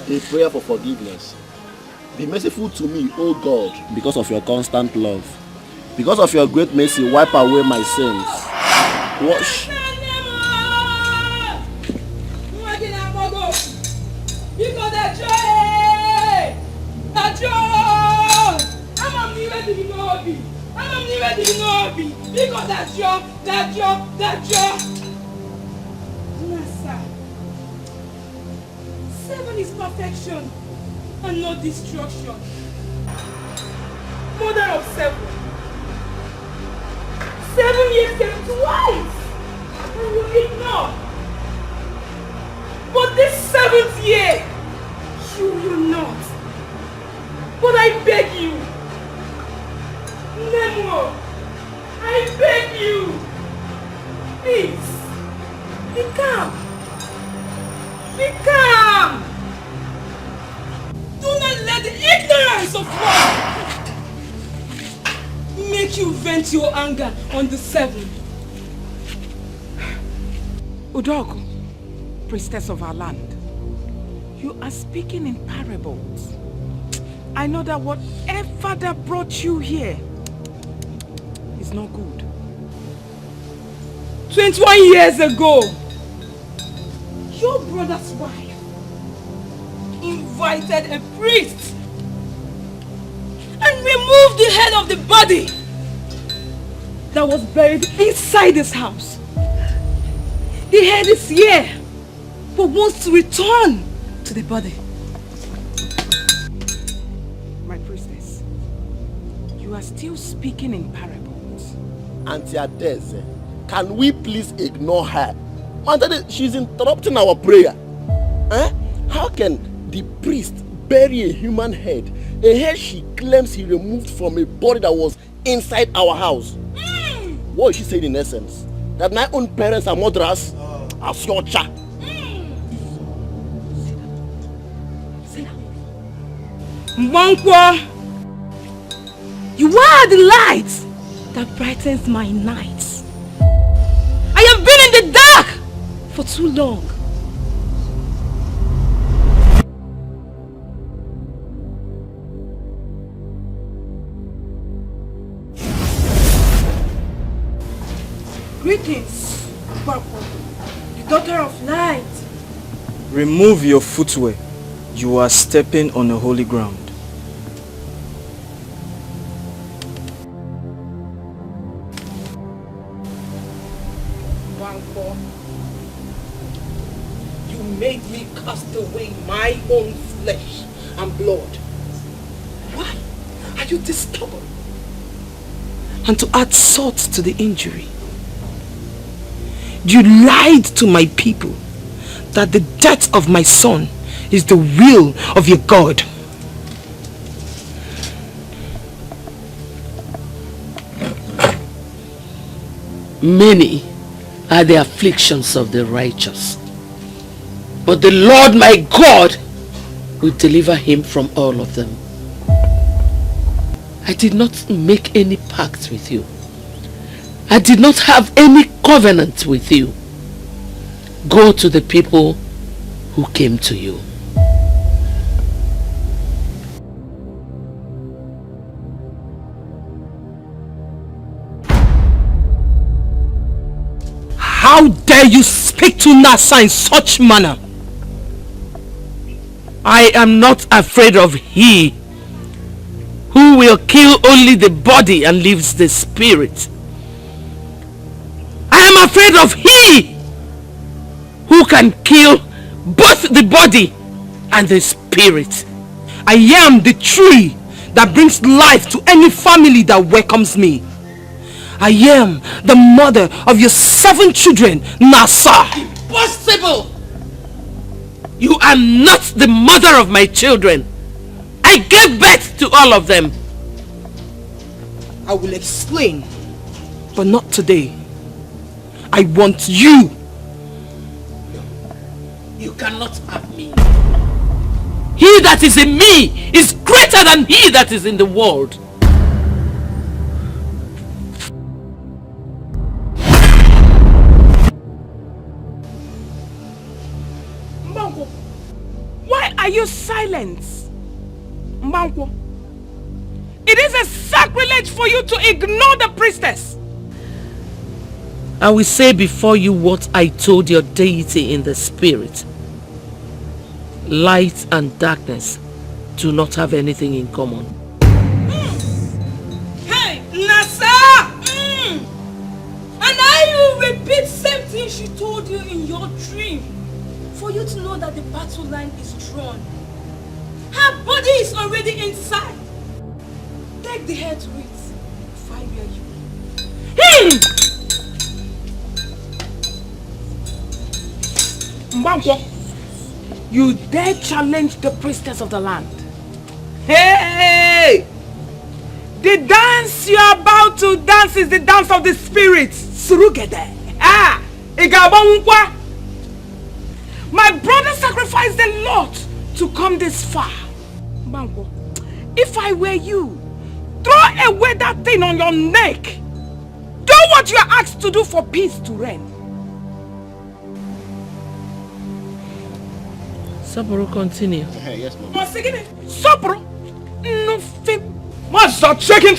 a prayer for forgiveness. Be merciful to me, O God, because of your constant love. Because of your great mercy, wipe away my sins. Wash. Seven is perfection and not destruction. Mother of 7. 7 years came twice and you ignore. But this 7th year, you will not. But I beg you, Nemo, I beg you, please, be calm. Be calm. Do not let the ignorance of one make you vent your anger on the 7th. Udogo, priestess of our land, you are speaking in parables. I know that whatever that brought you here is not good. 21 years ago, your brother's wife invited a priest and removed the head of the body that was buried inside this house. The head is here, but wants to return to the body. My priestess, you are still speaking in parables. Auntie Adeze, can we please ignore her? She's interrupting our prayer. How can the priest bury a human head? A head she claims he removed from a body that was inside our house. What is she saying in essence? That my own parents are murderers? As your child. Mwankwa, you are the light that brightens my nights. I have been in the dark for too long. Greetings, Papa, the daughter of light. Remove your footwear. You are stepping on a holy ground. Wanko, you made me cast away my own flesh and blood. Why are you this stubborn? And to add salt to the injury, you lied to my people that the death of my son is the will of your God. Many are the afflictions of the righteous, but the Lord my God will deliver him from all of them. I did not make any pact with you. I did not have any covenant with you. Go to the people who came to you. How dare you speak to Nasa in such manner? I am not afraid of he who will kill only the body and leaves the spirit. I am afraid of he who can kill both the body and the spirit. I am the tree that brings life to any family that welcomes me. I am the mother of your 7 children, Nasa. Impossible! You are not the mother of my children. I gave birth to all of them. I will explain, but not today. I want you. You cannot have me. He that is in me is greater than he that is in the world. Why are are you silent? Mbankwo? It is a sacrilege for you to ignore the priestess. I will say before you what I told your deity in the spirit. Light and darkness do not have anything in common. Hey, Nasa! And I will repeat same thing she told you in your dream. For you to know that the battle line is drawn. Her body is already inside. Take the head to it. Find where you. Mbankwo, you dare challenge the priestess of the land? Hey! The dance you are about to dance is the dance of the spirits. Surugede. Ah! Igabonwa. My brother sacrificed a lot to come this far. Mbankwo, if I were you, throw away that thing on your neck. Do what you are asked to do for peace to reign. Saburo, continue. Yes, ma'am. Saburo? No fim. What's that chicken?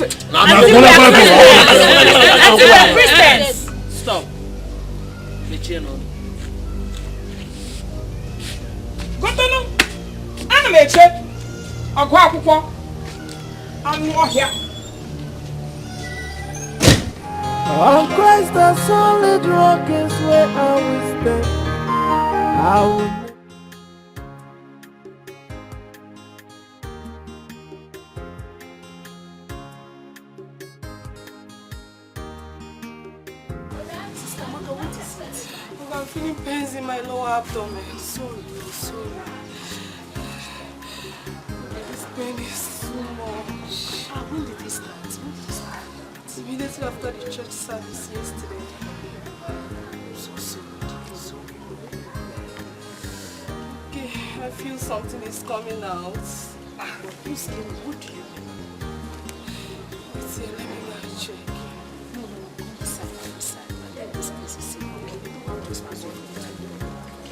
Stop. Gotono. I'm a check. I'll go up. I'm more here. On Christ the solid rock is where I will stand. I will. I'm feeling pains in my lower abdomen. Sorry. This pain is too much. When did this start? Immediately after the church service yesterday. I'm so sorry. Okay, I feel something is coming out. What do you mean? Wait here, let me go and check. No, come inside. Let this person see.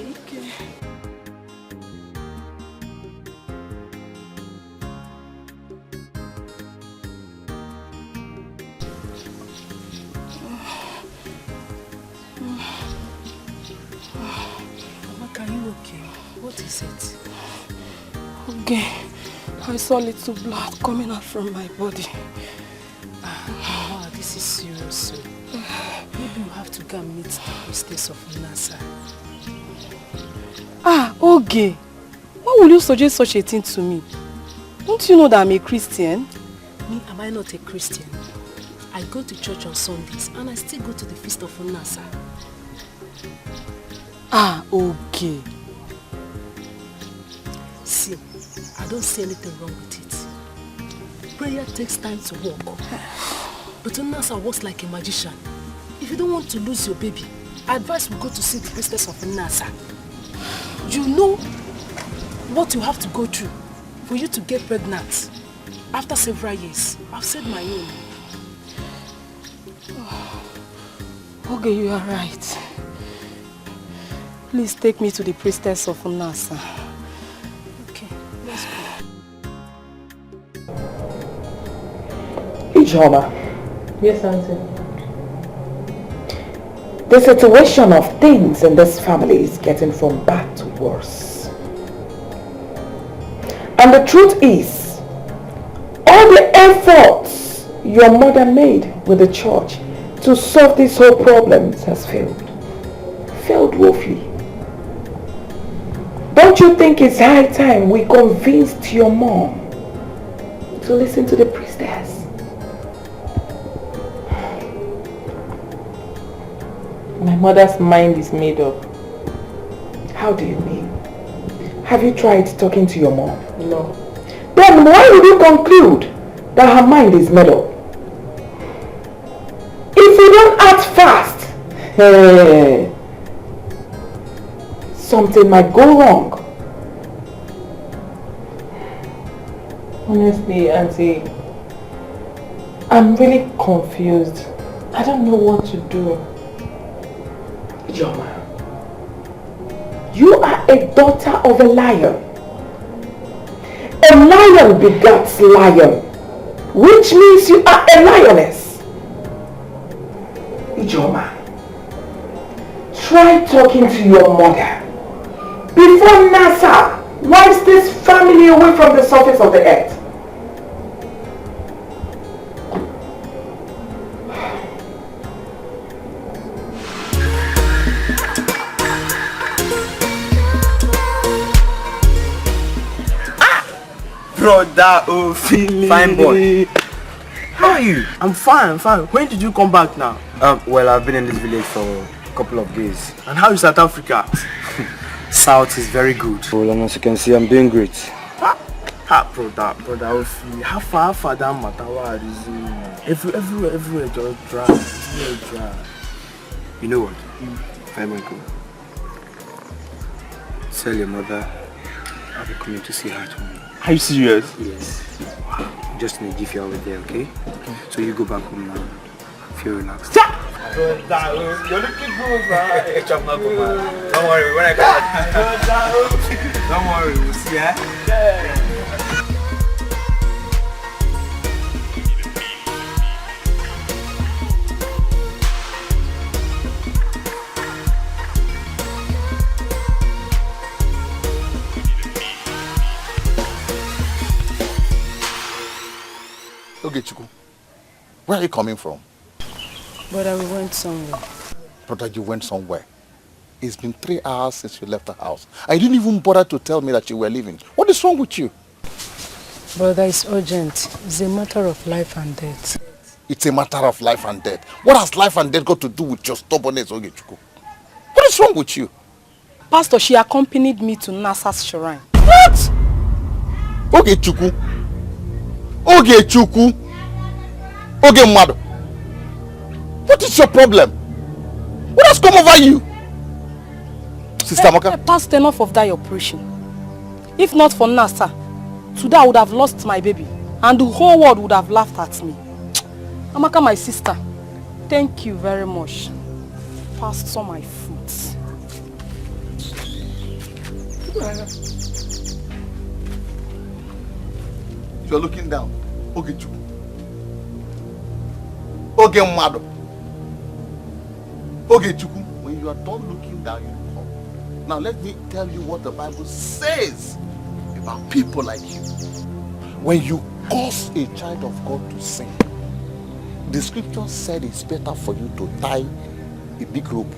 Okay. Mama, are you okay? What is it? Okay. I saw little blood coming out from my body. Mama, this is serious. Maybe you have to go and meet the priestess of Nasa. Okay. Why would you suggest such a thing to me? Don't you know that I'm a Christian? Me, am I not a Christian? I go to church on Sundays and I still go to the feast of Nasa. Okay. See, I don't see anything wrong with it. Prayer takes time to work. But Nasa works like a magician. If you don't want to lose your baby, I advise we go to see the priestess of Nasa. You know what you have to go through for you to get pregnant after several years. I've said my own. Okay, you are right. Please take me to the priestess of Nasa. Okay, let's go. Ijoma. Yes, Auntie. The situation of things in this family is getting from bad to worse. And the truth is, all the efforts your mother made with the church to solve this whole problem has failed. Failed woefully. Don't you think it's high time we convinced your mom to listen to the priestess? My mother's mind is made up. How do you mean? Have you tried talking to your mom? No. Then why would you conclude that her mind is made up? If you don't act fast, something might go wrong. Honestly, Auntie, I'm really confused. I don't know what to do. Yoma, you are a daughter of a liar. A lion begats lion, which means you are a lioness. Ijoma, try talking to your mother before NASA wipes this family away from the surface of the earth. Brother Ophelia. Fine boy. How are you? I'm fine. When did you come back now? Well, I've been in this village for a couple of days. And how is South Africa? South is very good. Well, and as you can see, I'm doing great. Brother Ophelia. How far down Matawa is everywhere just dry. You know what? Fine, Michael. Tell your mother I'll be coming to see her tomorrow. Are you serious? Yes. Wow. Just in a jiffy over there, okay? So you go back home now. Feel relaxed. You're looking good, man. Don't worry, when I come. Don't worry, we'll see, eh? Yeah. Okay, Chuku, where are you coming from? Brother, we went somewhere. Brother, you went somewhere. It's been 3 hours since you left the house. I didn't even bother to tell me that you were leaving. What is wrong with you? Brother, it's urgent. It's a matter of life and death. It's a matter of life and death. What has life and death got to do with your stubbornness, Oge Chuku? What is wrong with you? Pastor, she accompanied me to NASA's shrine. What? Oge Chuku. Oge Chuku. Oge Mado. What is your problem? What has come over you? Sister Maka? Pastor, enough of that you're preaching. If not for NASA, today I would have lost my baby. And the whole world would have laughed at me. Amaka, my sister, thank you very much. Pastor, my foot. You're looking down. Oge Chuku. Oge Mado. Oge Chuku, when you are done looking down, you come. Now let me tell you what the Bible says about people like you. When you cause a child of God to sin, the scripture said it's better for you to tie a big rope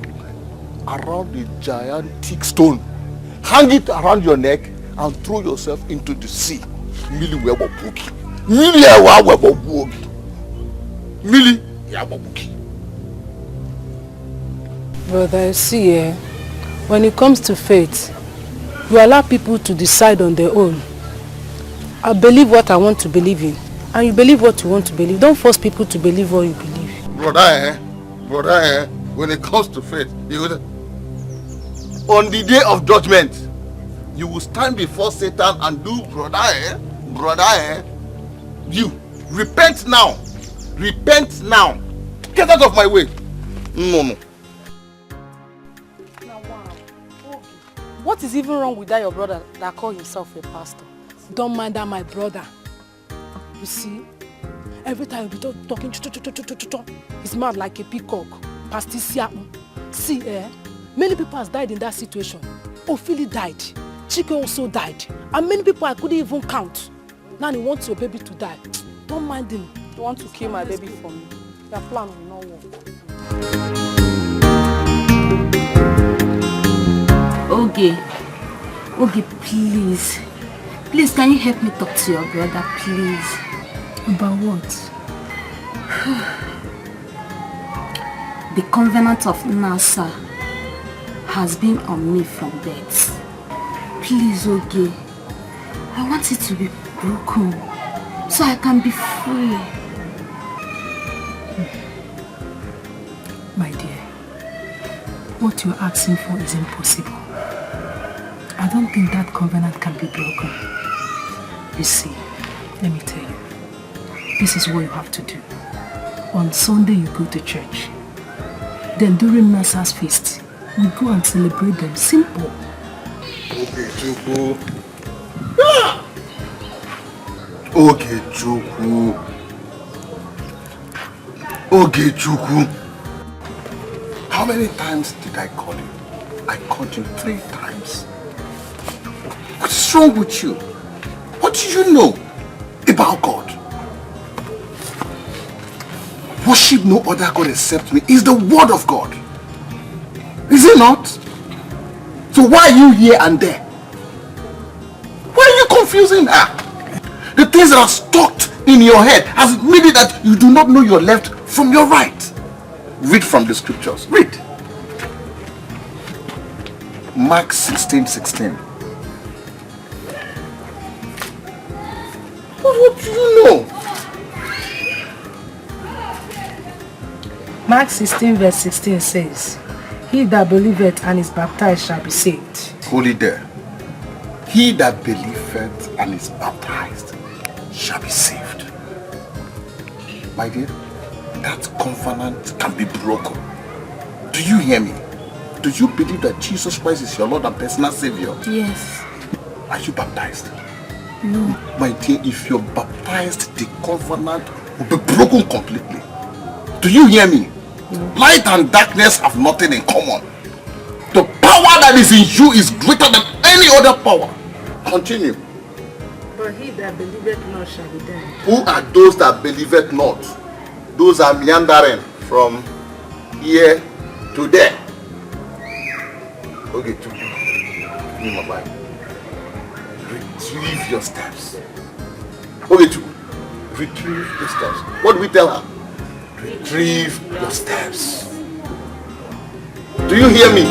around a gigantic stone, hang it around your neck, and throw yourself into the sea. Brother, see, when it comes to faith, you allow people to decide on their own. I believe what I want to believe in, and you believe what you want to believe. Don't force people to believe what you believe. Brother, when it comes to faith, on the day of judgment, you will stand before Satan and do, you repent now. Repent now. Get out of my way. No. What is even wrong with that your brother that call himself a pastor? Don't mind that my brother. You see, every time we talking, he's mad like a peacock. Pastisia. See, many people has died in that situation. Ophelia died. Chike also died. And many people I couldn't even count. Now he wants your baby to die. Don't mind him. You want to kill my baby for me. Your plan will not work. Okay, please. Please, can you help me talk to your brother, please? About what? The covenant of NASA has been on me from birth. Please, Oge, I want it to be broken so I can be free. My dear, what you're asking for is impossible. I don't think that covenant can be broken. You see, let me tell you, this is what you have to do. On Sunday you go to church. Then during NASA's feast, we go and celebrate them. Simple. Okay, Chuku. Ogechukwu. How many times did I call you? I called you 3 times. What's wrong with you? What do you know about God? Worship no other God except me is the word of God. Is it not? So why are you here and there? Why are you confusing her? The things that are stuck in your head has made it that you do not know your left from your right. Read from the scriptures. Read. Mark 16:16. What do you know? Mark 16 verse 16 says, "He that believeth and is baptized shall be saved." Hold it there. He that believeth and is baptized shall be saved. My dear, that covenant can be broken. Do you hear me? Do you believe that Jesus Christ is your Lord and personal Savior? Yes. Are you baptized? No. My dear, if you're baptized, the covenant will be broken completely. Do you hear me? No. Light and darkness have nothing in common. The power that is in you is greater than any other power. Continue. But he that believeth not shall be damned. Who are those that believeth not? Those are meandering from here to there. Okay, give me my Bible. Retrieve your steps. Okay, retrieve your steps. What do we tell her? Retrieve your steps. Do you hear me?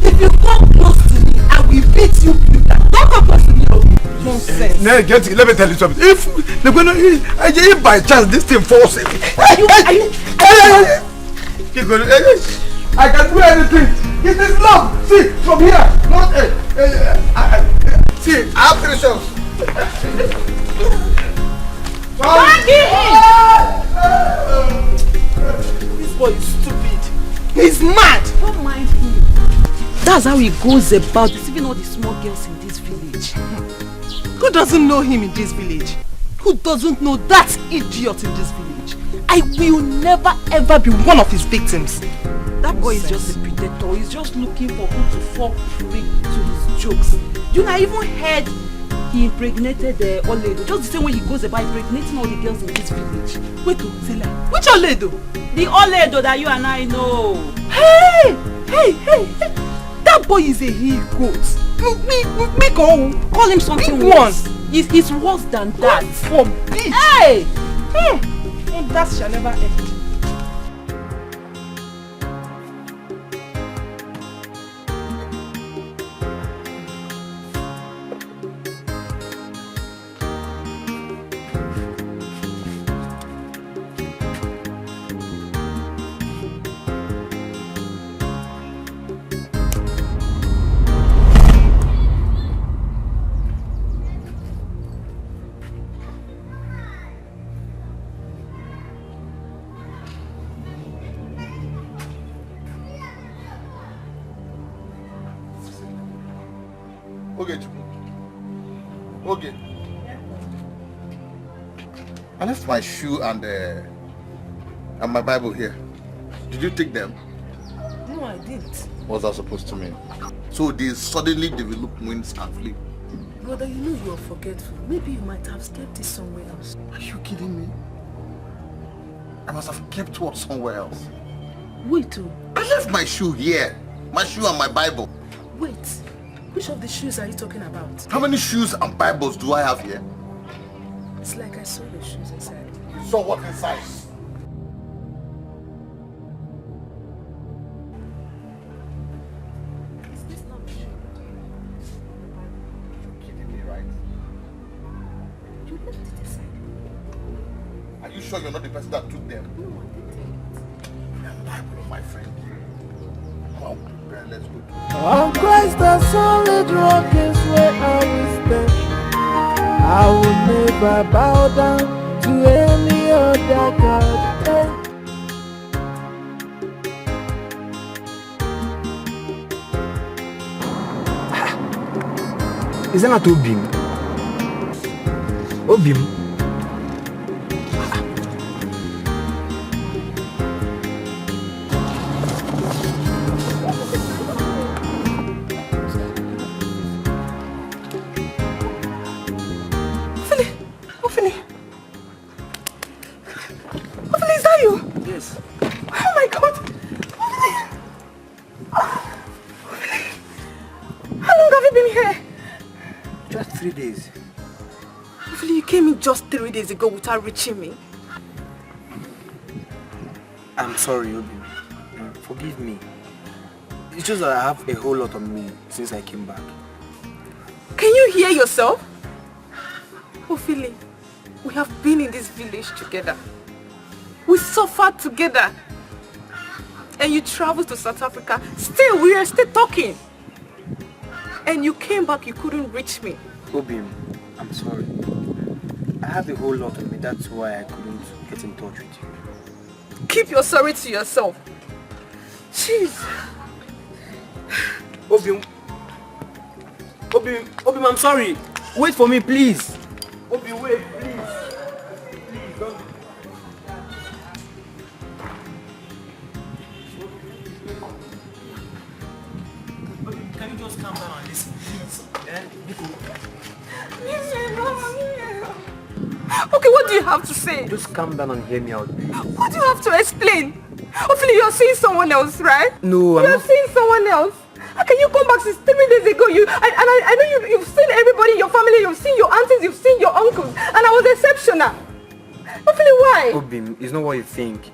If you come close to me, I will beat you. Don't come close to me. Nonsense. No, let me tell you something. If by chance this thing falls, I can do anything. It is love. See, from here, not see, I have 3 shots. This boy is stupid. He's mad. Don't mind him. That's how he goes about deceiving all the small girls in this village. Who doesn't know him in this village? Who doesn't know that idiot in this village? I will never ever be one of his victims. That boy is just a predator. He's just looking for who to fall prey to his jokes. You know, I even heard he impregnated Yul Edochie. Just the same way he goes about impregnating all the girls in this village. Wait to say like, which Yul Edochie? The Yul Edochie that you and I know. Hey! That boy is a he-goat. Me call him something worse. He's worse than that. Forbid. Hey! That shall never end. Okay. I left my shoe and my Bible here. Did you take them? No, I didn't. What's that supposed to mean? So they suddenly develop wings and flee. Brother, you know you are forgetful. Maybe you might have kept it somewhere else. Are you kidding me? I must have kept what somewhere else. Wait, I left my shoe here. My shoe and my Bible. Wait. Which of the shoes are you talking about? How many shoes and Bibles do I have here? It's like I saw the shoes inside. You saw what inside? Is this not the shoe? You're kidding me, right? You left it inside. Are you sure you're not the person that took them? No, I didn't take it. The Bible, my friend. Come, let's go. On Christ the solid rock is where I will stand. I will never bow down to any other God. Is that not Obim? Obim? Just 3 days ago without reaching me. I'm sorry, Obi. Forgive me. It's just that I have a whole lot on me since I came back. Can you hear yourself? Ophili, we have been in this village together. We suffered together. And you traveled to South Africa. Still, we are still talking. And you came back, you couldn't reach me. Obi, I'm sorry. I have a whole lot on me, that's why I couldn't get in touch with you. Keep your sorry to yourself. Jeez. Obi, I'm sorry. Wait for me, please. Obi, wait, please. Please, don't. Obi, can you just calm down and listen, please? Okay, what do you have to say? Just calm down and hear me out, please. What do you have to explain? Hopefully you're seeing someone else, right? No, I'm You're not. seeing someone else. How can you come back since 3 days ago? I know you've seen everybody in your family, you've seen your aunties, you've seen your uncles, and I was exceptional. Hopefully why? Obim, it's not what you think.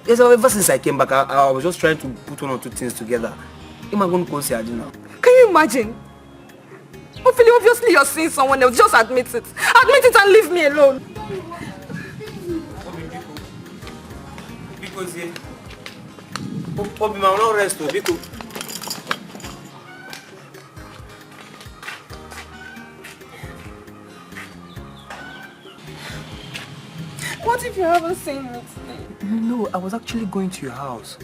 Yes, ever since I came back, I was just trying to put one or two things together. Can you imagine? Hopefully, obviously you're seeing someone else. Just admit it. Admit it and leave me alone. Because Obim, I will not rest. What if you haven't seen me today? No, I was actually going to your house.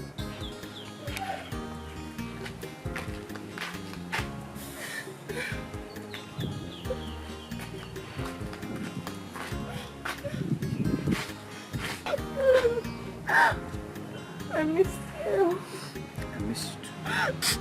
I miss you. I miss you too.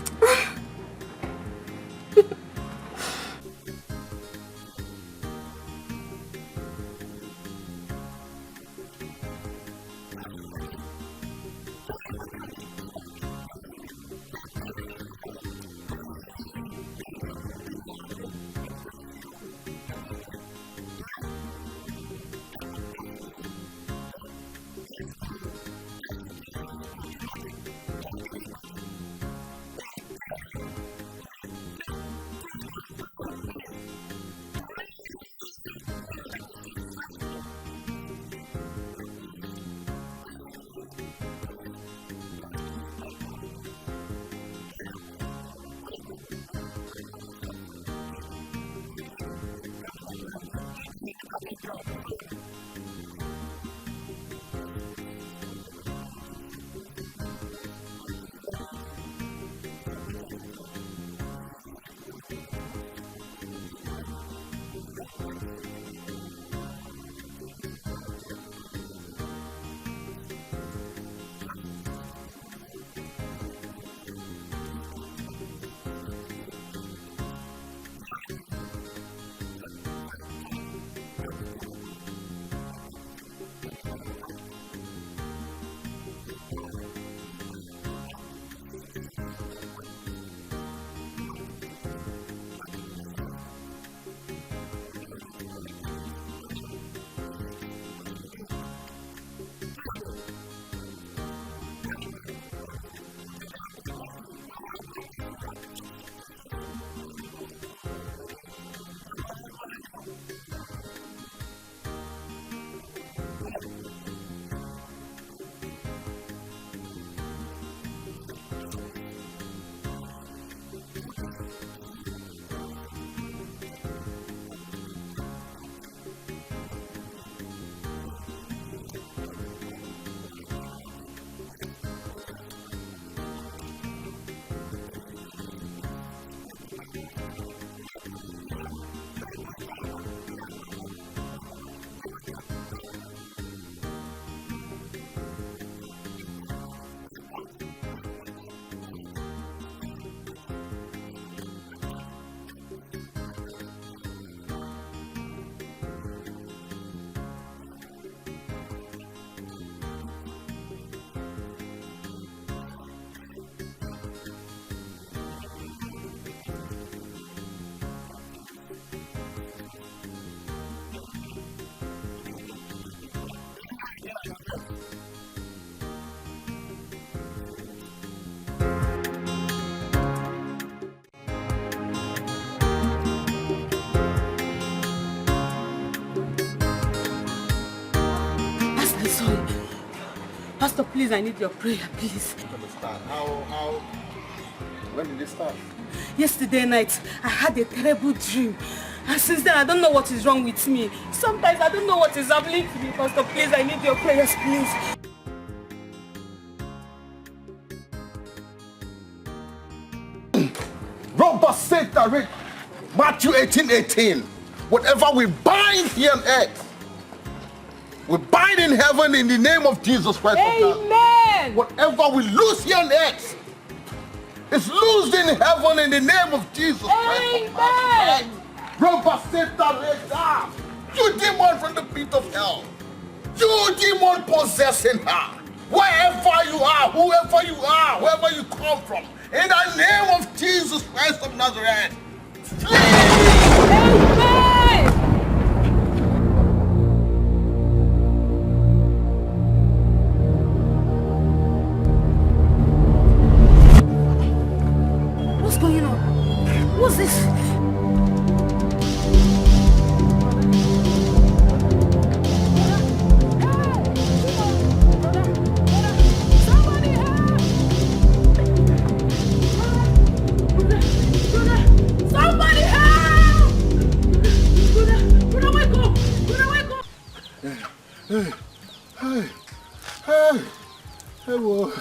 Pastor, please, I need your prayer, please. I don't understand. When did it start? Yesterday night, I had a terrible dream. And since then, I don't know what is wrong with me. Sometimes I don't know what is happening to me. Pastor, please, I need your prayers, please. Robert said that read Matthew 18:18. Whatever we bind here on earth, we bind in heaven in the name of Jesus Christ. Amen. Whatever we lose here on earth is loosed in heaven in the name of Jesus Christ. Amen. Robert said that read that. You demon from the pit of hell. You demon possessing her. Wherever you are, whoever you are, wherever you come from, in the name of Jesus Christ of Nazareth, flee! Amen! What's going on? What's this? Hey, whoa.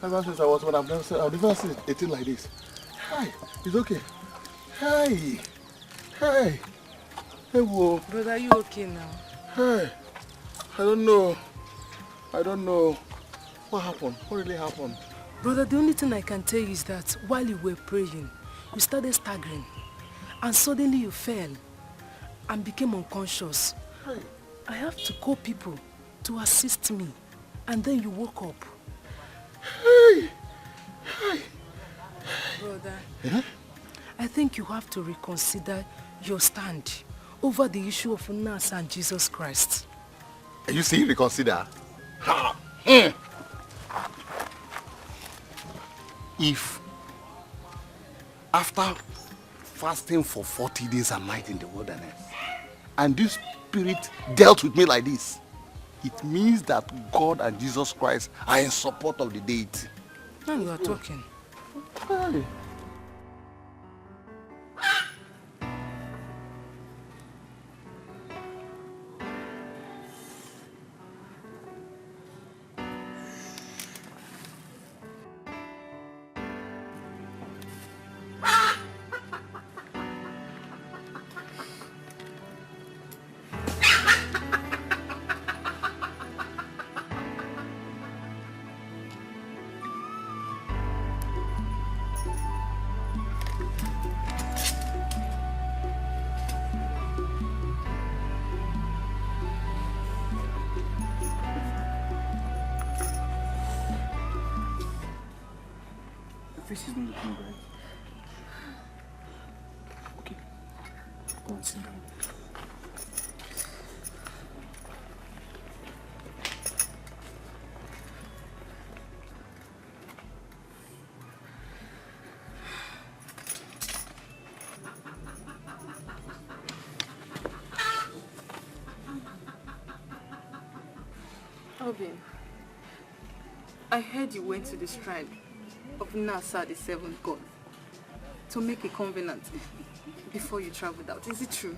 Ever since I was when I've never seen eating like this. Hi, it's okay. Hey, whoa. Brother, are you okay now? Hey, I don't know. What happened? What really happened? Brother, the only thing I can tell you is that while you were praying, you started staggering. And suddenly you fell and became unconscious. Hey. I have to call people to assist me. And then you woke up. Hey. Brother, Yeah? I think you have to reconsider your stand over the issue of Nasa and Jesus Christ. Are you saying reconsider? Ha! If after fasting for 40 days and nights in the wilderness, and this spirit dealt with me like this, it means that God and Jesus Christ are in support of the deity. Now you are talking. Hey. Face is not looking bright. Okay. Go and sit down. Obin, I heard you went to the shrine of Nasa, the seventh god, to make a covenant before you traveled out. Is it true?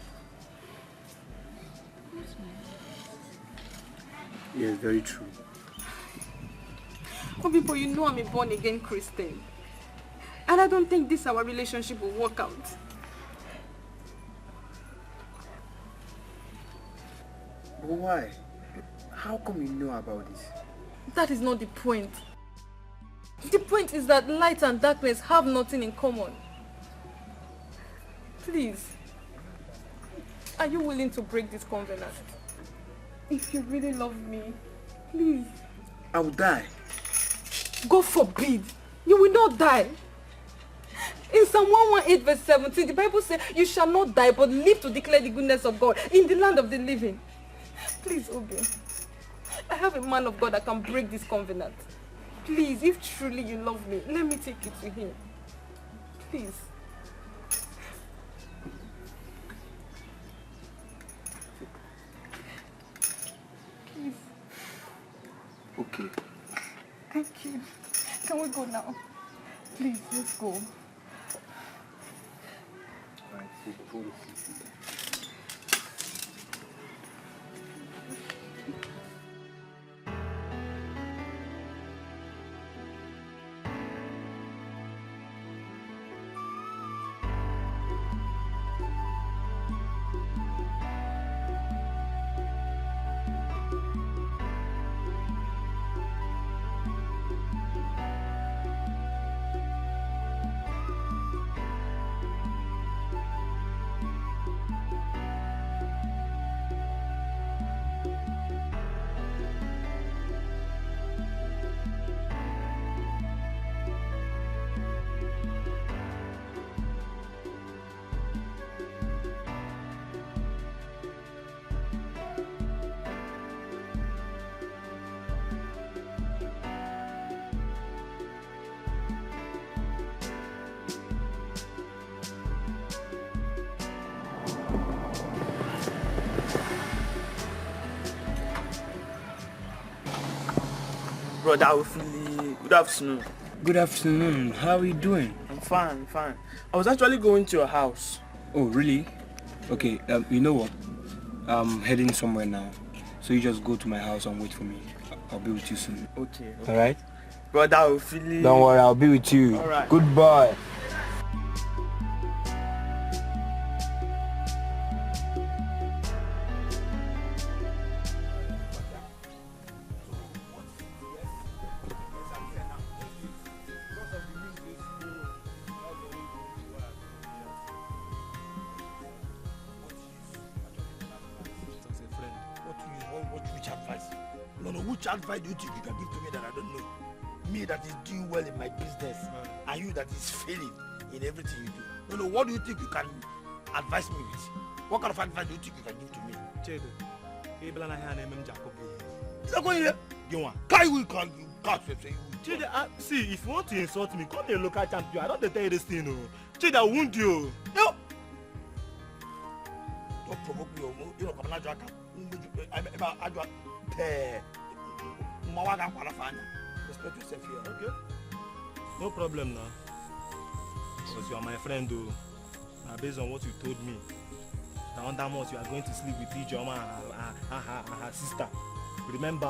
Yes, very true. Obin, but you know I'm a born-again Christian. And I don't think this our relationship will work out. But why? How come you know about this? That is not the point. The point is that light and darkness have nothing in common. Please, are you willing to break this covenant? If you really love me, please. I will die. God forbid. You will not die. In Psalm 118 verse 17, the Bible says, you shall not die but live to declare the goodness of God in the land of the living. Please, Obi, I have a man of God that can break this covenant. Please, if truly you love me, let me take you to him. Please. Please. Okay. Thank you. Can we go now? Please, let's go. Alright, Brother Ofili, good afternoon. Good afternoon. How are you doing? I'm fine, fine. I was actually going to your house. Oh, really? Okay, you know what? I'm heading somewhere now. So you just go to my house and wait for me. I'll be with you soon. Okay. Alright? Brother Ofili. Don't worry, I'll be with you. Alright. Goodbye. Which advice do you think you can give to me that I don't know? Me that is doing well in my business, and you that is failing in everything you do. No, what do you think you can advise me with? What kind of advice do you think you can give to me? See, if you want to insult me, call me a local champion. I don't tell you this thing, no. Chede, I won't do. No. Don't provoke me. You know, come on, respect yourself here. Okay. No problem now. Because you are my friend, though. Now, based on what you told me, that under month you are going to sleep with Ijoma and her sister. Remember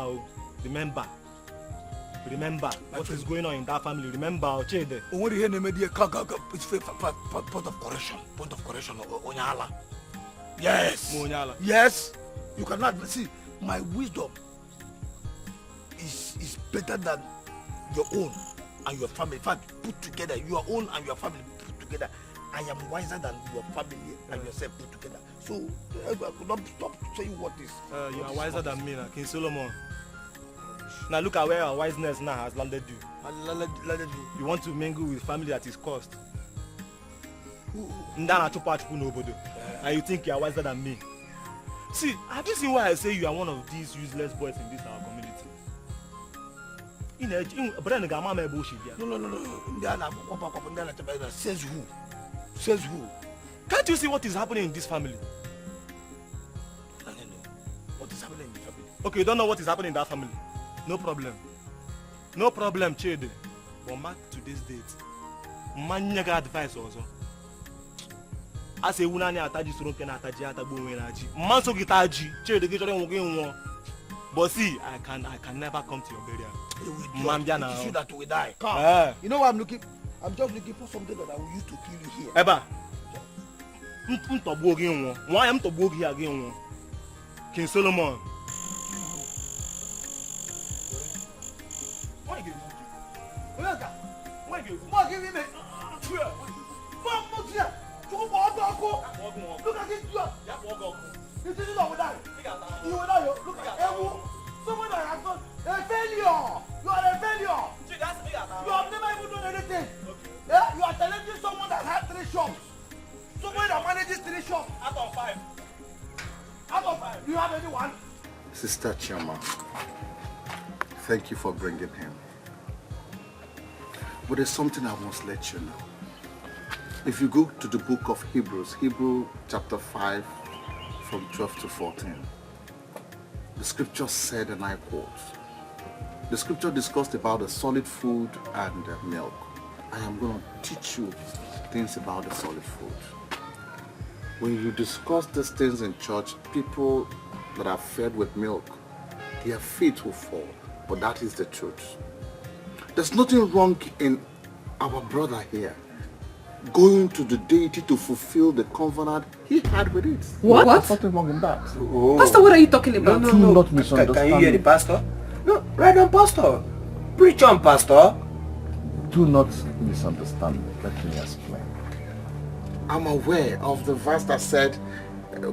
what is going on in that family. Remember, Chede. What do you hear? It's point of correction. Point of correction. Onyala. Yes. Onyala. Yes. You cannot see my wisdom is better than your own and your family. In fact, put together, your own and your family put together. I am wiser than your family and yourself put together. So I could not stop saying what is. You are wiser than me, King Solomon. Now look at where our wiseness now has landed you. You want to mingle with family that is cursed. And you think you are wiser than me. See, have you seen why I say you are one of these useless boys in this our community? No. Says who? Says who? Can't you see what is happening in this family? I don't know. What is happening in the family? Okay, you don't know what is happening in that family. No problem. No problem, Chede. But mark today's date. Man, you got advice also. I say, "Unani ataji surunke na ataji atabu wenaji." Man so gitaji, Chede get one. But see, I can never come to your burial. Man, it is you that will die. Come. You know what I'm looking? I'm just looking for something that I will use to kill you here. Eba. Why am to bogi again? King Solomon. Why give me? Look at this. You think you will die? You will die. Look at Ewu. Someone that has done a failure. You are a failure. You have never even done anything. Okay. Yeah? You are challenging someone that has 3 shops. Someone that manages 3 shops. Out of 5. Out of 5. Do you have anyone? Sister Chioma, thank you for bringing him. But there's something I must let you know. If you go to the book of Hebrews, Hebrew chapter 5, from 12 to 14, the scripture said, and I quote, the scripture discussed about the solid food and milk. I am going to teach you things about the solid food. When you discuss these things in church, people that are fed with milk, their faith will fall. But that is the truth. There's nothing wrong in our brother here going to the deity to fulfill the covenant he had with it. What? There's nothing wrong in that. Oh. Pastor, what are you talking about? No. Do not misunderstand. Can you hear the pastor? No, right on, pastor. Preach on, pastor. Do not misunderstand me. Let me explain. I'm aware of the verse that said,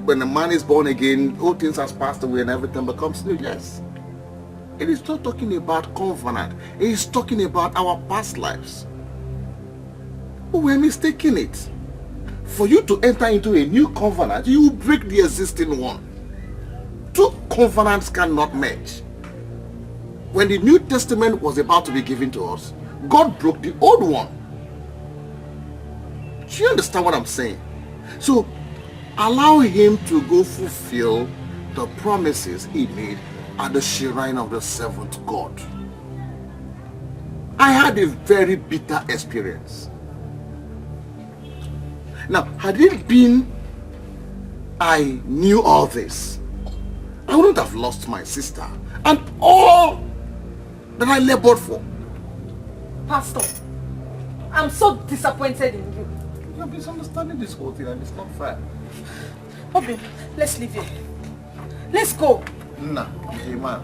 when a man is born again, all things has passed away and everything becomes new. Yes. It is not talking about covenant. It is talking about our past lives. But we're mistaking it. For you to enter into a new covenant, you will break the existing one. Two covenants cannot merge. When the New Testament was about to be given to us, God broke the old one. Do you understand what I'm saying? So, allow him to go fulfill the promises he made at the shrine of the seventh God. I had a very bitter experience. Now, had it been I knew all this, I wouldn't have lost my sister and all that I labored for. Pastor, I'm so disappointed in you. You're misunderstanding this whole thing and it's not fair. Obi, let's leave here. Let's go. Nah, hey man,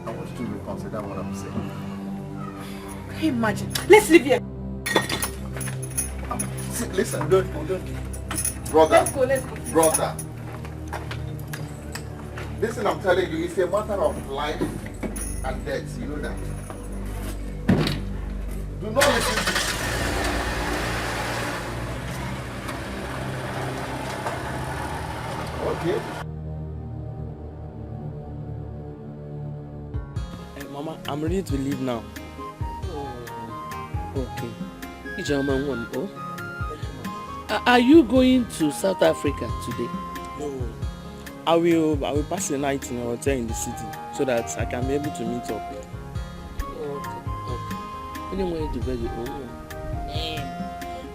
I want you to reconsider what I'm saying. Can you imagine? Let's leave here. See, listen, brother. Let's go. Brother. Listen, I'm telling you, it's a matter of life and death. You know that. Do not listen to me. Okay. Hey, Mama, I'm ready to leave now. Okay. Are you going to South Africa today? No. I will pass the night in a hotel in the city so that I can be able to meet up. Okay. Anyway, to beg you.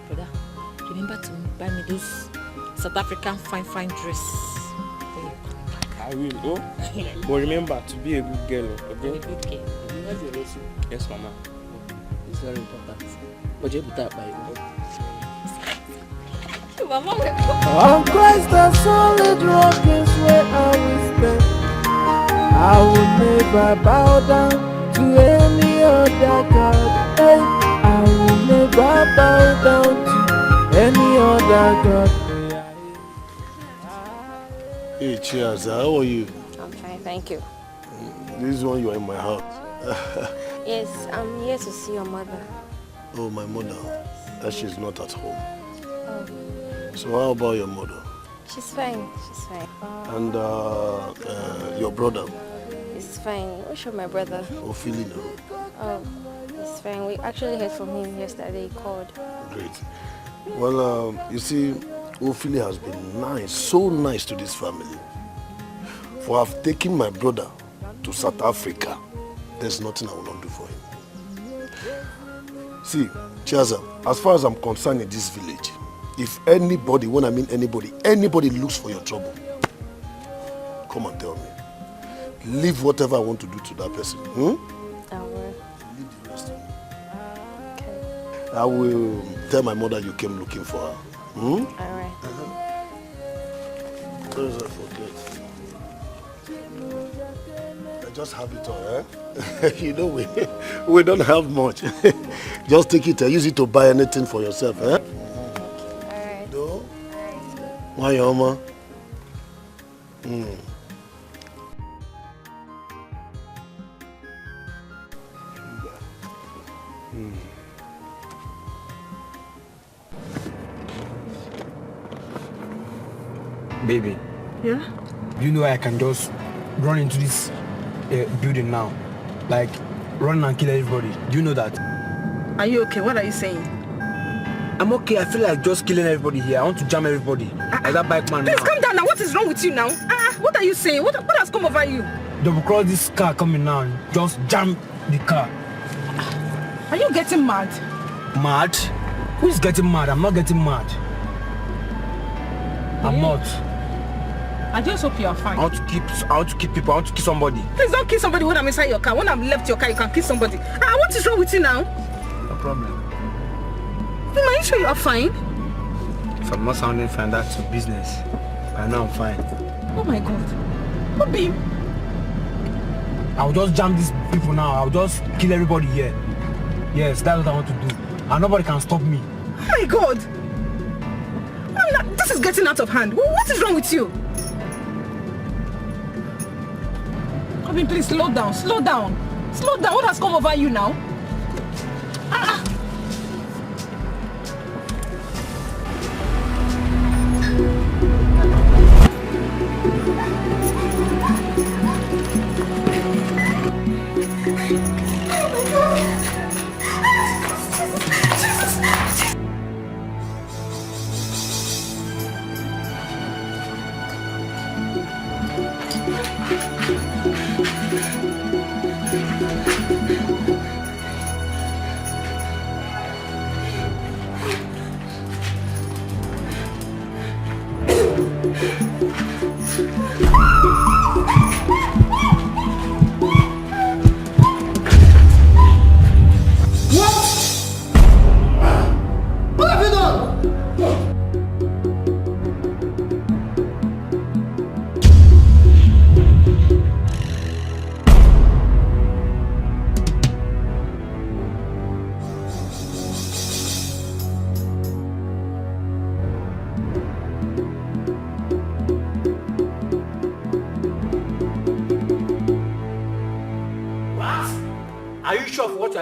Brother, remember to buy me those South African fine dress. I will. Oh, but remember to be a good girl. Okay? A good girl. Yes, Mama. It's very important. But you put that by you. Mama, On Christ the solid rock is where I will stand. I will never bow down to any other God. Hey, I will never bow down to any other God. Hey, cheers. How are you? I'm fine, thank you. This one you are in my house. Yes, I'm here to see your mother. Oh, my mother. She's not at home. Oh. So how about your mother? She's fine, she's fine. And your brother? He's fine. What's my brother? Ophelia. Oh, he's fine. We actually heard from him yesterday. He called. Great. Well, you see, Ophelia has been nice, so nice to this family. For I've taken my brother to South Africa. There's nothing I will not do for him. See, Chiaza, as far as I'm concerned in this village, if anybody, when I mean anybody looks for your trouble, come and tell me. Leave whatever I want to do to that person. I will. Leave the rest to me. Okay. I will tell my mother you came looking for her. All right. Don't forget. I just have it all, eh? You know, we don't have much. Just take it and use it to buy anything for yourself, eh? Alright. No? Why, Oma? Baby. Yeah? You know I can just run into this building now. Like, run and kill everybody. Do you know that? Are you okay? What are you saying? I'm okay. I feel like just killing everybody here. I want to jam everybody. Like that bike man. Please calm down now. What is wrong with you now? What are you saying? What has come over you? double cross this car coming now. Just jam the car. Are you getting mad? Mad? Who is getting mad? I'm not getting mad. I'm not. I just hope you are fine. I want to keep people. I want to kill somebody. Please don't kill somebody when I'm inside your car. When I'm left your car, you can kill somebody. What is wrong with you now? No problem. Are you sure you are fine? If I'm not sounding fine, that's your business. By now I'm fine. Oh my God. What be? I'll just jam these people now. I'll just kill everybody here. Yes, that's what I want to do. And nobody can stop me. Oh my God. This is getting out of hand. What is wrong with you? I mean, please slow down. Slow down. Slow down. What has come over you now?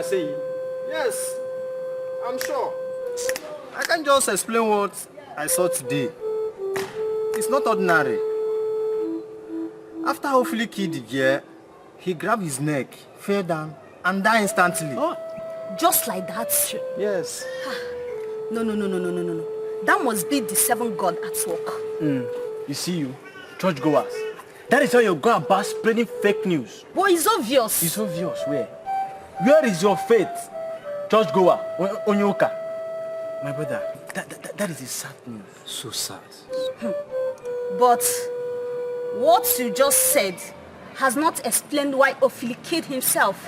Saying? Yes, I'm sure. I can't just explain what I saw today. It's not ordinary. After hopefully killed the girl, he grabbed his neck, fell down, and died instantly. Oh, just like that? Yes. No. That must be the seventh god at work. You see you, churchgoers. That is how you go about spreading fake news. But it's obvious. It's obvious, where? Where is your faith, churchgoer, Onyoka? My brother, that is a sad news. So sad. But what you just said has not explained why Ophili killed himself.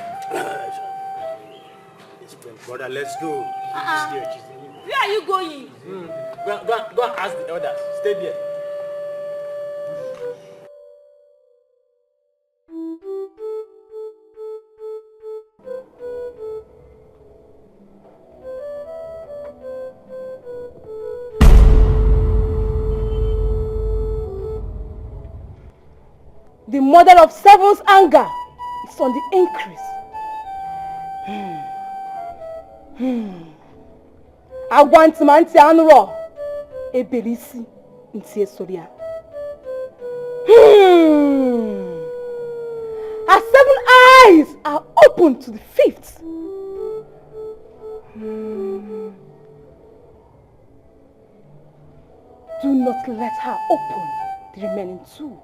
Brother, let's go. Where are you going? Go and ask the elders. Stay there. The mother of seven's anger is on the increase. I want to man anro Ebele nti esoria. Her 7 eyes are open to the 5th. Do not let her open the remaining 2.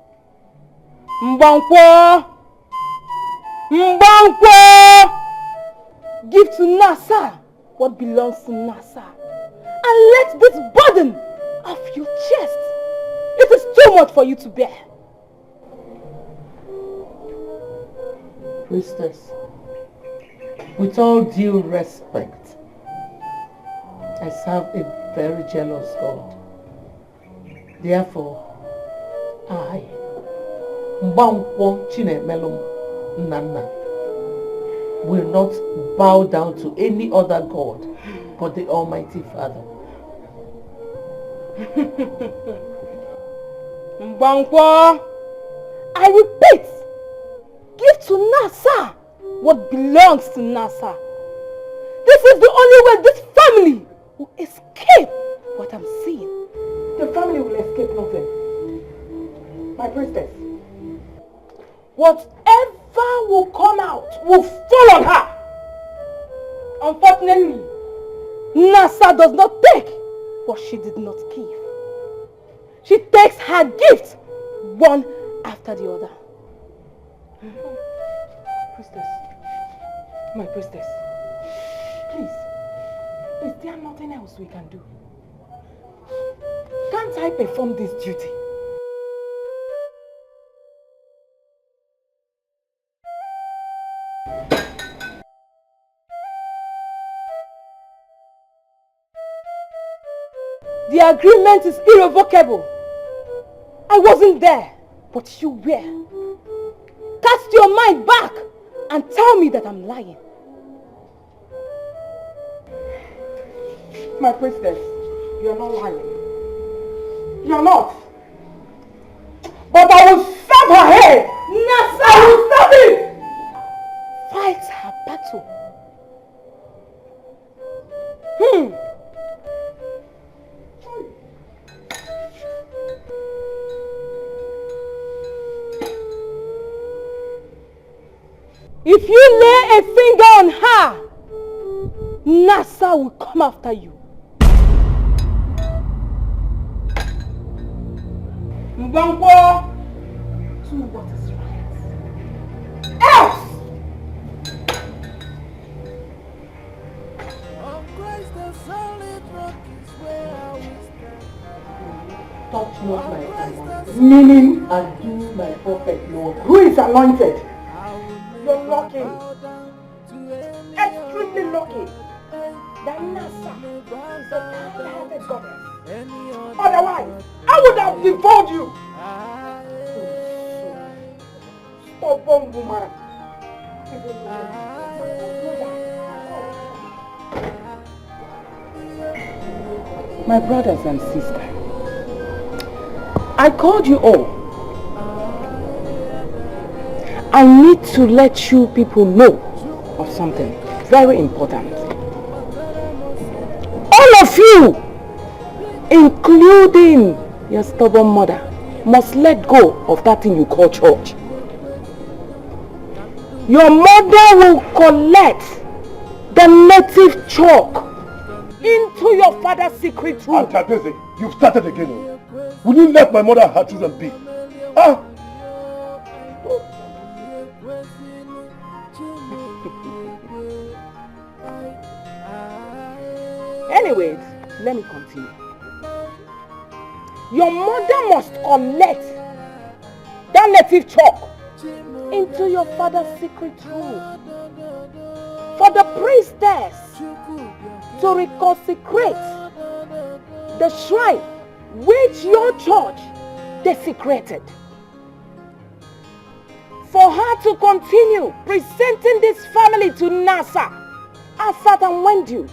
Mbankwo! Give to Nasa what belongs to Nasa. And let this burden off your chest. It is too much for you to bear. Priestess, with all due respect, I serve a very jealous God. Therefore, I, Mbankwo Chinemelum Nana, will not bow down to any other God but the Almighty Father. Mbankwo, I repeat, give to Nasa what belongs to Nasa. This is the only way this family will escape what I'm seeing. The family will escape nothing. My priestess. Whatever will come out will fall on her. Unfortunately, Nasa does not take what she did not give. She takes her gifts one after the other. Priestess. My priestess. Please. Is there nothing else we can do? Can't I perform this duty? The agreement is irrevocable. I wasn't there, but you were. Cast your mind back and tell me that I'm lying. My priestess, you're not lying. You're not. But I will stab her head. Yes, I will stab it. Fight her battle. If you lay a finger on her, Nasa will come after you. Mbangwo, do what is right. Else! Touch not my anointed, meaning I do my perfect Lord. Who is anointed? You're lucky. Extremely lucky. That Nasa is a kind-hearted goddess. Otherwise, I would have devoured you. Stubborn woman. My brothers and sisters, I called you all. I need to let you people know of something very important. All of you, including your stubborn mother, must let go of that thing you call church. Your mother will collect the native chalk into your father's secret room. Antadeze, you've started again. Will you let my mother and her children be? Ah! Anyways, let me continue. Your mother must collect that native chalk into your father's secret room for the priestess to reconsecrate the shrine which your church desecrated. For her to continue presenting this family to Nasa as at and when due.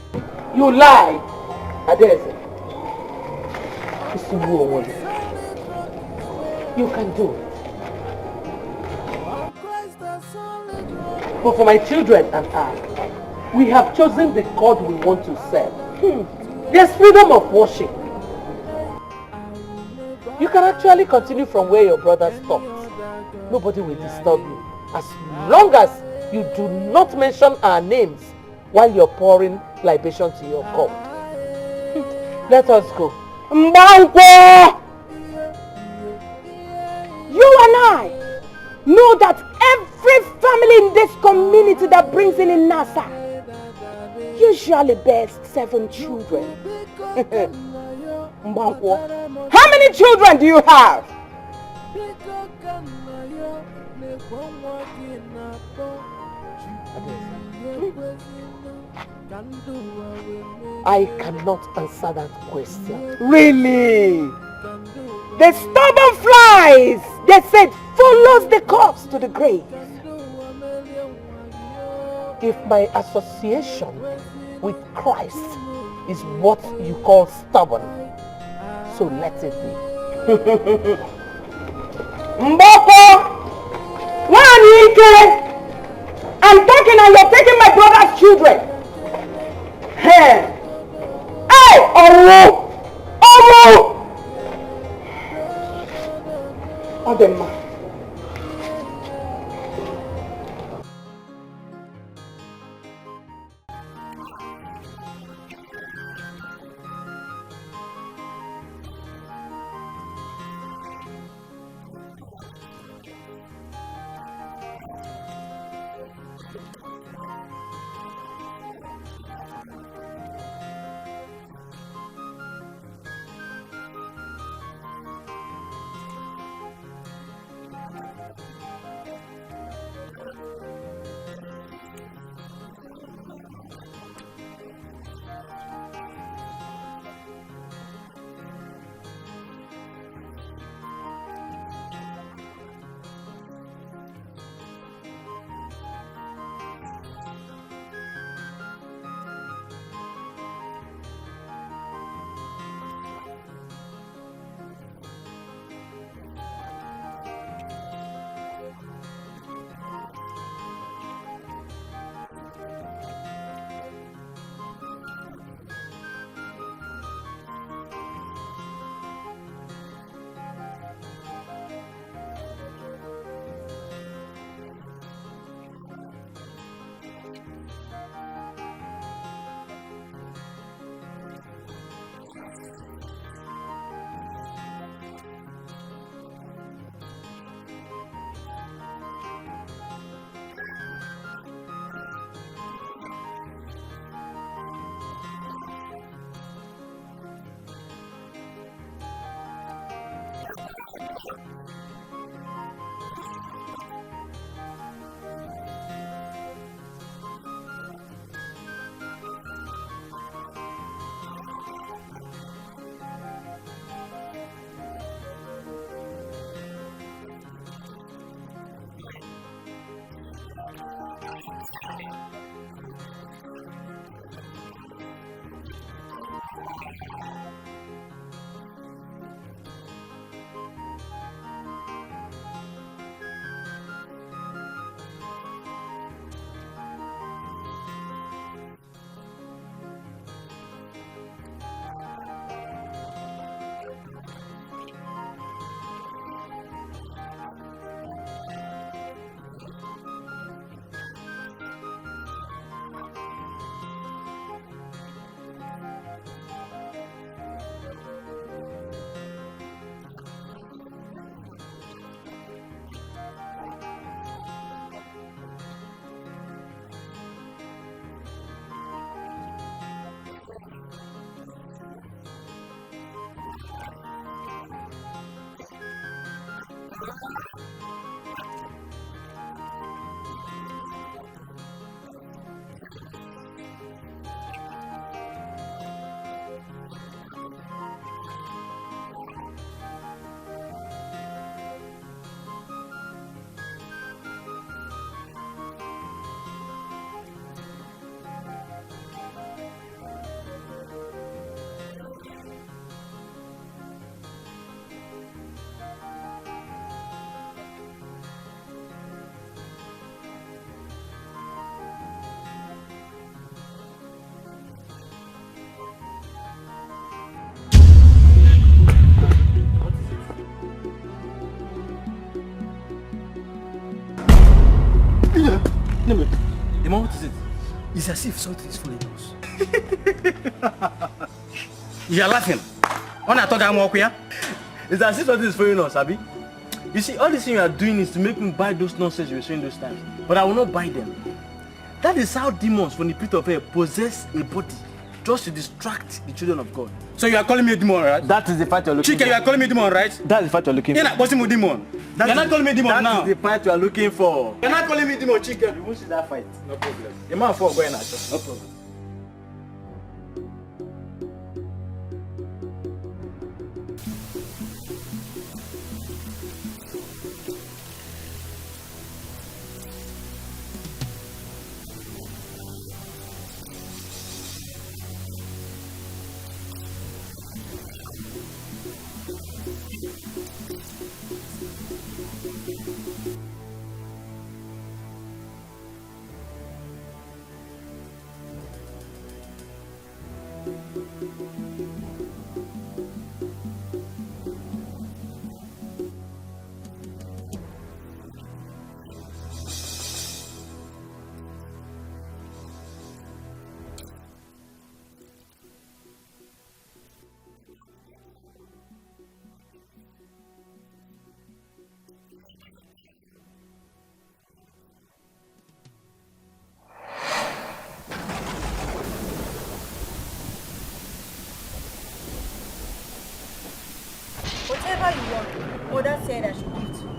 You lie, Adeze. You can do it. But for my children and I, we have chosen the God we want to serve. There's freedom of worship. You can actually continue from where your brother stopped. Nobody will disturb you, as long as you do not mention our names while you're pouring libation to your God. Let us go. Mbangwo! You and I know that every family in this community that brings in Nasa usually bears 7 children. Mbangwo, how many children do you have? I cannot answer that question. Really? The stubborn flies, they said, follows the corpse to the grave. If my association with Christ is what you call stubborn, so let it be. Mboko! I'm talking and you're taking my brother's children. Hey! Hey! Omo! Odema. What is it? It's as if something is following us. You are laughing. It's as if something is following us, Abi. You see, all this thing you are doing is to make me buy those nonsense you were saying those times. But I will not buy them. That is how demons from the pit of hell possess a body just to distract the children of God. So you are calling me a demon, right? That is the fact you're looking for. Chike, you are calling me a demon, right? That is the fact you're looking for. You're not calling me demon. You're not calling me demon now. That is the part you are looking for. You're not calling me demon, Chike. You won't see that fight. No problem. The man for going at you. No problem. Whatever you want, Mother said I should give to you.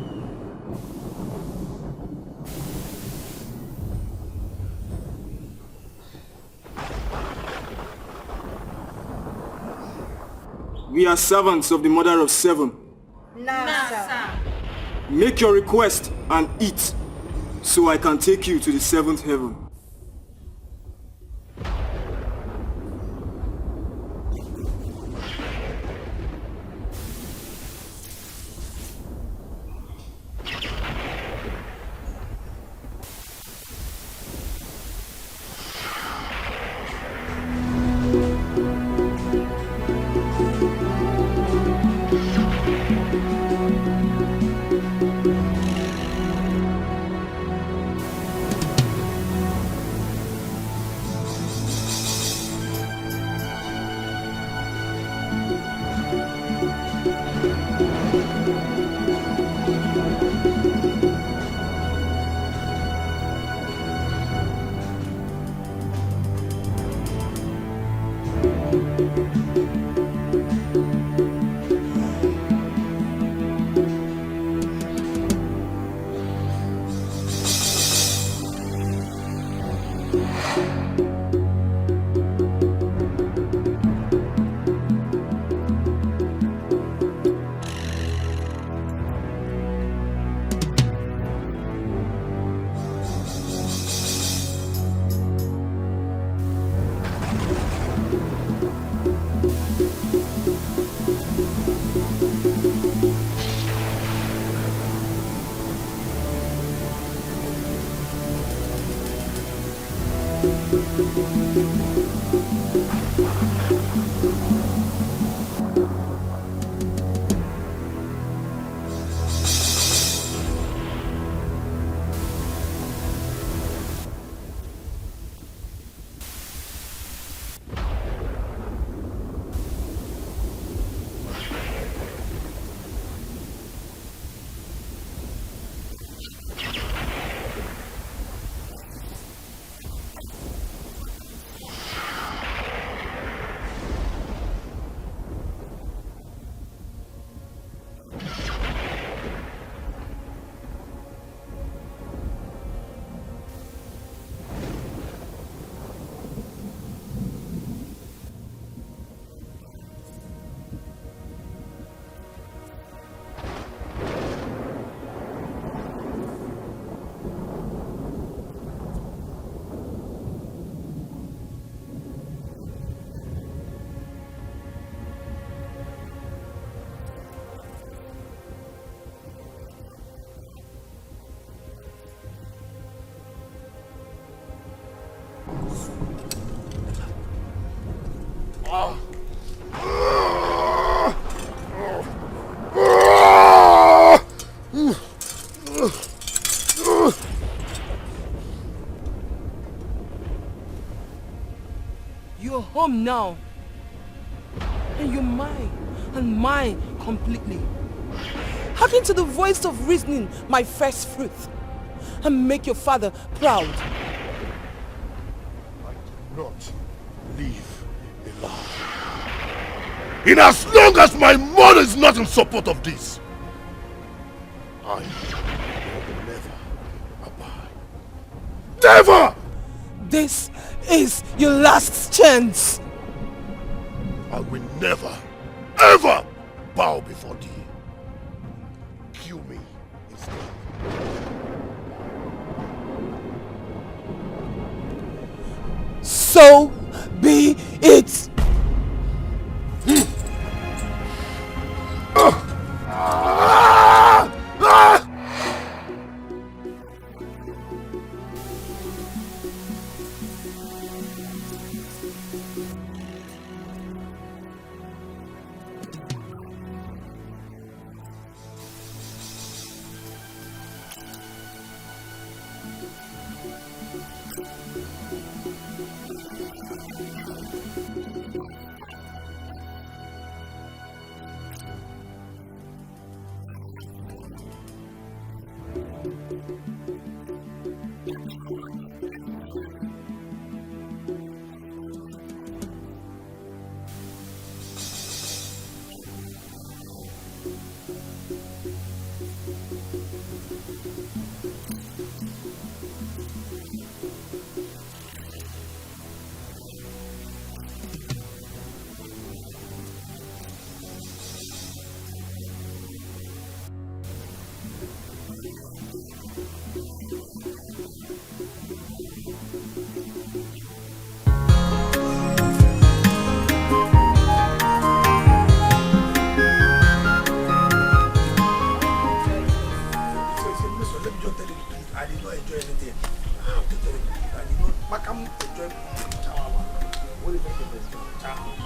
We are servants of the Mother of Seven. Nasa. Make your request and eat, so I can take you to the seventh heaven. You're home now. And you're mine. And mine completely. Hearken to the voice of reasoning, my first fruit. And make your father proud. I cannot live a lie. In as long as my mother is not in support of this, I will never abide. Never! This is your last chance. I will never, ever bow before thee. Kill me instead. So be it.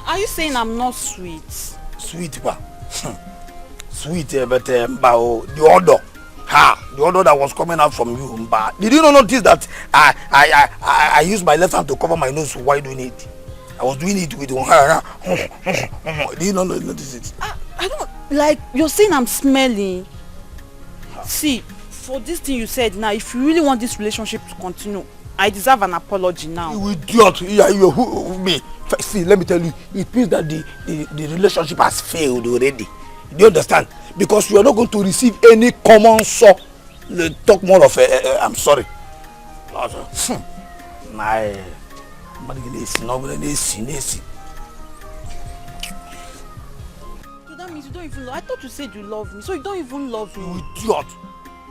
Are you saying I'm not sweet? Sweet, ba. Sweet, but the odor. The odor that was coming out from you, ba. Did you not notice that I used my left hand to cover my nose while doing it? I was doing it with one hand. Did you not notice it? I don't like you're saying I'm smelly. See, for this thing you said now, if you really want this relationship to continue, I deserve an apology now. You idiot! Me. See, let me tell you, it means that the relationship has failed already. Do you understand? Because you are not going to receive any common talk more of I'm sorry. So that means you don't even love. I thought you said you love me, so you don't even love me. You idiot!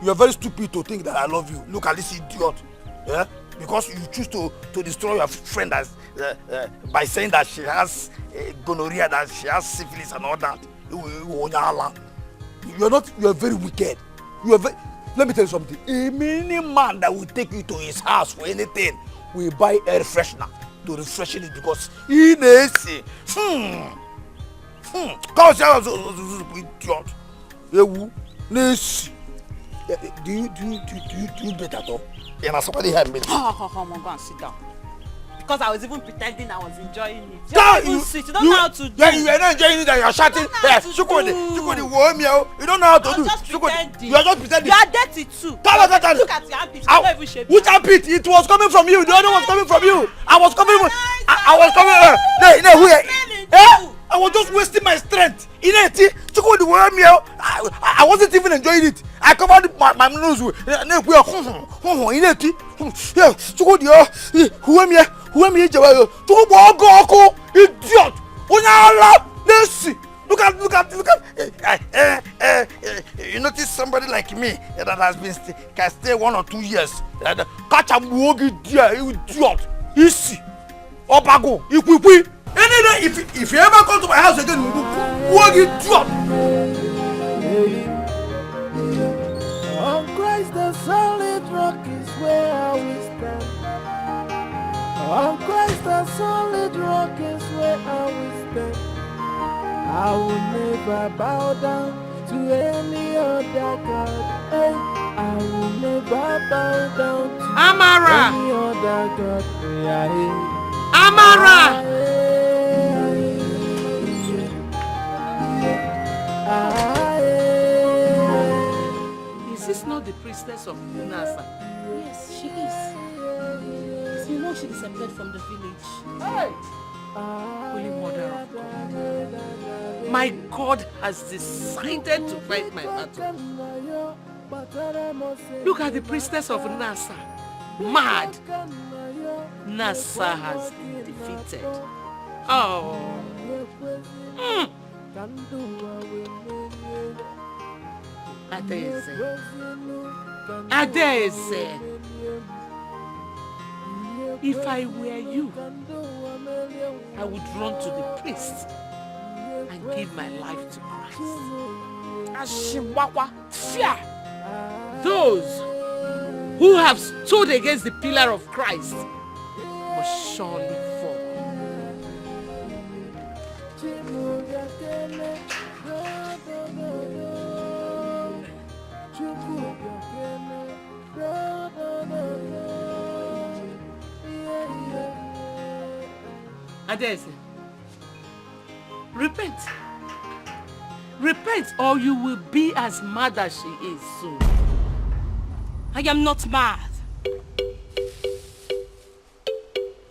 You are very stupid to think that I love you. Look at this idiot. Yeah? Because you choose to destroy your friend as, by saying that she has gonorrhea, that she has syphilis and all that. You are very wicked. Let me tell you something. A mini man that will take you to his house for anything we buy air freshener to refresh it because Ini Come see idiot. Ewu Nesi. Do you bet at all? Yeah, somebody had me. Come on, go and sit down. Because I was even pretending I was enjoying it. You don't even sit. You don't know how to do. Yeah, you are not enjoying it and you are shouting. Shukodi, you don't know how to do. You are just pretending. You are dirty too. Look at your armpit. You don't even shave. Which armpit? It was coming from you. The other was coming from you. I was coming. I was coming. I was just wasting my strength. I wasn't even enjoying it. I covered my nose with idiot. Look at. You notice somebody like me that has been can stay 1 or 2 years. Catch a idiot. Easy. Opago. Ikwi. If you ever come to my house again, walk idiot. On Christ the solid rock is where I will stand. On Christ the solid rock is where I will stand. I will never bow down to any other God. Hey, I will never bow down to any other God. Is this not the priestess of Nasa? Yes, she is. You know she disappeared from the village. Hey! Holy Mother of God. My God has decided to fight my battle. Look at the priestess of Nasa. Mad. Nasa has been defeated. Oh. Adeze. If I were you, I would run to the priest and give my life to Christ. Fear. Those who have stood against the pillar of Christ must surely fall. Adeze, repent. Repent or you will be as mad as she is soon. I am not mad.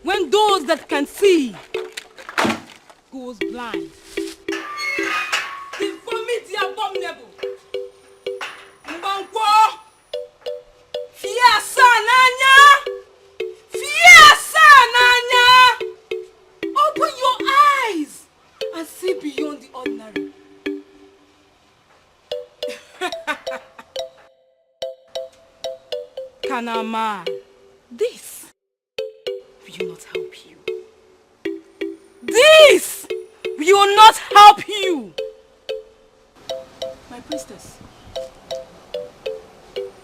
When those that can see goes blind. The vomit the abominable. Mbanko. Fiasa nanya. Fiasa nanya. Open your eyes and see beyond the ordinary. Kanama, this will not help you. This will not help you. My priestess,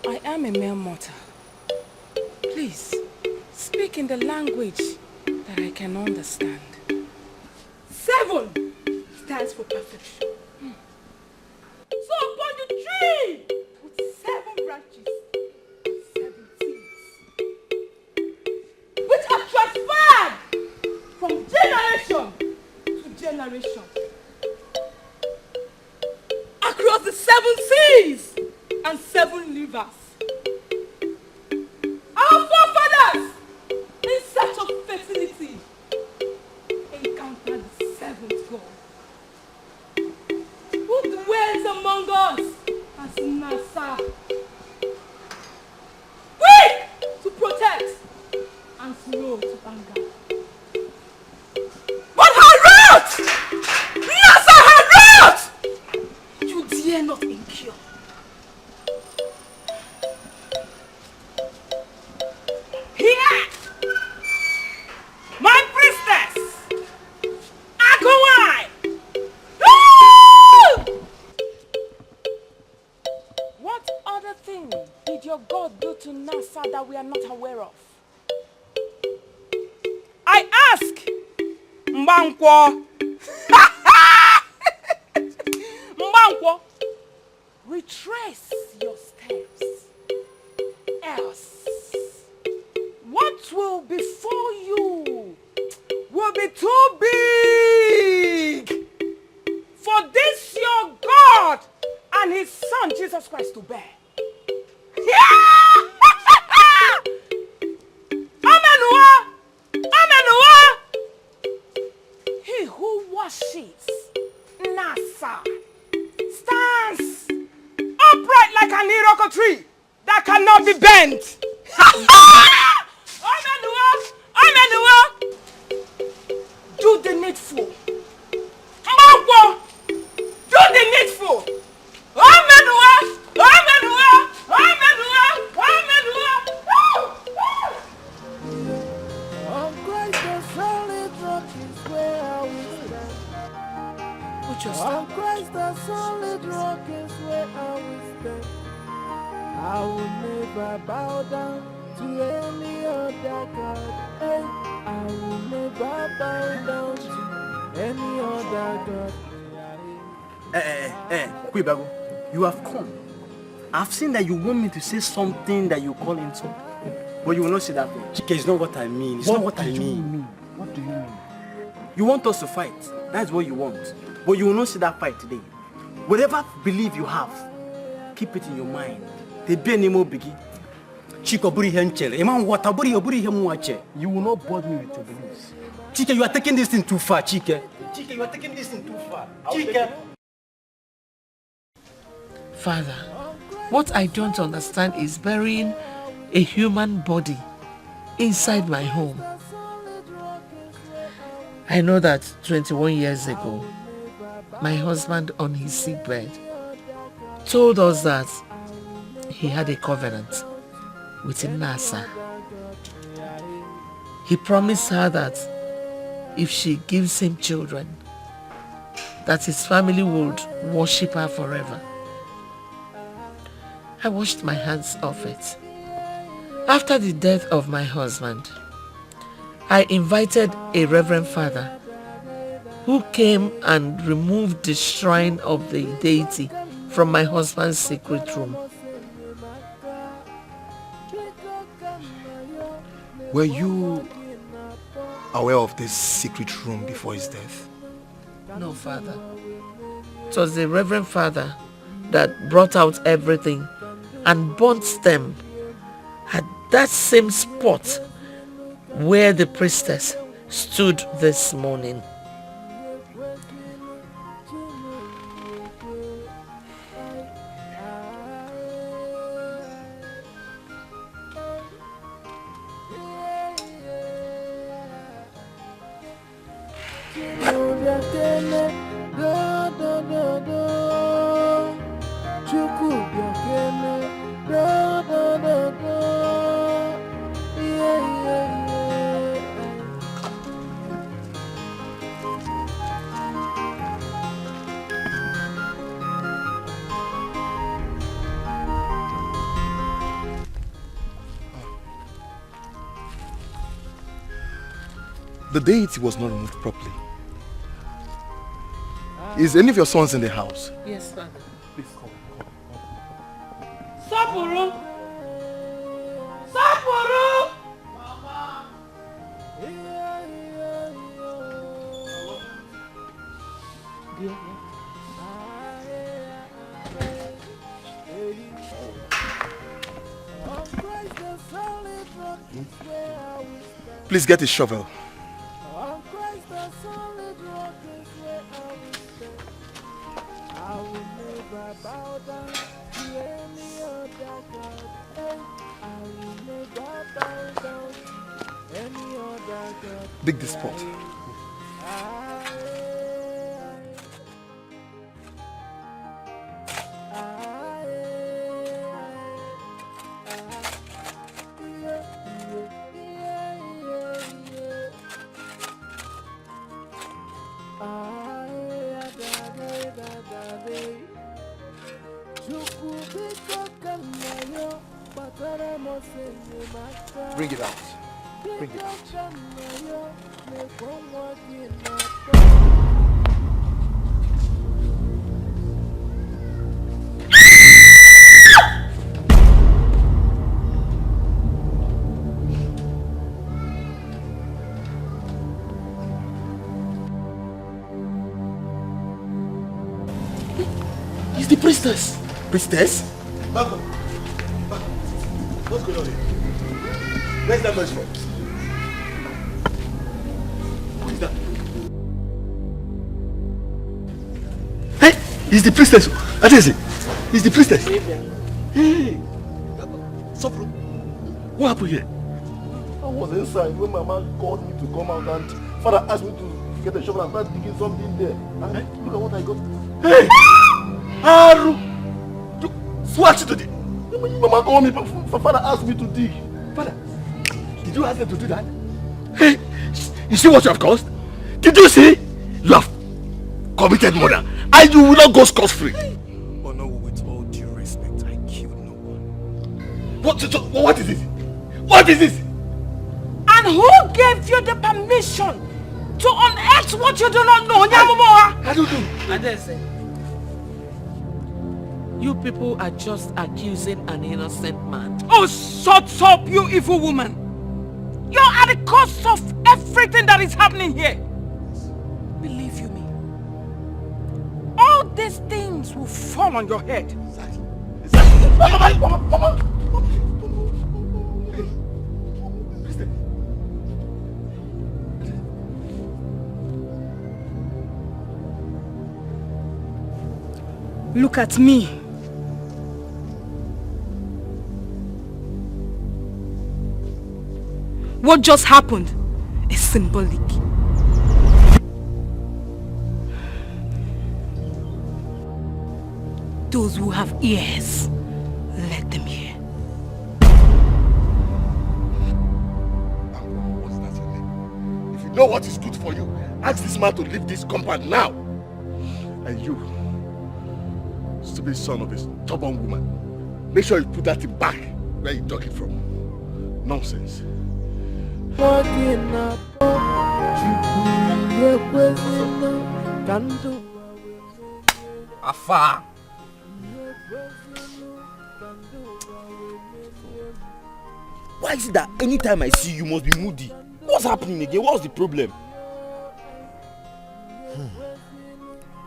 I am a mere mortal. Please, speak in the language that I can understand. 7 stands for perfection. So upon the tree with 7 branches, 7 seeds, which are transferred from generation to generation across the 7 seas and 7 rivers. Our forefathers, in search of fertility, encountered the 7th God, who dwells among us as Nasa, quick to protect and slow to anger. But her wrath! Nasa, her wrath! You dare not incur. Here! My priestess! Akowai! What other thing did your God do to Nasa that we are not aware of? Mbankwo. Mbankwo, retrace your steps. Else, what will befall you will be too big for this your God and his son Jesus Christ to bear. Amenua! Amenua! He who worships Nasa stands upright like an iroko tree that cannot be bent. Amenua! Do the needful. Mbankwo! Do the needful. Amenua! On Christ the solid rock is where I will stand. On Christ the solid rock is where I will stand. I will never bow down to any other God. Hey, I will never bow down to any other God. Kwibago, you have come. I've seen that you want me to say something that you call insult, but you will not say that thing. Chike, it's not what I mean. It's not what I mean. What do you mean? You want us to fight. That's what you want. But you will not see that fight today. Whatever belief you have, keep it in your mind. They be any more biggie. Chike, buri henchele. Eman wata buri hemu. You will not bother me with your beliefs. Chike, you are taking this thing too far, Chike. Chike, you are taking this thing too far. Chike. Father, what I don't understand is burying a human body inside my home. I know that 21 years ago, my husband on his sickbed told us that he had a covenant with Nasa. He promised her that if she gives him children, that his family would worship her forever. I washed my hands off it. After the death of my husband, I invited a reverend father who came and removed the shrine of the deity from my husband's secret room. Were you aware of this secret room before his death? No, Father. It was the reverend father that brought out everything and burnt them at that same spot where the priestess stood this morning. The deity was not removed properly. Is any of your sons in the house? Yes, Father. Please come. Sapuru! Sapuru! Please get a shovel. Dig this spot. Bring it out. Bring it out. It's the priestess. Priestess? Baba, what's going on here? Where's that noise from? Who is that? Hey, it's the priestess. What is it? It's the priestess. Hey, Sopro, what happened here? I was inside when my man called me to come out and father asked me to get a shovel and start digging something there. And look at what I got. Hey! Haru! What you did? Mama called me, father asked me to dig. Father, did you ask them to do that? Hey, you see what you have caused? Did you see? You have committed murder and you will not go scot-free. Oh no, with all due respect, I killed no one. What is this? What is this? And who gave you the permission to unearth what you do not know? I don't know. Adese, you people are just accusing an innocent man. Oh, shut up, you evil woman! You are the cause of everything that is happening here. Believe you me, all these things will fall on your head. Mama. Look at me. What just happened is symbolic. Those who have ears, let them hear. What's that your name? If you know what is good for you, ask this man to leave this compound now. And you, stupid son of a stubborn woman, make sure you put that thing back where you took it from. Nonsense. Afa. Why is it that anytime I see you, you must be moody? What's happening again? What's the problem?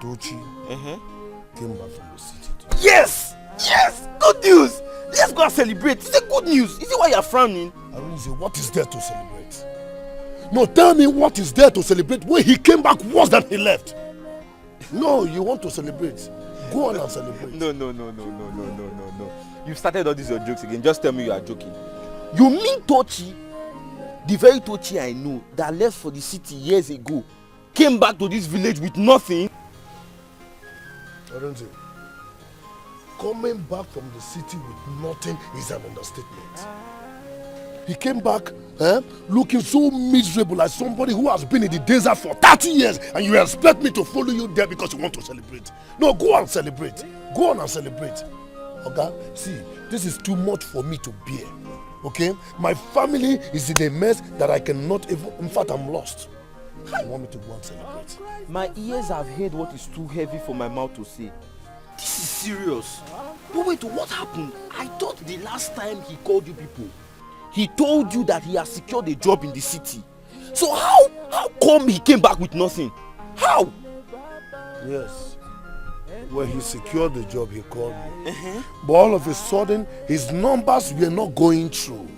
Dochi came back from the city. Yes! Yes! Good news! Let's go and celebrate. It's a good news. Is it why you're frowning? Arunze, what is there to celebrate? No, tell me what is there to celebrate when he came back worse than he left. No, you want to celebrate. Go on and celebrate. No. You've started all these your jokes again. Just tell me you are joking. You mean Tochi, the very Tochi I know that left for the city years ago, came back to this village with nothing? Arunze, coming back from the city with nothing is an understatement. He came back looking so miserable, like somebody who has been in the desert for 30 years, and you expect me to follow you there because you want to celebrate. No, go and celebrate. Go on and celebrate. Okay? See, this is too much for me to bear. Okay? My family is in a mess that I cannot even, in fact, I'm lost. You want me to go and celebrate? My ears have heard what is too heavy for my mouth to say. This is serious. But wait, what happened? I thought the last time he called you people, he told you that he has secured a job in the city. So how come he came back with nothing? How? Yes. When he secured the job, he called me. But all of a sudden, his numbers were not going through.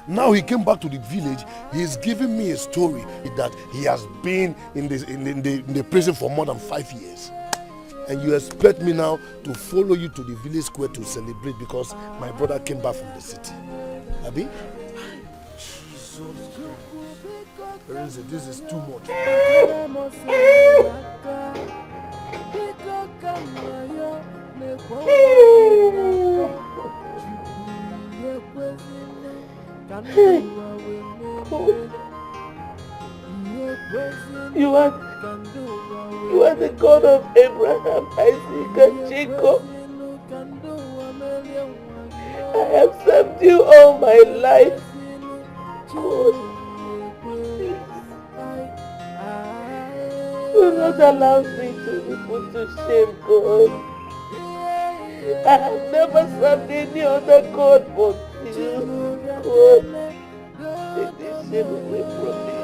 Now he came back to the village. He's giving me a story that he has been in the prison for more than 5 years. And you expect me now to follow you to the village square to celebrate because my brother came back from the city. Abi? This is too much. You are the God of Abraham, Isaac, and Jacob. I have served you all my life. Go not allow me to be put to shame, God. I have never served any other God but you. God, take this shame away from me.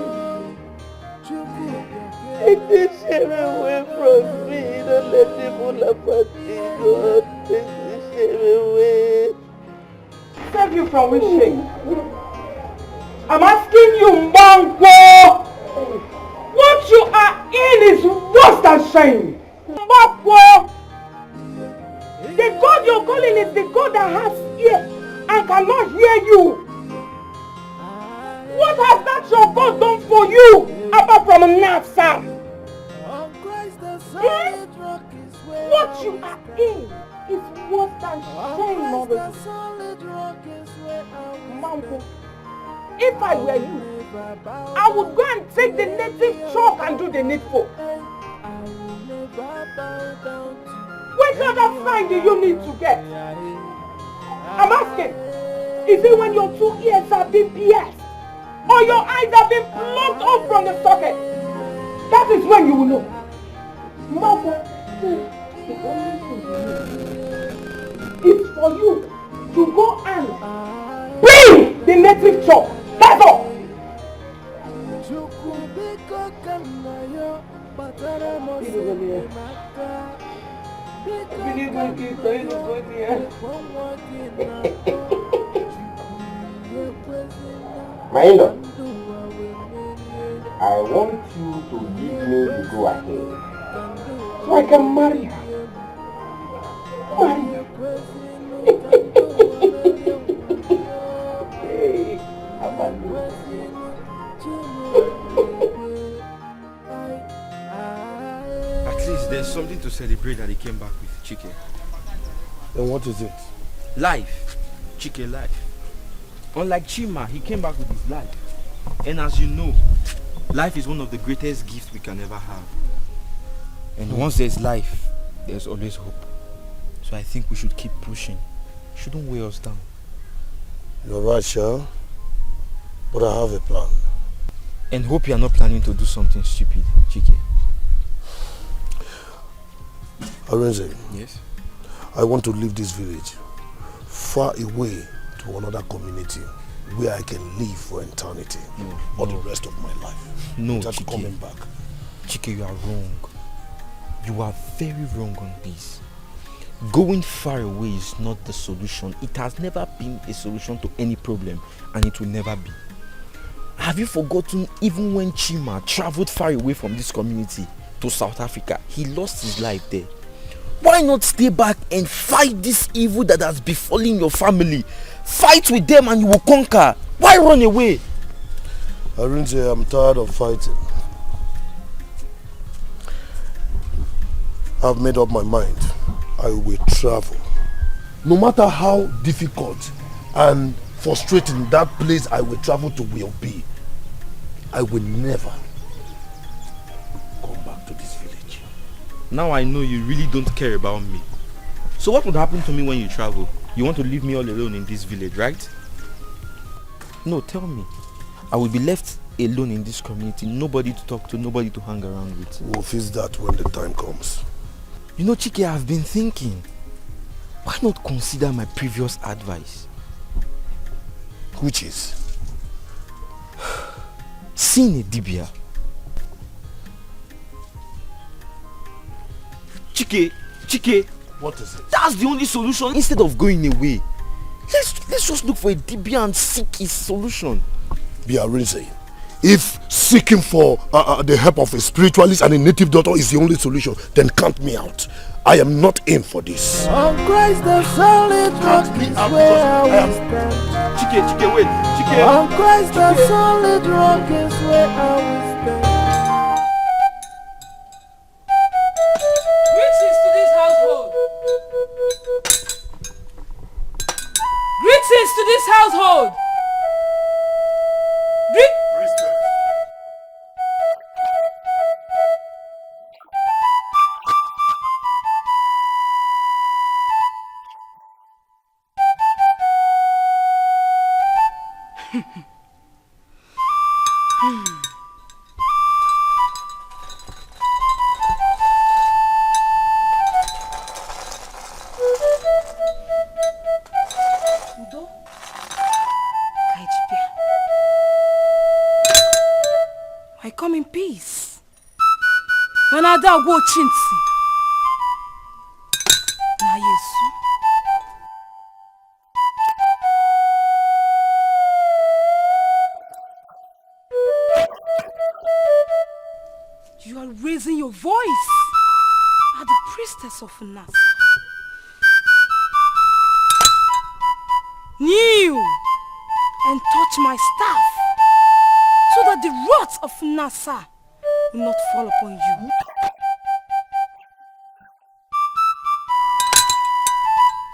Take this shame away from me. Don't let people laugh at me, God. Take this shame away. Save you from which shame? I'm asking you, Mbango! What you are in is worse than shame. Mbango! The God you're calling is the God that has ear and cannot hear you. What has that your God done for you apart from Nasa? What you are in is worse than shame already. Mbango. If I were you, I would go and take the native chalk and do the needful. Which other sign do you need to get? I'm asking, is it when your 2 ears have been pierced or your eyes have been plucked off from the socket? That is when you will know. Mother, the only thing you need is for you to go and bring the native chalk. That's all. My in-law, I want you to give me the go ahead so I can marry her. Marry her. Hey, At least there's something to celebrate that he came back with, Chike. Then what is it? Life. Chike, life. Unlike Chima, he came back with his life. And as you know, life is one of the greatest gifts we can ever have. And once there's life, there's always hope. So I think we should keep pushing. Shouldn't weigh us down. You're right, Sha. But I have a plan. And hope you are not planning to do something stupid, Chike. Arenze. Yes? I want to leave this village far away to another community where I can live for eternity or the rest of my life. No, just Chike. coming back. Chike, you are wrong. You are very wrong on this. Going far away is not the solution. It has never been a solution to any problem, and it will never be. Have you forgotten even when Chima traveled far away from this community to South Africa, he lost his life there? Why not stay back and fight this evil that has befallen your family? Fight with them and you will conquer. Why run away? Arinze, I'm tired of fighting. I've made up my mind. I will travel. No matter how difficult and frustrating that place I will travel to will be, I will never come back to this village. Now I know you really don't care about me. So what would happen to me when you travel? You want to leave me all alone in this village, right? No, tell me. I will be left alone in this community, nobody to talk to, nobody to hang around with. We'll fix that when the time comes. You know, Chike, I've been thinking, why not consider my previous advice? Which is? Seeing a dibia. Chike. What is it? That's the only solution. Instead of going away, let's just look for a dibia and seek his solution. Be Arinze. If seeking for the help of a spiritualist and a native doctor is the only solution, then count me out. I am not in for this. On Christ the solid rock is where I will stand. Chike, wait. Chike. On Christ the solid rock is where I will stand. Greetings to this household. Greetings to this household. agwa Chinti. Na Yesu. You are raising your voice at the priestess of Nasa. Kneel and touch my staff so that the wrath of Nasa will not fall upon you.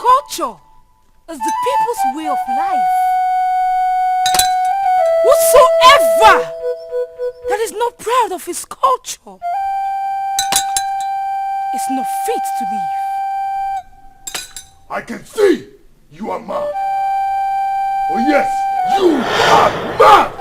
Culture is the people's way of life. Whosoever that is not proud of his culture is not fit to live. I can see you are mad. Oh yes, you are mad!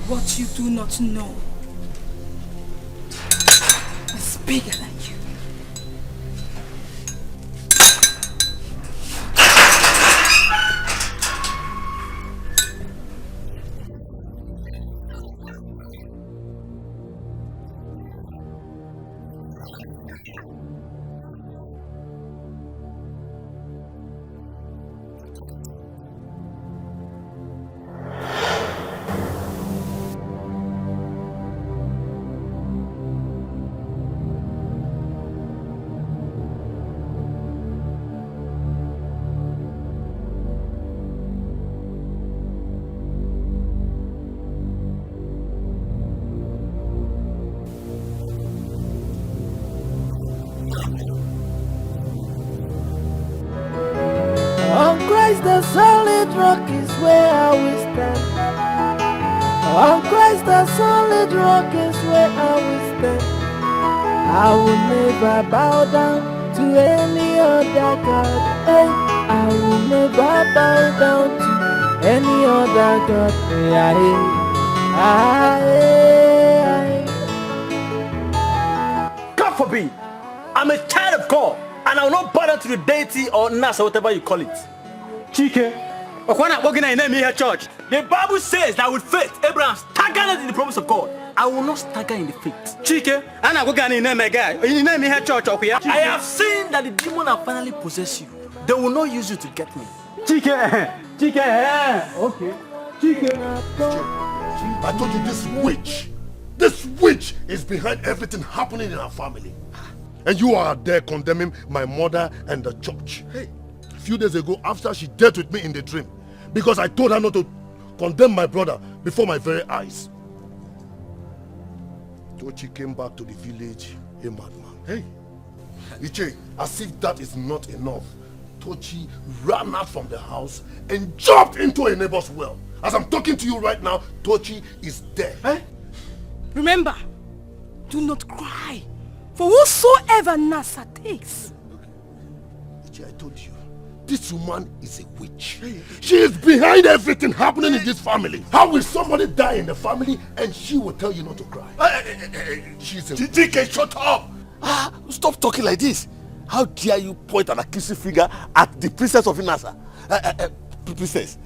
What you do not know is bigger than you. The solid rock is where I will stand. On Christ the solid rock is where I will stand. I will never bow down to any other God. Hey, I will never bow down to any other God. God forbid, I'm a child of God and I will not bow down to the deity or Nasa, whatever you call it. Chike, church. The Bible says that with faith, Abraham staggered in the promise of God. I will not stagger in the faith. Chike, I have seen that the demon have finally possessed you. They will not use you to get me. Chike, okay. Chike. I told you this witch is behind everything happening in our family. And you are there condemning my mother and the church. Hey. A few days ago, after she dealt with me in the dream, because I told her not to condemn my brother before my very eyes. Tochi came back to the village a madman. Hey, Iche, as if that is not enough, Tochi ran out from the house and jumped into a neighbor's well. As I'm talking to you right now, Tochi is dead. Hey? Remember, do not cry for whosoever Nasa takes. Iche, I told you. This woman is a witch. She is behind everything happening in this family. How will somebody die in the family and she will tell you not to cry? She's a Dikeh, shut up! Stop talking like this. How dare you point an accusing finger at the princess of Inasa? Princess,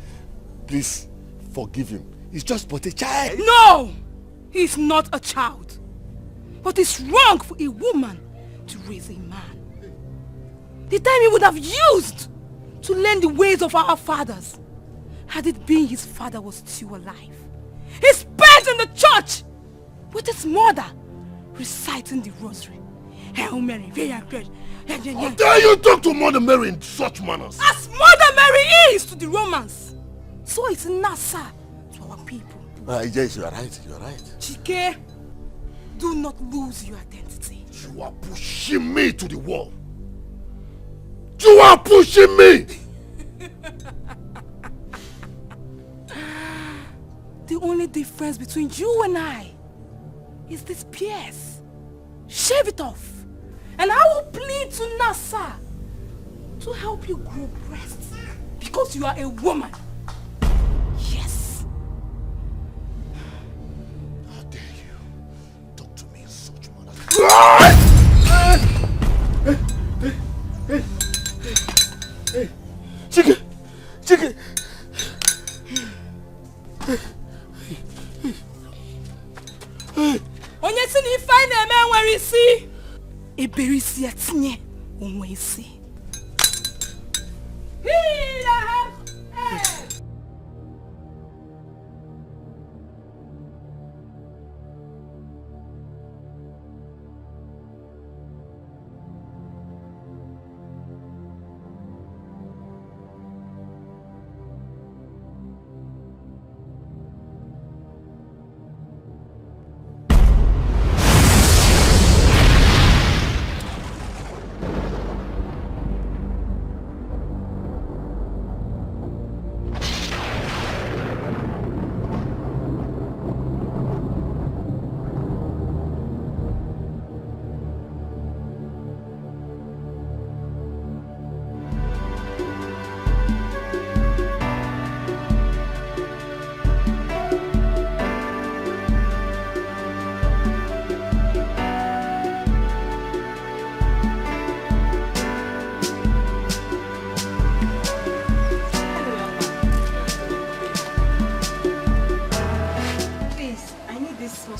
please forgive him. He's just but a child. No! He's not a child. But it's wrong for a woman to raise a man. The time he would have used to learn the ways of our fathers, had it been his father was still alive. He spent in the church with his mother, reciting the rosary. Hail Mary, how dare you talk to Mother Mary in such manners? As Mother Mary is to the Romans, so is Nasa to our people. Yes, you are right, Chike, do not lose your identity. You are pushing me to the wall. You are pushing me! The only difference between you and I is this pierce. Shave it off. And I will plead to Nasa to help you grow breasts. Because you are a woman. Yes. How dare you talk onwe isi.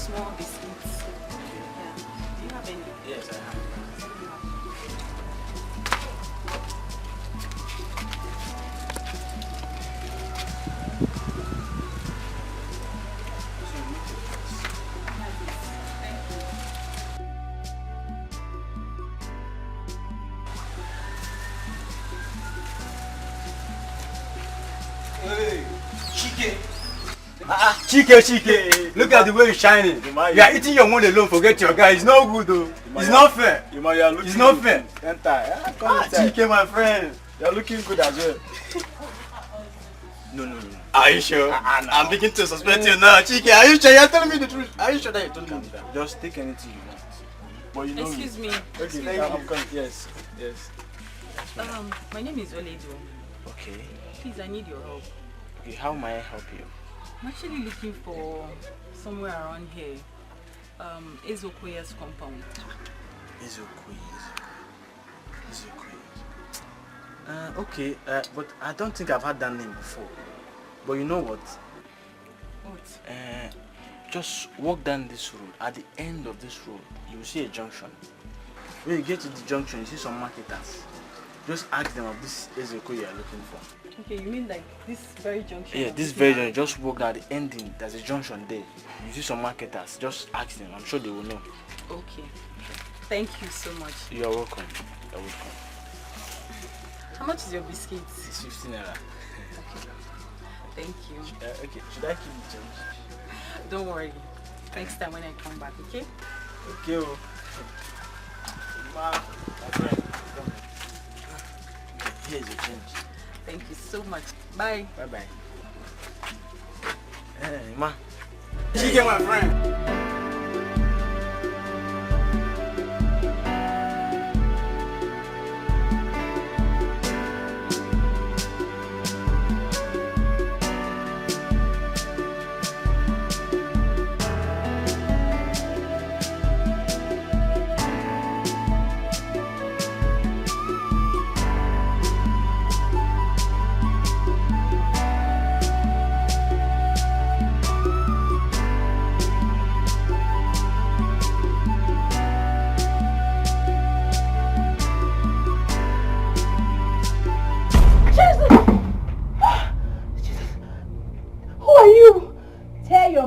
small biscuits. Yeah. Do you have any? Yes, I have. Hey, Chike. Chike. Look at the way you're shining. You are eating your money alone, forget your guy. It's not good though. It's not fair. It's not fair. Chike, my friend. You're looking good as well. No. Are you sure? I'm beginning to suspect you now. Chike, are you sure? You're telling me the truth. Are you sure that you're telling me that? Just take anything you want. But you know Excuse me. Okay, I'm coming. Yes. My name is Yul Edochie. Okay. Please, I need your help. Okay, how may I help you? I'm actually looking for somewhere around here. Ezeoko's compound. Ezokwe. Okay, but I don't think I've had that name before. But you know what? What? Just walk down this road. At the end of this road, you will see a junction. When you get to the junction, you see some marketers. Just ask them of this Ezeko you are looking for. Okay, you mean like this very junction? Yeah, this very junction. Just walk at the ending. There's a junction there. You see some marketers. Just ask them. I'm sure they will know. Okay. Thank you so much. You are welcome. You're welcome. How much is your biscuits? It's 15 naira. Okay. Thank you. Okay, should I keep the change? Don't worry. Next time when I come back, okay? Okay. Ma, my friend, come. Here's your change. Thank you so much. Bye. Bye. Hey, ma. Chike, my friend.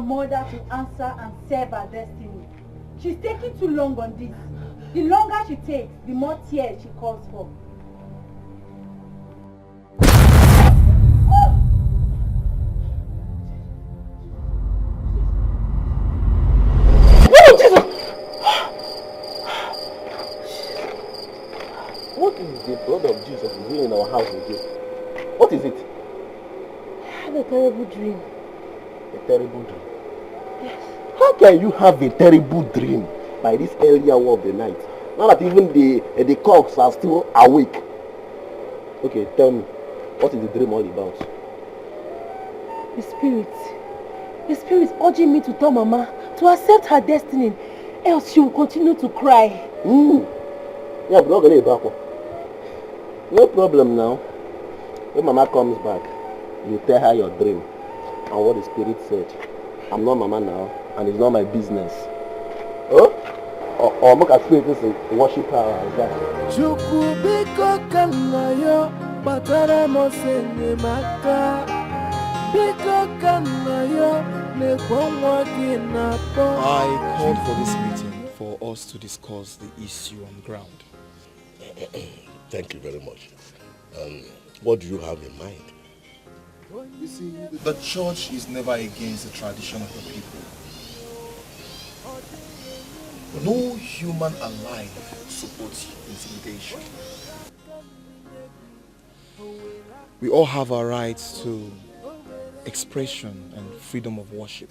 Mother to answer and serve her destiny. She's taking too long on this. The longer she takes, the more tears she calls for. What is the blood of Jesus doing in our house again? What is it? I had a terrible dream. A terrible dream? Yes. How can you have a terrible dream by this early hour of the night? Now that even the cocks are still awake. Okay, tell me, what is the dream all about? The spirit urging me to tell Mama to accept her destiny, else she will continue to cry. Yeah, but not gonna be back. No problem now. When Mama comes back, you tell her your dream and what the spirit said. I'm not Mama now, and it's not my business. Oh? or look at faith as a worship her as that. Chukubiko kanayo batara mosene maka biko kanayo nekwonwa kinapo. I called for this meeting for us to discuss the issue on ground. Thank you very much. What do you have in mind? You see, the church is never against the tradition of the people. No human alive supports intimidation. We all have our rights to expression and freedom of worship.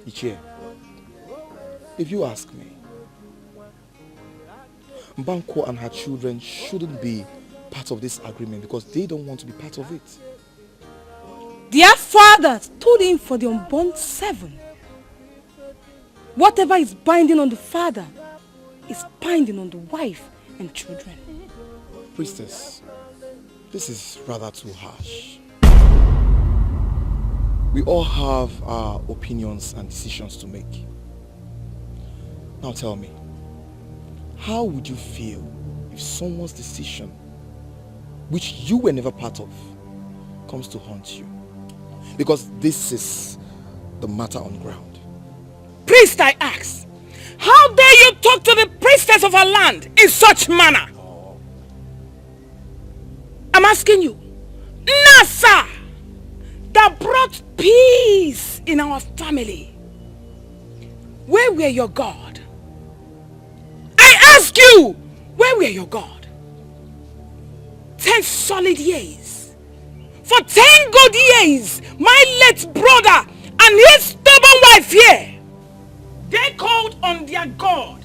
Ichie, if you ask me, Mbanko and her children shouldn't be part of this agreement because they don't want to be part of it. Their father stood in for the unborn 7. Whatever is binding on the father is binding on the wife and children. Priestess, this is rather too harsh. We all have our opinions and decisions to make. Now tell me, how would you feel if someone's decision, which you were never part of, comes to haunt you? Because this is the matter on ground. Priest, I ask, how dare you talk to the priestess of our land in such manner? I'm asking you, Nasa, that brought peace in our family, where were your God? I ask you, where were your God? 10 solid years. For 10 good years, my late brother and his stubborn wife here, they called on their God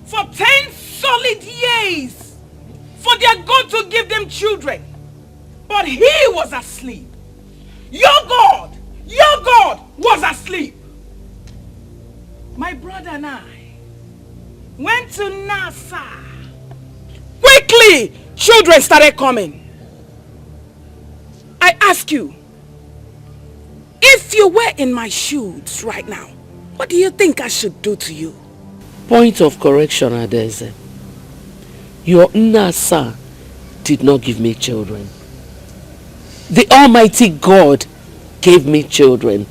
for 10 solid years for their God to give them children. But he was asleep. Your God was asleep. My brother and I went to Nasa. Quickly, children started coming. I ask you, if you were in my shoes right now, what do you think I should do to you? Point of correction, Adeze. Your Nasa did not give me children. The Almighty God gave me children.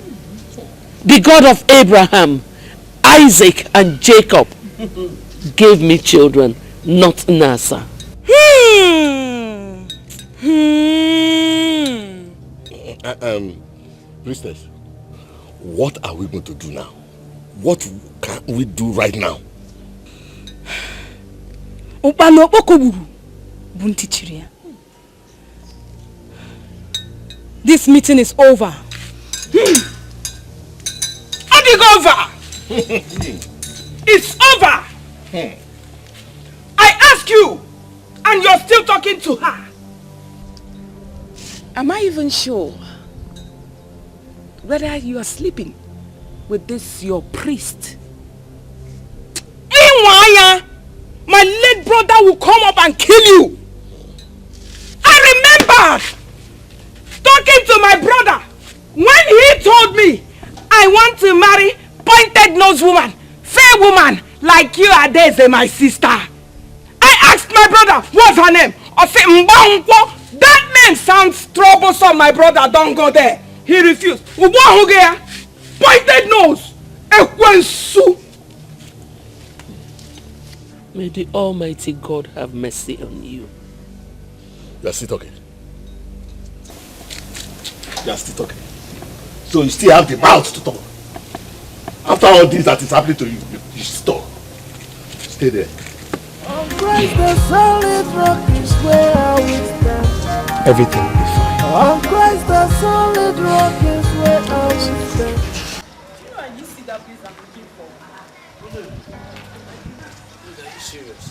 The God of Abraham, Isaac and Jacob gave me children, not Nasa. Priestess, what are we going to do now? What can we do right now? This meeting is over. It's over. I ask you, and you're still talking to her. Am I even sure whether you are sleeping with this your priest? Iwaya, my late brother will come up and kill you. I remember talking to my brother when he told me I want to marry pointed nose woman, fair woman like you, Adeze, my sister. I asked my brother, what's her name? I said, Mbangwo. That name sounds troublesome, my brother. Don't go there. He refused. Pointed nose. Ekwensu. May the Almighty God have mercy on you. You are still talking. You are still talking. So you still have the mouth to talk. After all this that is happening to you, you stop. Stay there. On Christ the solid rock is where I will stand. Everything will be fine. On Christ the solid rock is where I will stand. You see that place I'm looking for? Are you serious?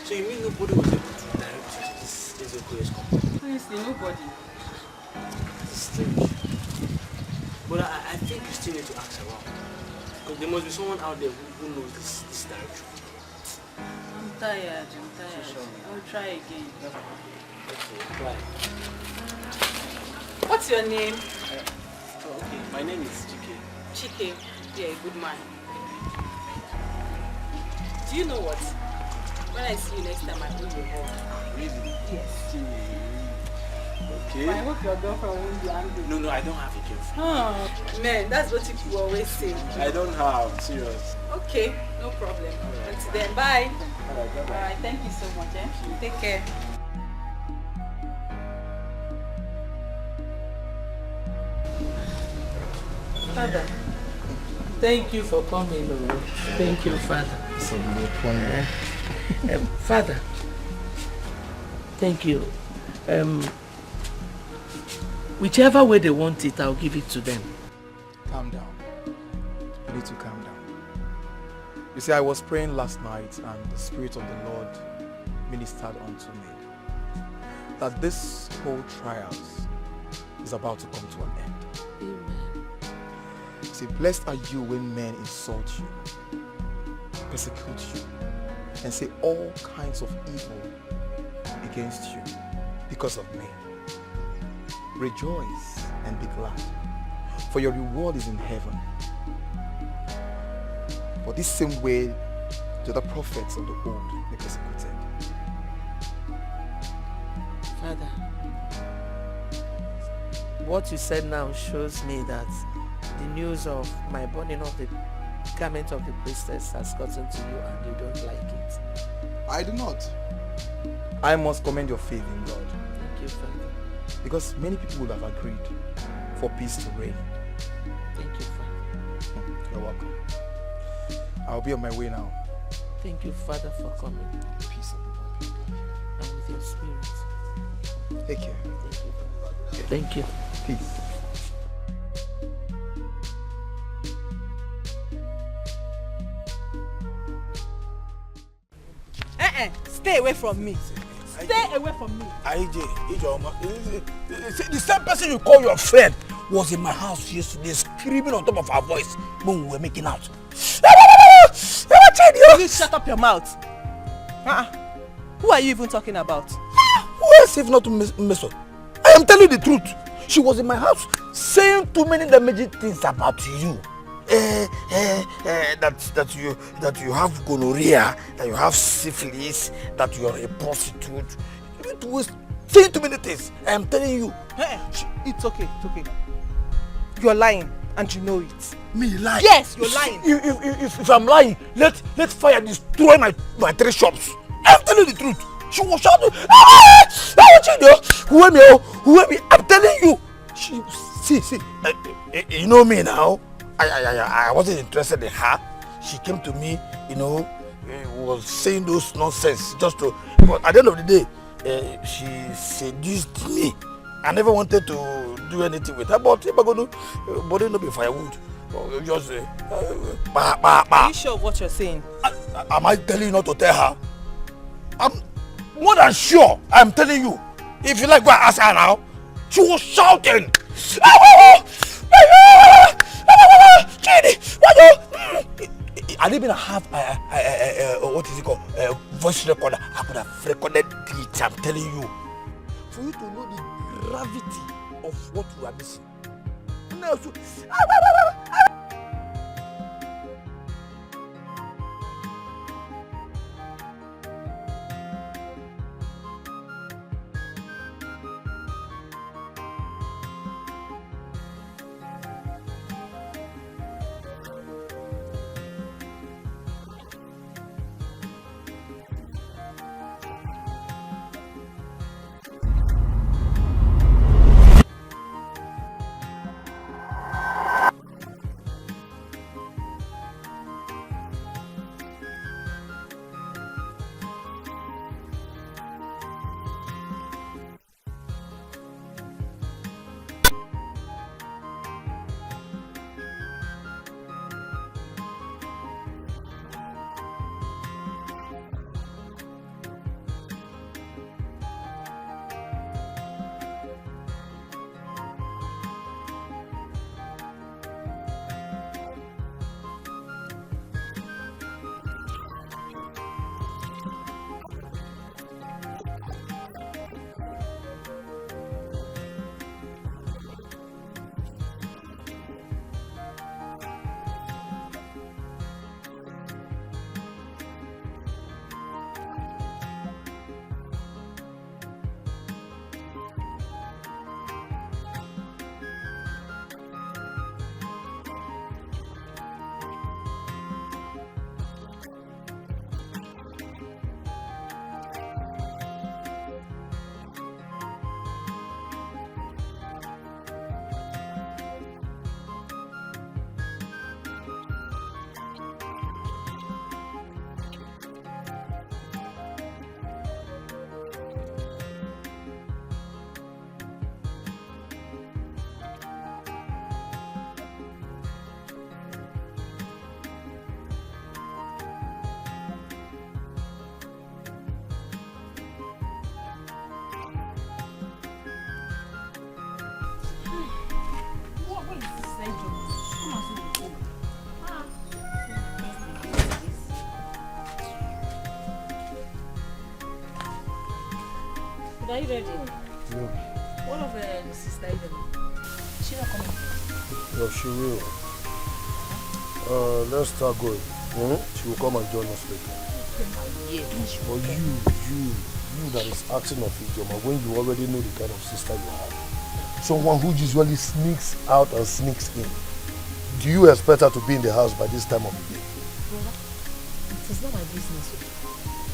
So you mean nobody was able to direct you to this Okoye's company? Honestly, nobody. This is strange. But I think you still need to ask around. Because there must be someone out there who knows this direction. I'm tired. I'll try again. Okay, try. What's your name? Okay, my name is Dikeh. Chike. Yeah, good man. Do you know what? When I see you next time, I will be home. Really? Yes. Okay. I hope your girlfriend won't be angry. No, I don't have a girlfriend. Oh, man, that's what you always say. I don't have, serious. Okay, no problem. Until then, bye. Alright, bye-bye. Alright, thank you so much. Take care. Father, thank you for coming. Thank you, Father. So no problem. Father, thank you. Whichever way they want it, I'll give it to them. Calm down. You need to calm down. You see, I was praying last night and the Spirit of the Lord ministered unto me that this whole trials is about to come to an end. Amen. See, blessed are you when men insult you, persecute you, and say all kinds of evil against you because of me. Rejoice and be glad, for your reward is in heaven. For this same way the other prophets of the old were persecuted. Father, what you said now shows me that the news of my burning of the garment of the priestess has gotten to you and you don't like it. I do not. I must commend your faith in God. Thank you, Father. Because many people would have agreed for peace to reign. Thank you, Father. You're welcome. I'll be on my way now. Thank you, Father, for coming. Peace of the Lord. And with your spirit. Take care. Thank you. Thank you. Peace. Stay away from me. Stay away from me. IJ, the same person you call your friend was in my house yesterday screaming on top of her voice when we were making out. Please shut up your mouth. Who are you even talking about? Who else if not Meso? I am telling you the truth. She was in my house saying too many damaging things about you. That you have gonorrhea, that you have syphilis, that you are a prostitute. You was saying too many things. I am telling you. Hey, it's okay, it's okay. You're lying and you know it. Me lie? Yes, you're lying. If I'm lying, let fire destroy my 3 shops. I'm telling you the truth. She was shouting, who am I? I'm telling you. See, you know me now. I wasn't interested in her. She came to me, was saying those nonsense just to. But at the end of the day, she seduced me. I never wanted to do anything with her. But if I'm going to, body not be firewood. Just Are you sure of what you're saying? Am I telling you not to tell her? I'm more than sure. I'm telling you. If you like, go and ask her now. She was shouting. I didn't even have what is it called? Voice recorder. I could have recorded it. I'm telling you. For you to know the gravity of what you are missing. Are you ready? No. One of sister Eden. She not coming. No, she will. Let's start going. She will come and join us later. But you that is acting of Ijoma, when you already know the kind of sister you have, someone who usually sneaks out and sneaks in, do you expect her to be in the house by this time of the day? Brother, it is not my business.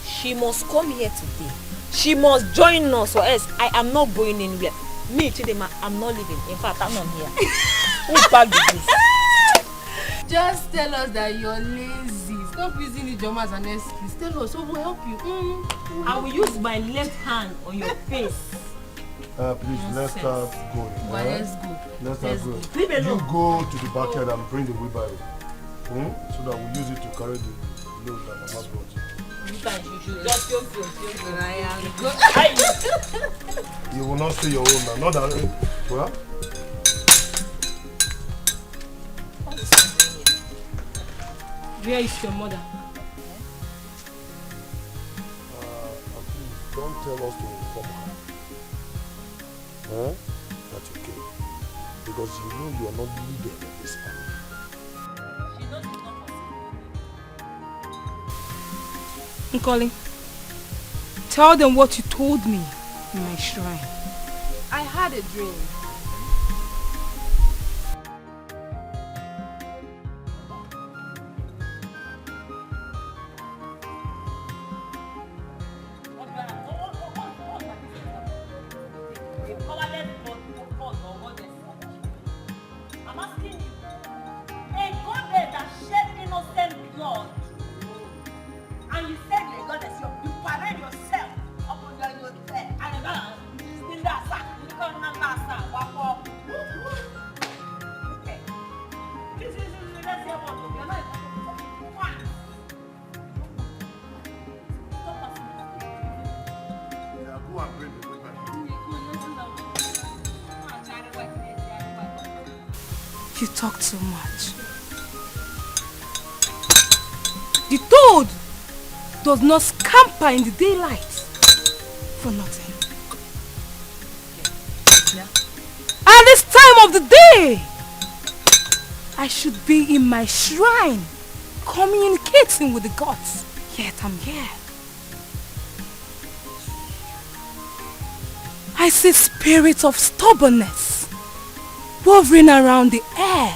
She must come here today. She must join us, or else I am not going anywhere. Me, Chidema, I'm not leaving. In fact, I'm not here. Who's back with this? Just tell us that you're lazy. Stop using Ijoma as an excuse. Tell us, so we'll help you. I will use my left hand on your face. Please, let's start going. But let's go. Let's start going. Leave it You alone. go to the backyard and bring the wheelbarrow. So that we'll use it to carry the load that Mama brought. You should just feel. You will not stay your own now. Not that. Well. Where is your mother? Please don't tell us to inform her. That's okay. Because you know you are not leader of this family. Nkoli, tell them what you told me in my shrine. I had a dream. I'm asking you, a goddess that shed innocent blood, and you said you're a goddess, you parade yourself up on your bed, and you're gonna in that sack, you can't remember that sack, walk up. Okay. This is let's hear what you're not one. Stop asking. Yeah, go and bring the wheelbarrow. You talk too much. The toad does not scamper in the daylight for nothing. At this time of the day, I should be in my shrine, communicating with the gods. Yet I'm here. I see spirits of stubbornness hovering around the air.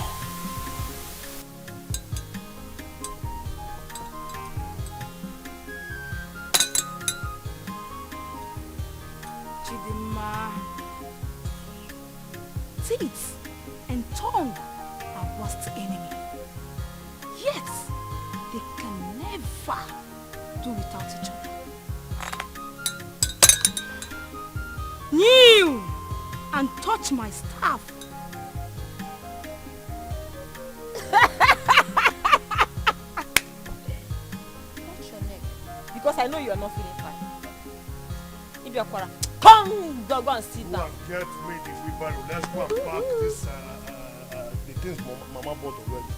Chidima, teeth and tongue are worst enemy. Yet they can never do without each other. Kneel and touch my staff. Because I know you are not feeling fine. If you are Kwara, come, go and sit down. Get me the wheelbarrow. Let's go and pack this, the things Mama bought already.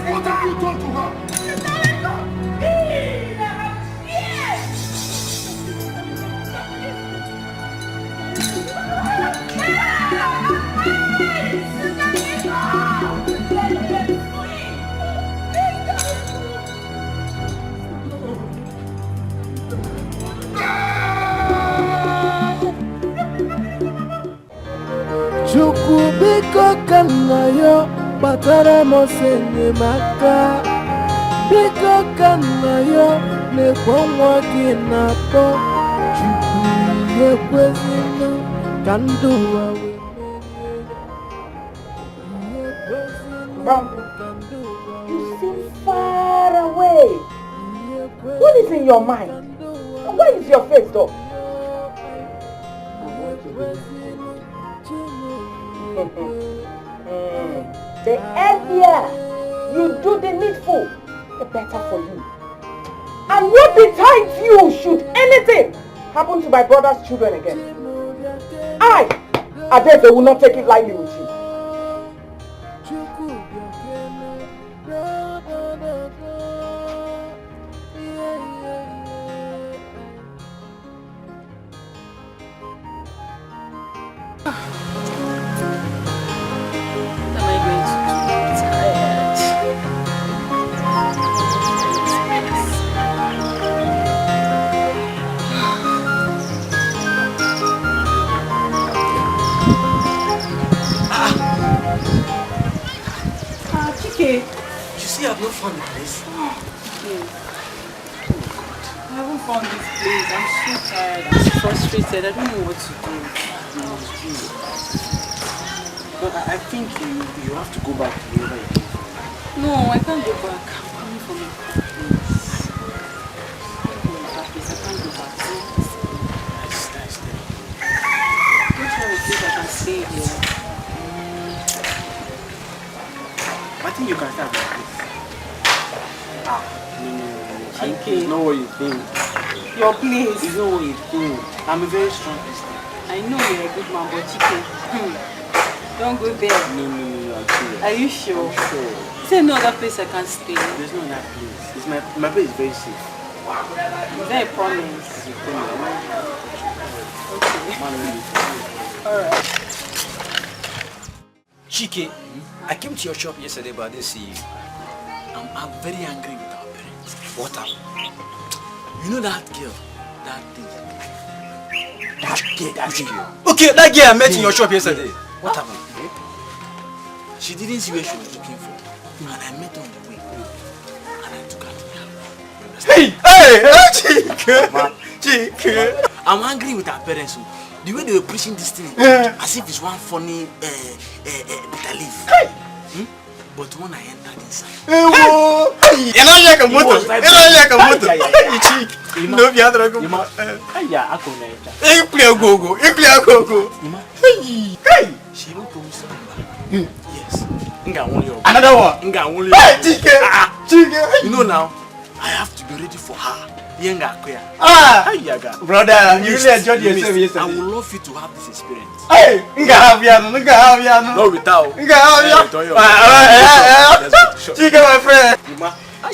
What have you done to her? Chukwu biko ka nna ya kpatara m ọsọ enyemaka. Biko ka nna ya na-ekwe nwa gị na-akpọ. Chukwu ekwezina ka ndụ ụwa wee You seem far away. What is in your mind? And where is your face, though? The earlier you do the needful, the better for you. And what betides you should anything happen to my brother's children again? I, Adeze, will not take it lightly with you. I have not found the place. I haven't found this place. I'm so tired. I'm frustrated. I don't know what to do. But I think you have to go back to wherever you came from. No, I can't go back. I'm coming from a place. I can't go back. That's Which one is this I can stay here? I think you can start with this. No. It's not what you think. Your place. It's not what you think. I'm a very strong person. I know you're a good man, but Chike, don't go there. No, I'm serious. Are you sure? I'm sure. Is there no other place I can stay? There's no other place. It's my place is very safe. Is that a promise? It's a promise. Okay. Alright. Chike, I came to your shop yesterday, but I didn't see you. I'm very angry with our parents. What happened? You know that girl? That thing? That girl. Okay, that girl I met in your shop yesterday. What happened? She didn't see where she was looking for. And I met her on the way. And I took her to the house. Hey, Chike. I'm angry with our parents. The way they were preaching this thing, as if it's one funny bitter leaf. But when I entered inside, you know like a motor. You know like a motor. You cheek. You know the other go. Yeah, I can. You play a go-go. You play a go-go. Hey, she even promised to come back. Yes. Another one. Hey, Dikeh. You know now, I have to be ready for her. Brother, you really enjoyed yourself yesterday. I would love you to have this experience. Hey, no without. Chike, my friend.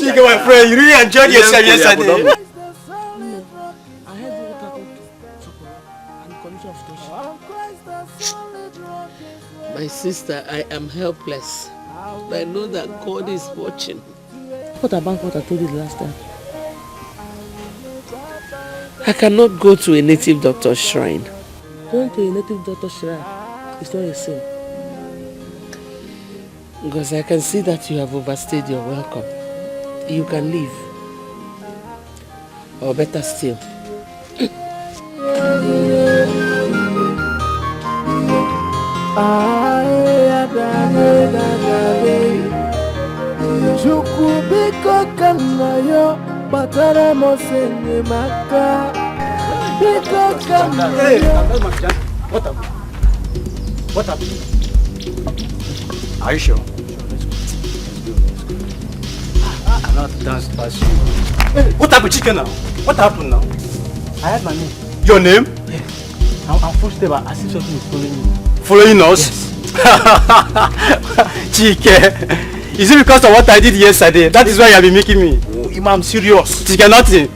Chike, my friend, you really enjoyed yourself yesterday. I heard what happened to and the condition of Toshi. My sister, I am helpless. But I know that God is watching. What about what I told you the last time? I cannot go to a native doctor's shrine. Going to a native doctor's shrine is not a sin. Because I can see that you have overstayed your welcome. You can leave. Or better still. Chukubiko kanayo batara mosene maka biko kanayo. What happened? Are you sure? I'm not that's you. Hey, what happened, Chicken now? What happened now? I had my name. Your name? Yes. I'm footstep. I see something is following you. Following us? Yes. Chicken. Is it because of what I did yesterday? That is why you have been making me. Oh, I'm serious. Chicken, nothing.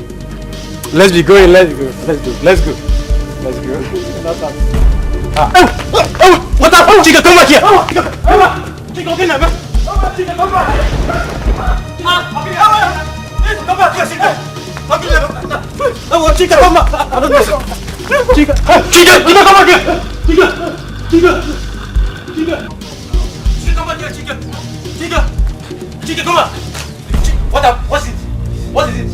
Let's be going. Let's go. What happened? Chicken, come back here. Chicken, okay now. Chicken, come back. Come back here, Chicken. Chicken, come back. I don't know. Chicken, come back here. Chicken, come back here, Chicken. Chicken, come on! What's it? What is it?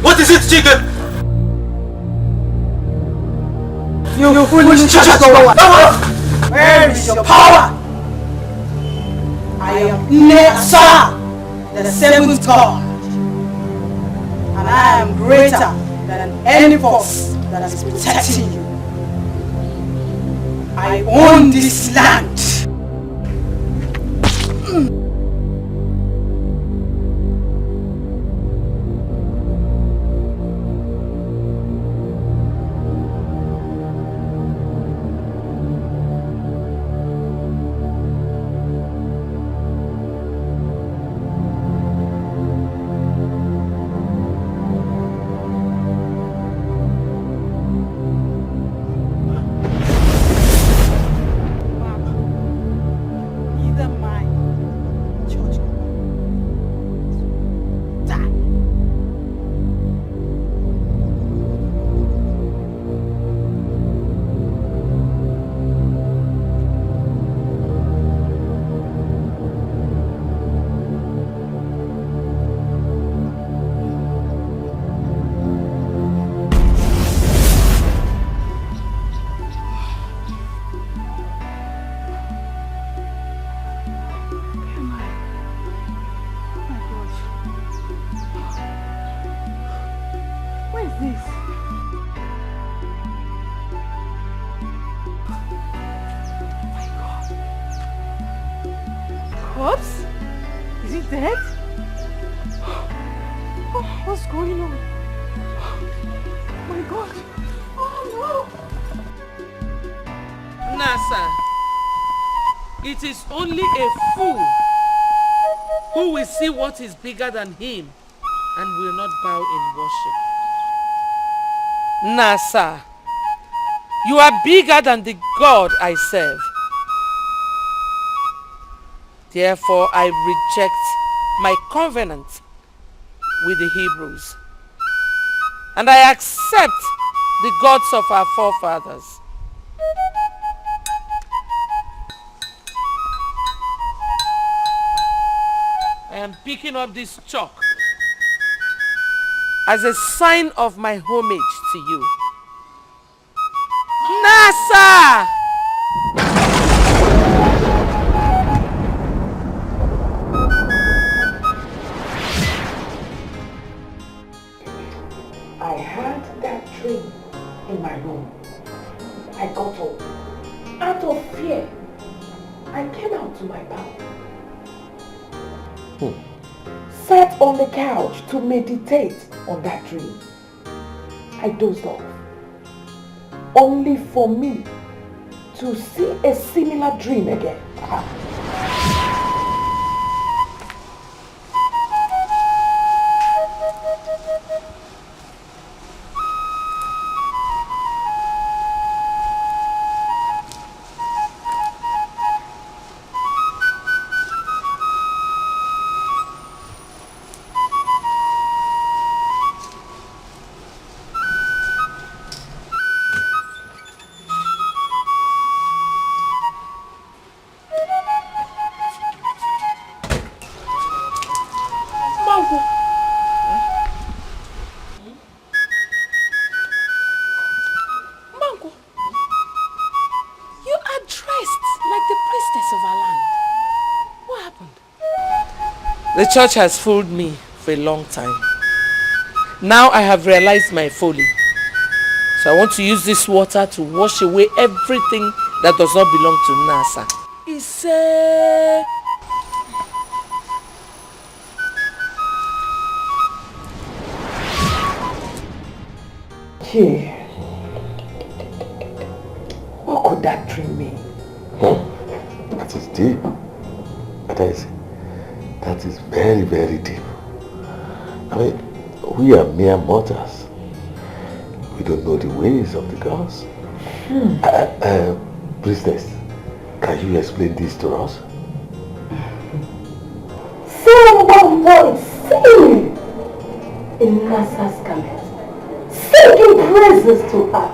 What is it, Chicken? You foolish coward! Where is your power? I am Nasa, the seventh god, and I am greater than any force that is protecting you. I own this land. corpse? Is he dead? Oh, what's going on? Oh my God. Oh no. Nasa, it is only a fool who will see what is bigger than him and will not bow in worship. Nasa, you are bigger than the God I serve. Therefore, I reject my covenant with the Hebrews. And I accept the gods of our forefathers. I am picking up this chalk as a sign of my homage to you. Nasa! I had that dream in my room. I got up. Out of fear, I came out to my balcony. Sat on the couch to meditate on that dream. I dozed off. Only for me to see a similar dream again. The church has fooled me for a long time. Now I have realized my folly. So I want to use this water to wash away everything that does not belong to Nasa. Ise! Yeah. What could that dream mean? That is deep. That is very, very deep. I mean, we are mere mortals. We don't know the ways of the gods. Priestess, can you explain this to us? Someone was singing in Nasa's garment, singing praises to her.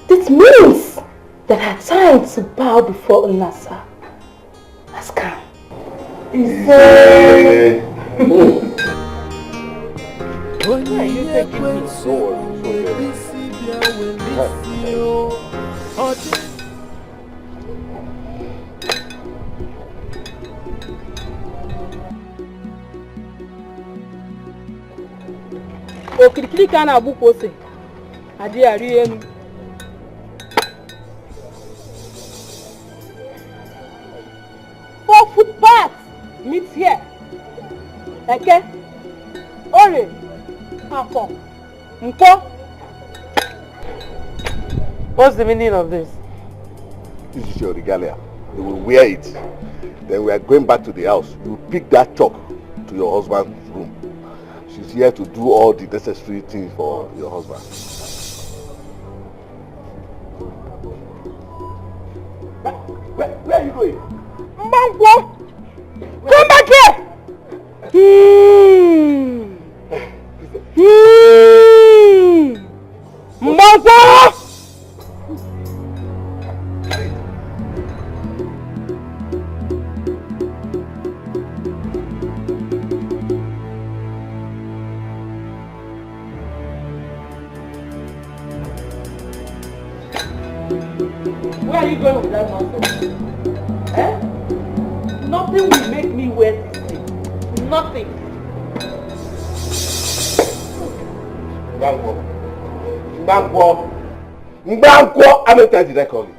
This means that her time to bow before Nasa has come. Why are you taking me so? Okirikiri ka na abuko ose. Adi ari enu. Footpath meets here. Okay? Ore, Afo, Mpo. What's the meaning of this? This is your regalia. You will wear it. Then we are going back to the house. You pick that chalk to your husband's room. She's here to do all the necessary things for your husband. Where are you going? Mango! Come back here! Mango! Where are you going with that nonsense? Eh? Nothing will make me wear this thing. Nothing. Mbanko, how many times did I call you?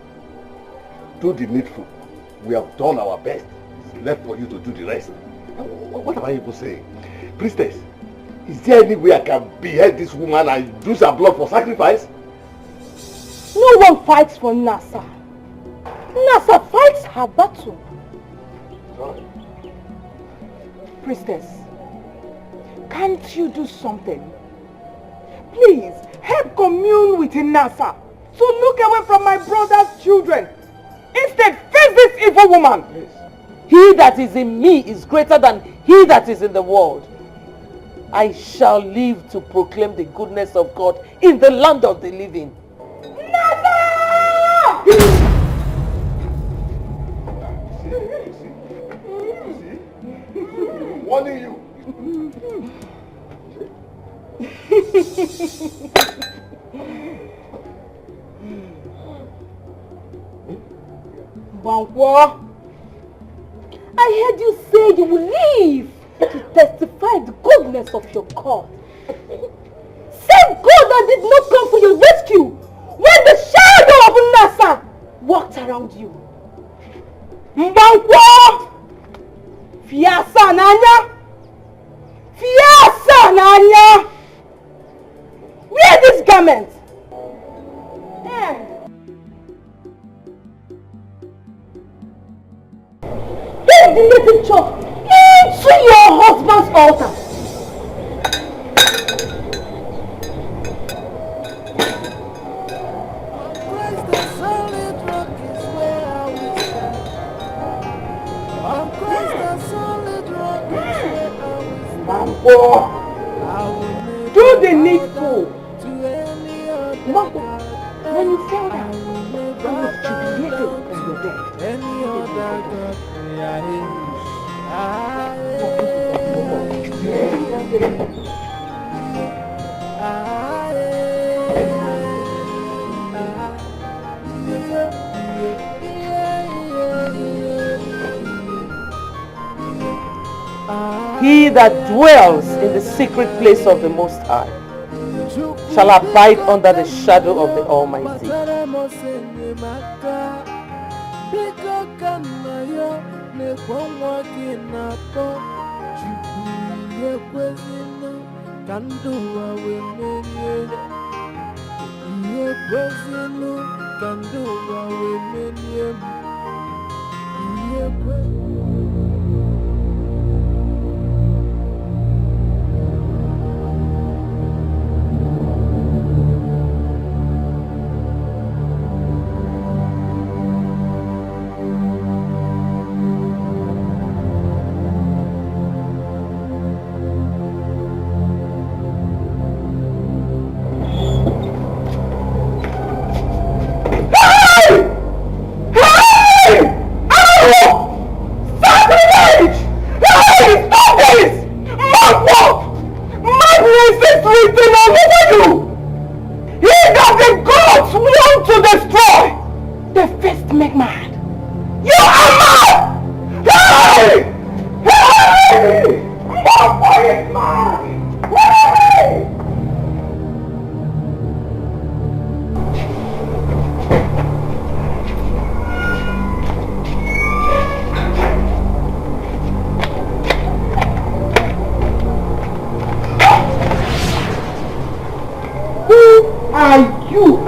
Do the needful. We have done our best. It's left for you to do the rest. What am I even saying? Priestess, is there any way I can behead this woman and use her blood for sacrifice? No one fights for Nasa. Nasa fights her battle. Sorry. Priestess, can't you do something? Please, help commune with Nasa to look away from my brother's children. Instead, face this evil woman. Yes. He that is in me is greater than he that is in the world. I shall live to proclaim the goodness of God in the land of the living. Warning you. Bankwo, I heard you say you will leave to testify the goodness of your God. Same God that did not come for your rescue when the shadow of Nasa walked around you. Bankwo, Fiasa Nanya! Fiasa Nanya! Wear this garment! Take the native chalk into your husband's altar! Do the needful. When you fell down, I was jubilated when you're dead. He that dwells in the secret place of the Most High shall abide under the shadow of the Almighty.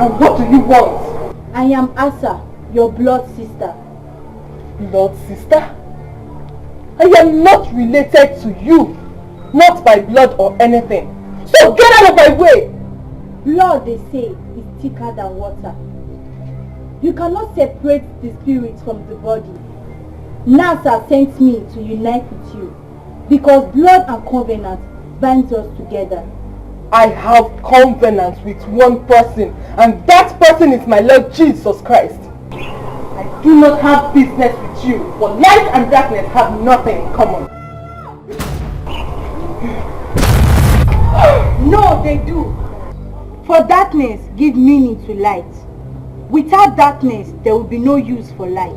And what do you want? I am Asa, your blood sister. Blood sister? I am not related to you. Not by blood or anything. So get out of my way! Blood, they say, is thicker than water. You cannot separate the spirit from the body. Nasa sent me to unite with you because blood and covenant binds us together. I have covenant with one person, and that person is my Lord Jesus Christ. I do not have business with you, for light and darkness have nothing in common. No, they do. For darkness gives meaning to light. Without darkness, there will be no use for light.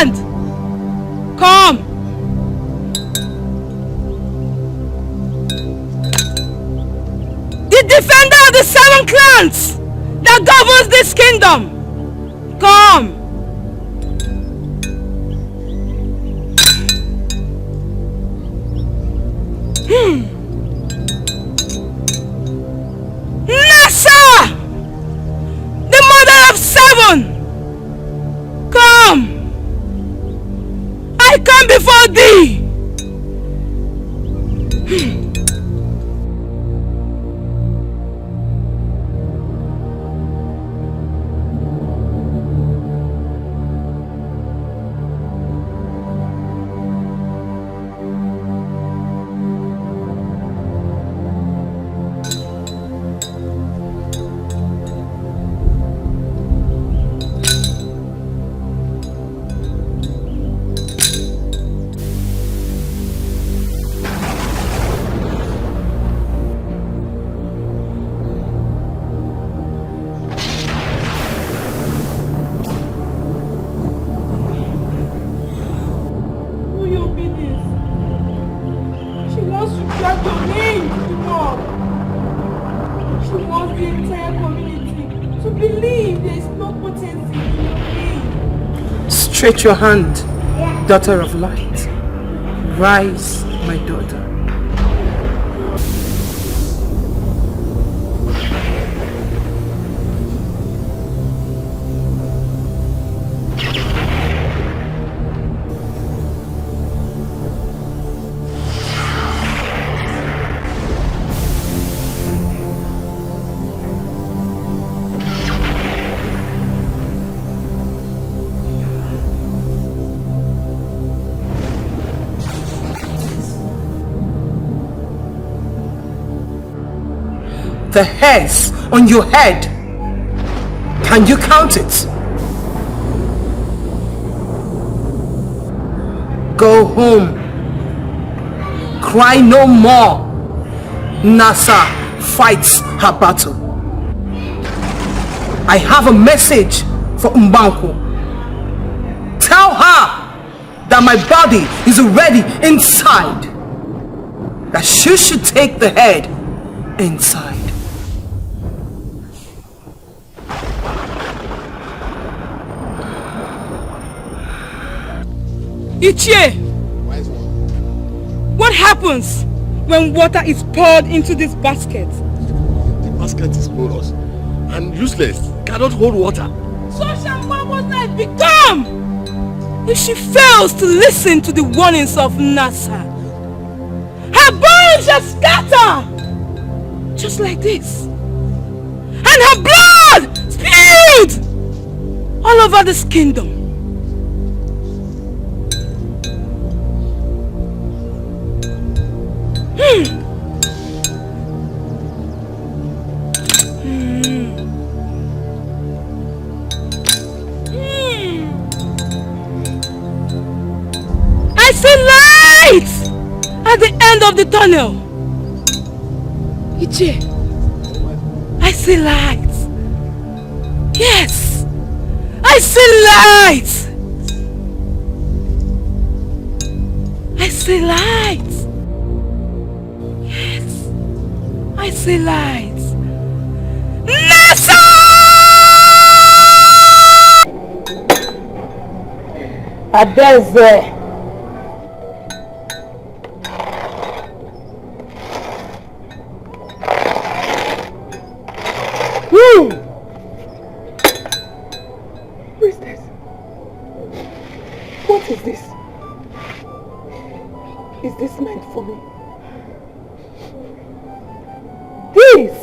land. Come. The defender of the 7 clans that governs this kingdom. Come. Nasa, the mother of 7. Come. I come before thee. Stretch your hand, daughter of light. Rise, my daughter. The hairs on your head, can you count it? Go home. Cry no more. Nasa fights her battle. I have a message for Mbanko. Tell her that my body is already inside. That she should take the head inside. Ichie, what happens when water is poured into this basket? The basket is porous and useless. Cannot hold water. So shall Mama's life become if she fails to listen to the warnings of Nasa. Her bones shall scatter just like this, and her blood spewed all over this kingdom. I see light at the end of the tunnel. Ichie, I see light. Yes, I see light. I see light. Yes, I see light. Nasa! Adeze. Priestess, what is this? Is this meant for me? This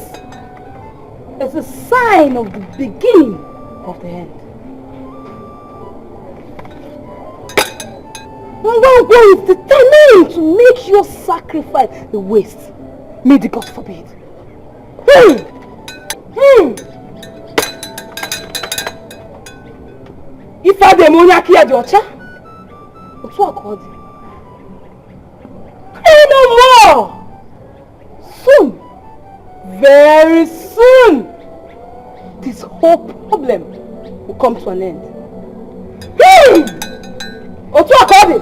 is a sign of the beginning of the end. Mwango is determined to make your sacrifice a waste. May the gods forbid. If I demonia kia diocha, what's what called? No more! Soon, very soon, this whole problem will come to an end. Uju Okoli.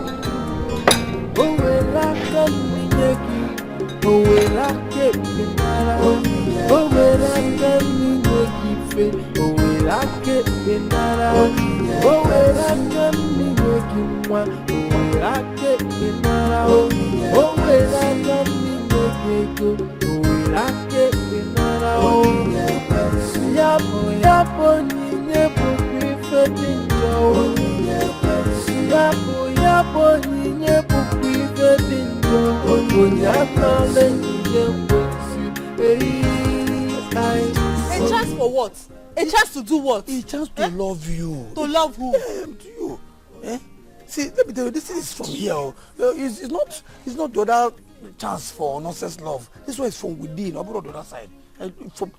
A chance for what? A chance to do what? A chance to love you. To love who? To you. Eh? See, let me tell you, this is from here. It's not the other chance for nonsense love. This one is from within, about the other side. From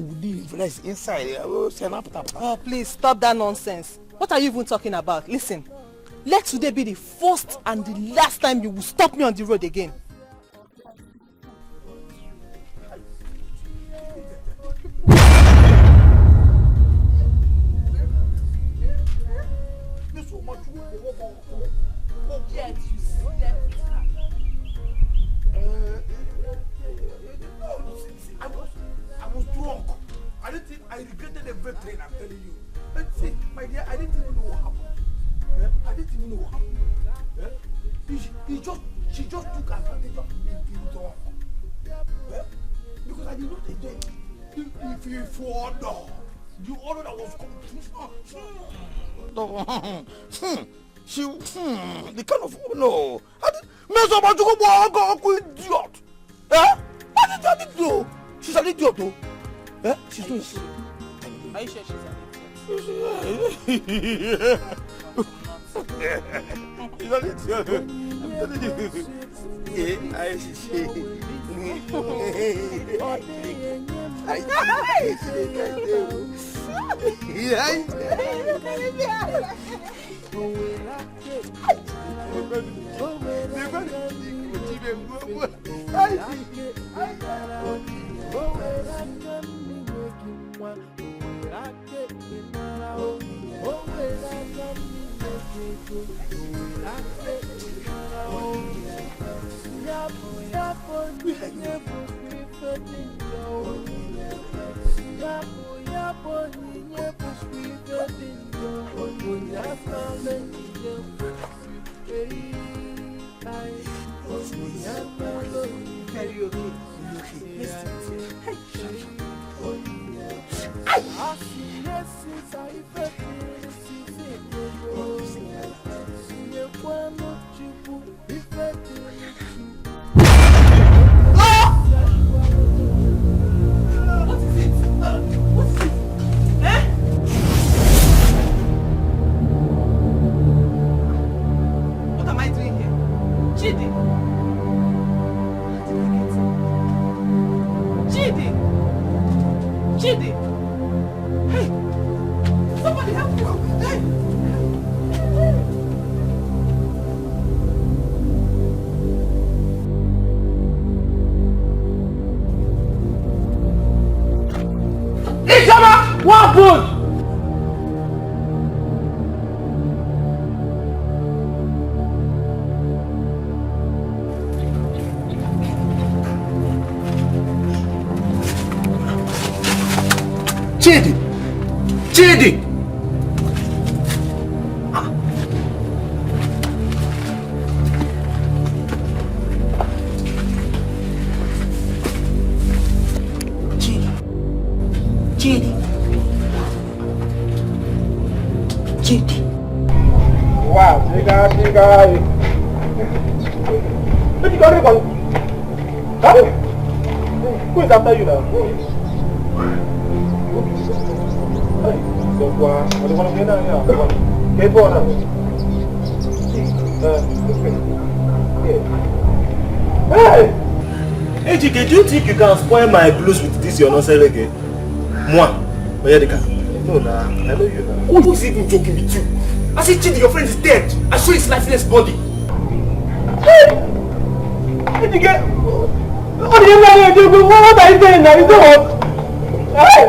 within, it's inside. Oh, please stop that nonsense. What are you even talking about? Listen, let today be the first and the last time you will stop me on the road again. Yet you slept with her. I was drunk. I regretted everything, I'm telling you. See, my dear, I didn't even know what happened. I didn't even know what happened. She just took advantage of me being drunk. Because I did not enjoy it. If you order, the order that was coming. She, the kind of, no. I did, idiot. Eh? What did you do? She's an idiot, though. Eh? She's doing it. Are you sure she's an idiot? She's an idiot. I'm telling you. Yeah, I see. What good? Chidi! Chidi! Wow, Chica. What you got it on? Who is after you now? So far, I don't want to be now. Get born now. Hey, Dikeh, do you think you can spoil my blues with this your nonsense again? Moi, Oyedika. No, nah, I know you now. Who's even joking with you? I see Chidi, your friend is dead. I saw his lifeless body. Hey, Dikeh, what are you saying now? Is that what? Hey,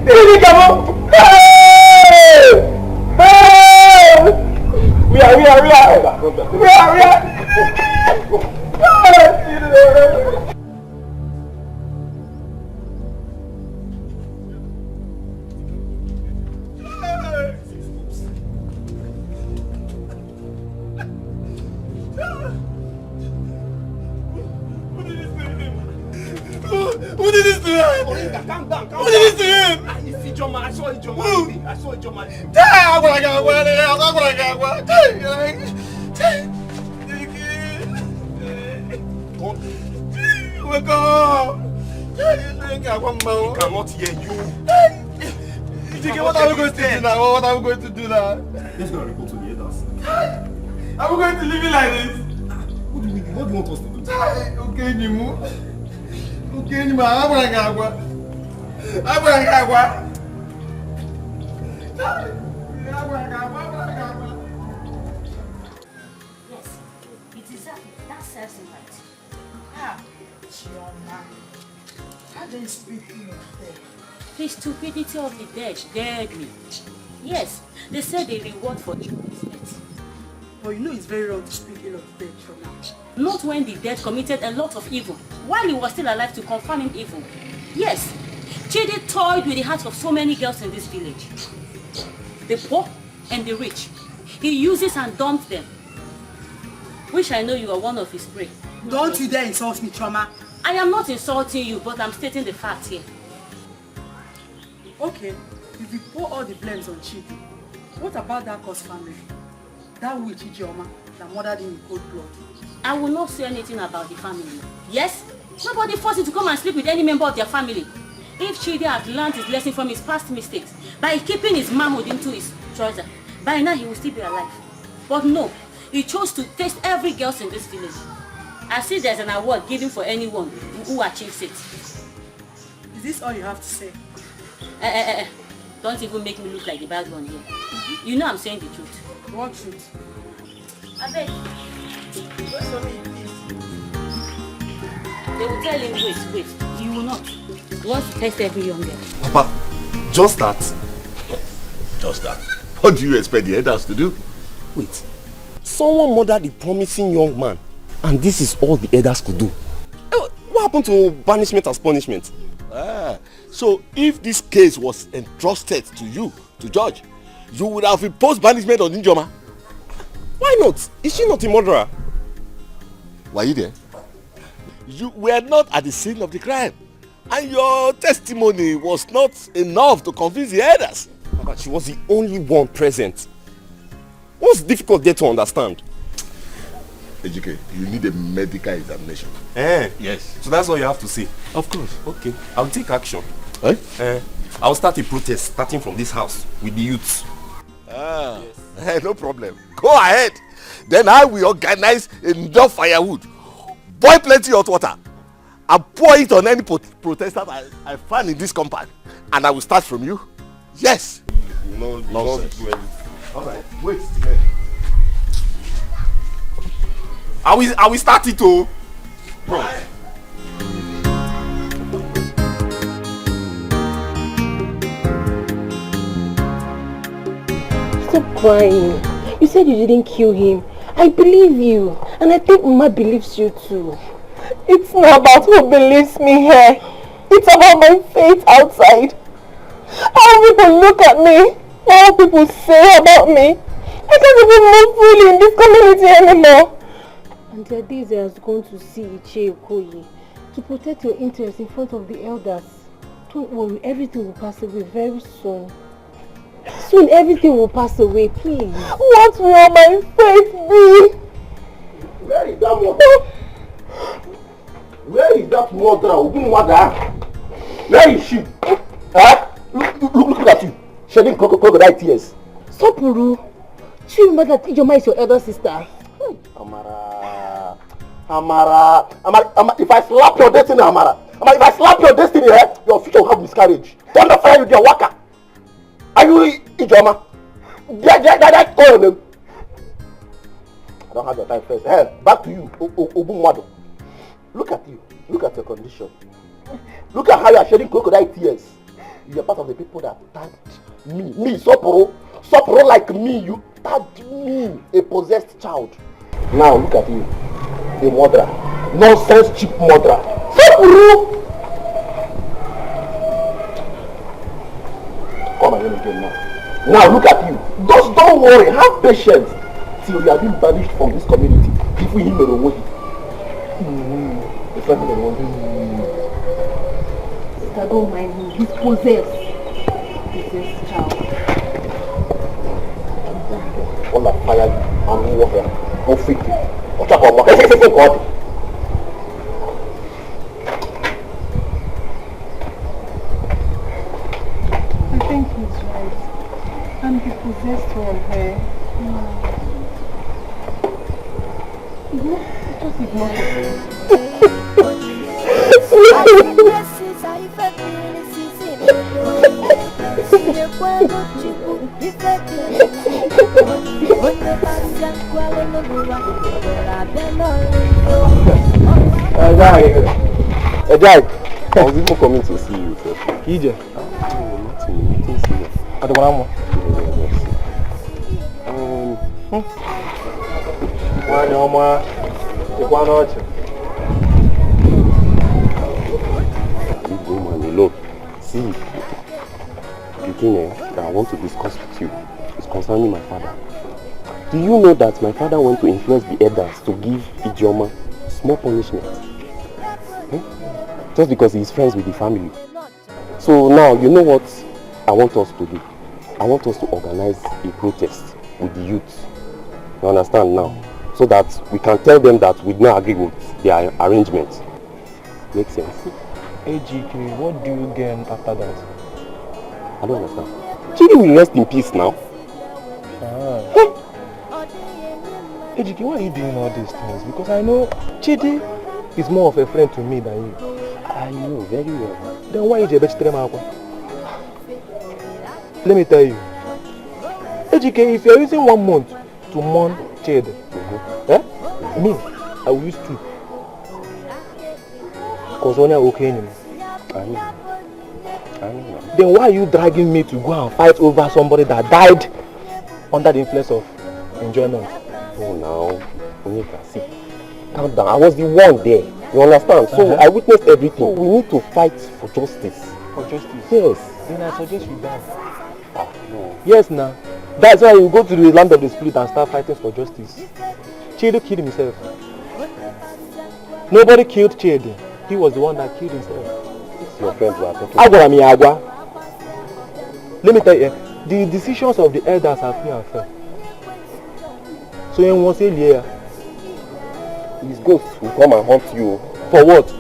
Chidi, come on. Hey! We are. Who did this to him? Calm down. Who did this to him? It's Ijoma. I saw Ijoma. I saw Ijoma. Wake up! He cannot hear you. Dikeh, what are we going to do now? What are we going to do now? Let's go and report to the elders. Are we going to leave it like this? What do you want us to do? Okay, Nimu. Okay, Nimu. Yes, it is that serves him right. Ah, Chioma. How do you speak of dead? The stupidity of the dead dared me. Yes, they said a reward for evil is death. But you know it's very wrong to speak ill of the dead, Chioma. Not when the dead committed a lot of evil, while he was still alive to confirm him evil. Yes, Chidi toyed with the hearts of so many girls in this village. The poor and the rich. He uses and dumps them. Wish I know you are one of his prey. Don't you dare insult me, Chioma. I am not insulting you, but I'm stating the fact here. Okay, if you pour all the blames on Chidi, what about that Cos family? That witch Ijoma that murdered him in cold blood. I will not say anything about the family. Yes, nobody forced him to come and sleep with any member of their family. If Chidi had learned his lesson from his past mistakes by keeping his manhood into his trouser, by now he will still be alive. But no, he chose to taste every girl in this village. I see there's an award given for anyone who achieves it. Is this all you have to say? Don't even make me look like the bad one here. You know I'm saying the truth. What truth? I beg. Wait for me, please. They will tell him, wait. You will not. He wants to test every young girl. Papa, just that. Just that. What do you expect the elders to do? Wait. Someone murdered a promising young man, and this is all the elders could do. What happened to banishment as punishment? So if this case was entrusted to you to judge, you would have imposed banishment on Ijoma. Why not? Is she not a murderer? Were you there? You were not at the scene of the crime, and your testimony was not enough to convince the elders. But she was the only one present. What's difficult there to understand? Ejike, you need a medical examination. Yes. So that's all you have to say? Of course. Okay, I'll take action. I'll start a protest starting from this house with the youths. No problem. Go ahead. Then I will organize enough firewood, boil plenty hot water, and pour it on any protester I find in this compound. And I will start from you. Yes. No nonsense. Alright, wait. I will start it too. Stop crying. You said you didn't kill him. I believe you. And I think Mama believes you too. It's not about who believes me here. It's about my fate outside. How people look at me. How people say about me. I can't even move freely in this community anymore. And there are days I was going to see Uju Okoli to protect your interests in front of the elders. Don't worry, everything will pass away very soon. Soon everything will pass away, please. What will my fate be? Where is that mother? Where is that mother? Where is she? Look at you, shedding crocodile tears. Sopuru, do you remember that Ijoma is your elder sister? Amara, if I slap your destiny, Amara, if I slap your destiny, your future will have miscarriage. Don't fire you, dear Waka. Are you Ijoma? That call your name. I don't have your time first. Back to you, Obumwado. Look at you. Look at your condition. Look at how you are shedding crocodile tears. You are part of the people that thanked me, Soporo like me. You considered you a possessed child. Now look at you, a murderer. Nonsense cheap murderer. Come again now. Now look at you. Just don't worry, have patience till you have been banished from this community. If we him alone. I don't mind him. He's possessed. Possessed child. All that fire and warfare. Go fake it. Watch out for God. I think he's right. I'm the possessed one here. Just ignore it. Dad, I was even coming to see you. EJ? Nothing serious. I don't want Leave the woman alone. See, the thing that I want to discuss with you is concerning my father. Do you know that my father went to influence the elders to give Ijeoma small punishment? Just because he is friends with the family. So now, you know what I want us to do? I want us to organize a protest with the youth. You understand now? So that we can tell them that we do not agree with their arrangement. Makes sense? AGK, what do you gain after that? I don't understand. Chidi will rest in peace now. AGK, why are you doing all these things? Because I know Chidi is more of a friend to me than you. I know very well. Then why is you vegetarian? Let me tell you. AGK, if you are using 1 month to mourn Chidi, me, I will use 2. Because only okay anymore. I know. Then why are you dragging me to go and fight over somebody that died under the influence of enjoyment? Oh, now, see, calm down. I was the one there. You understand? So I witnessed everything. So we need to fight for justice. For justice? Yes. Then I suggest you die. No. Yes, now. That's why you go to the land of the spirit and start fighting for justice. Chidi killed himself. Nobody killed Chidi. He was the one that killed himself. It's your friend we are talking about. Let me tell you, the decisions of the elders are free and fair. So you won't say yeah. His ghost will come and haunt you. For what?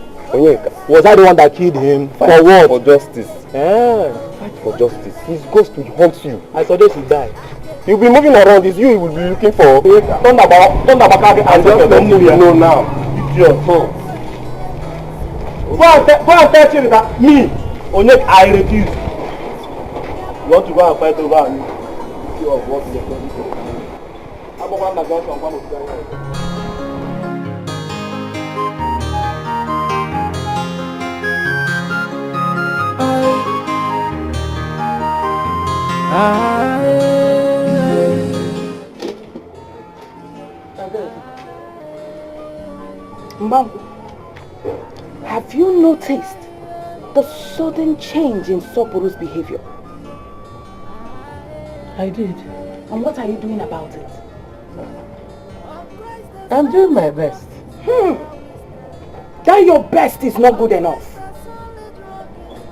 Was I the one that killed him? Fight for what? For justice. Fight for justice. His ghost will haunt you. I suggest you die. You'll be moving around. It's you he will be looking for. Turn about and just let you know now. Idiot. Go and tell him that me, Onyek, I refuse. You want to go and fight over me? You of what you are going to do. I'm going to go and come Mom, have you noticed the sudden change in Soporo's behavior? I did. And what are you doing about it? I'm doing my best. That your best is not good enough.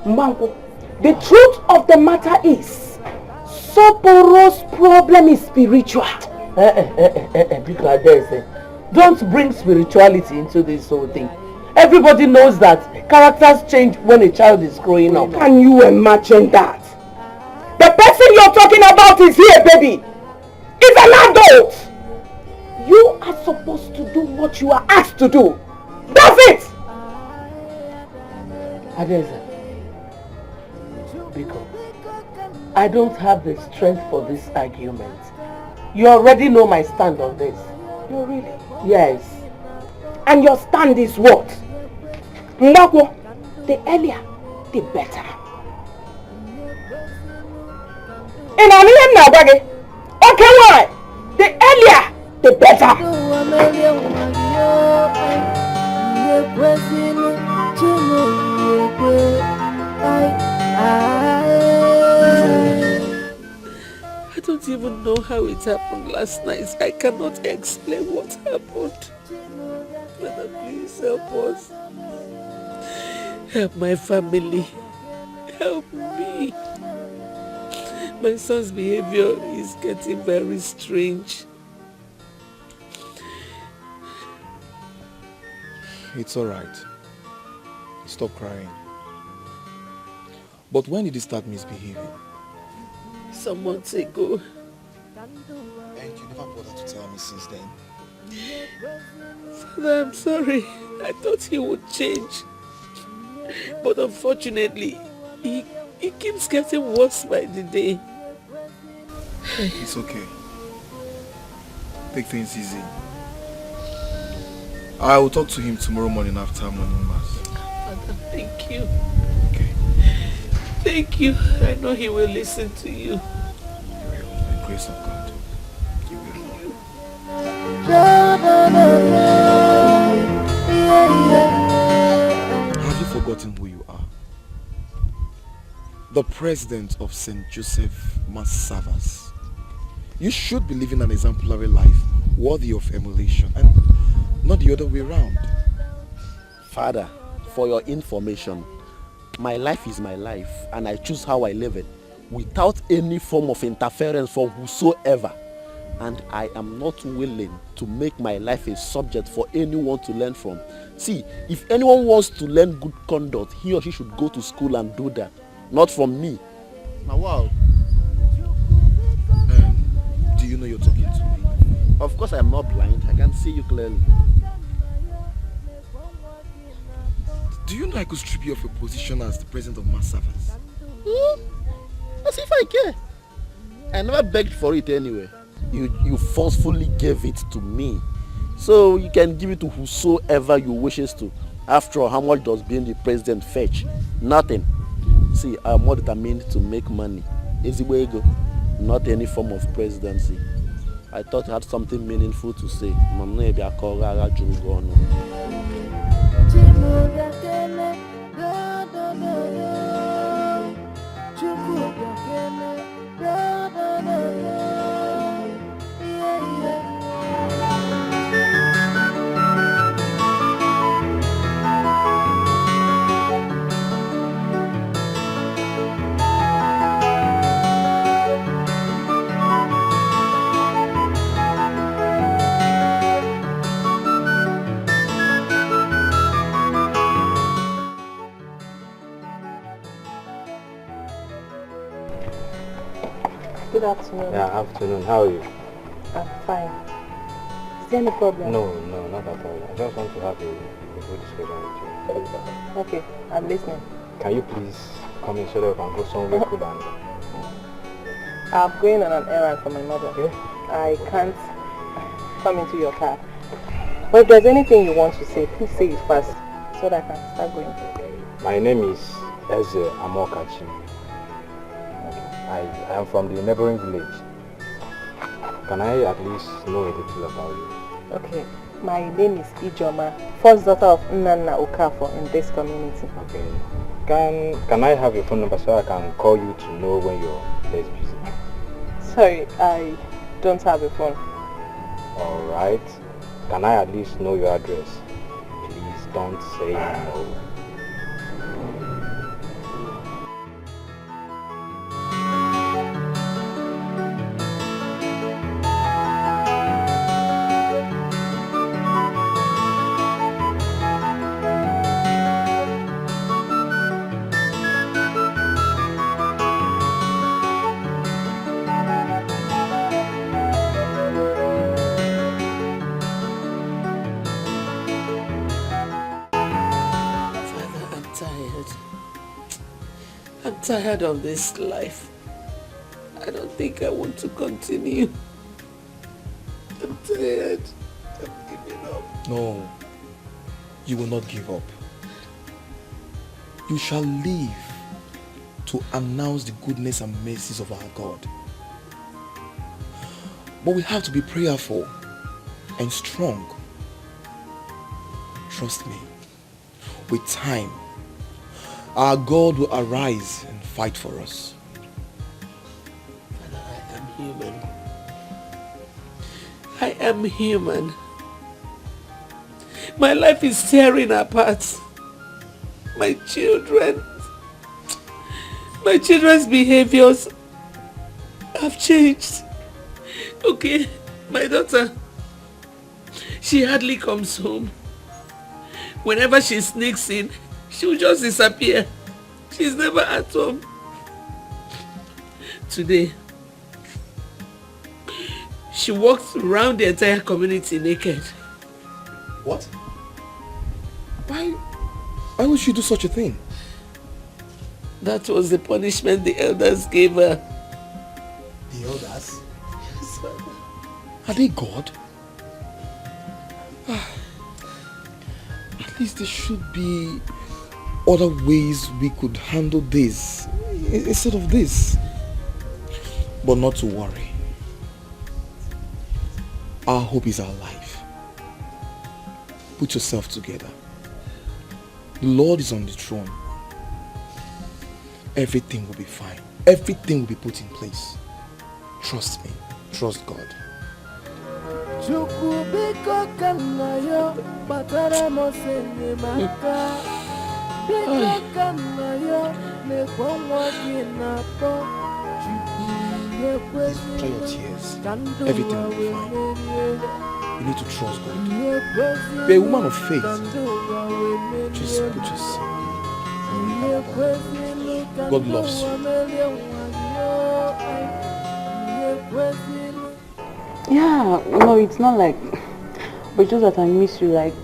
Mbanko, the truth of the matter is, Soporo's problem is spiritual. Don't bring spirituality into this whole thing. Everybody knows that characters change when a child is growing up. Can you imagine that? The person you're talking about is here, baby. Is an adult. You are supposed to do what you are asked to do. That's it. Adeza, because I don't have the strength for this argument. You already know my stand on this. You really? Yes. And your stand is what? Mbakwo, the earlier, the better. Okay, why? The earlier, the better. I don't even know how it happened last night. I cannot explain what happened. Father, please help us. Help my family. Help me. My son's behavior is getting very strange. It's alright. Stop crying. But when did he start misbehaving? Some months ago. And you never bothered to tell me since then? Father, I'm sorry. I thought he would change. But unfortunately, he keeps getting worse by the day. It's okay. Take things easy. I will talk to him tomorrow morning after morning mass. Father, thank you. Okay. Thank you. I know he will listen to you. He will. By the grace of God. He will. Have you forgotten who you are? The president of St. Joseph Mass Servers. You should be living an exemplary life worthy of emulation and not the other way around. Father, for your information, my life is my life and I choose how I live it without any form of interference from whosoever. And I am not willing to make my life a subject for anyone to learn from. See, if anyone wants to learn good conduct, he or she should go to school and do that, not from me. Now, wow. Do you know you're talking to me? Of course I am not blind. I can see you clearly. Do you know I could strip you of your position as the president of Mass Servers? As if I care. I never begged for it anyway. You forcefully gave it to me. So you can give it to whosoever you wishes to. After all, how much does being the president fetch? Nothing. See, I am more determined to make money. Easy way to go. Not any form of presidency. I thought you had something meaningful to say. Good afternoon. Yeah, afternoon. How are you? I'm fine. Is there any problem? No, not at all. I just want to have a good discussion with you. Okay, I'm listening. Can you please come in so that we can go somewhere cool and... I'm going on an errand for my mother. Okay. I can't come into your car. But if there's anything you want to say, please say it fast so that I can start going. My name is Ebele Okaro. I am from the neighboring village. Can I at least know a little about you? Okay. My name is Ijoma, first daughter of Nana Okafor in this community. Okay. Can I have your phone number so I can call you to know when you're less busy? Sorry, I don't have a phone. Alright. Can I at least know your address? Please don't say no. I'm tired of this life. I don't think I want to continue. I'm tired. I'm giving up. No, you will not give up. You shall live to announce the goodness and mercies of our God. But we have to be prayerful and strong. Trust me, with time, our God will arise and fight for us. Father, I am human. I am human. My life is tearing apart. My children's behaviors have changed. Okay, my daughter, she hardly comes home. Whenever she sneaks in, she'll just disappear. She's never at home. Today, she walks around the entire community naked. What? Why would she do such a thing? That was the punishment the elders gave her. The elders? Yes, Father. Are they God? At least there should be other ways we could handle this instead of this. But not to worry. Our hope is our life. Put yourself together. The Lord is on the throne. Everything will be fine. Everything will be put in place. Trust me. Trust God. Chukubiko kanayo batara mosene maka biko kanayo nekwonwa kinapo Dry your tears. Everything will be fine. You need to trust God. Be a woman of faith. Just put yourself. God loves you. Yeah, no, it's not like, but just that I miss you. Like,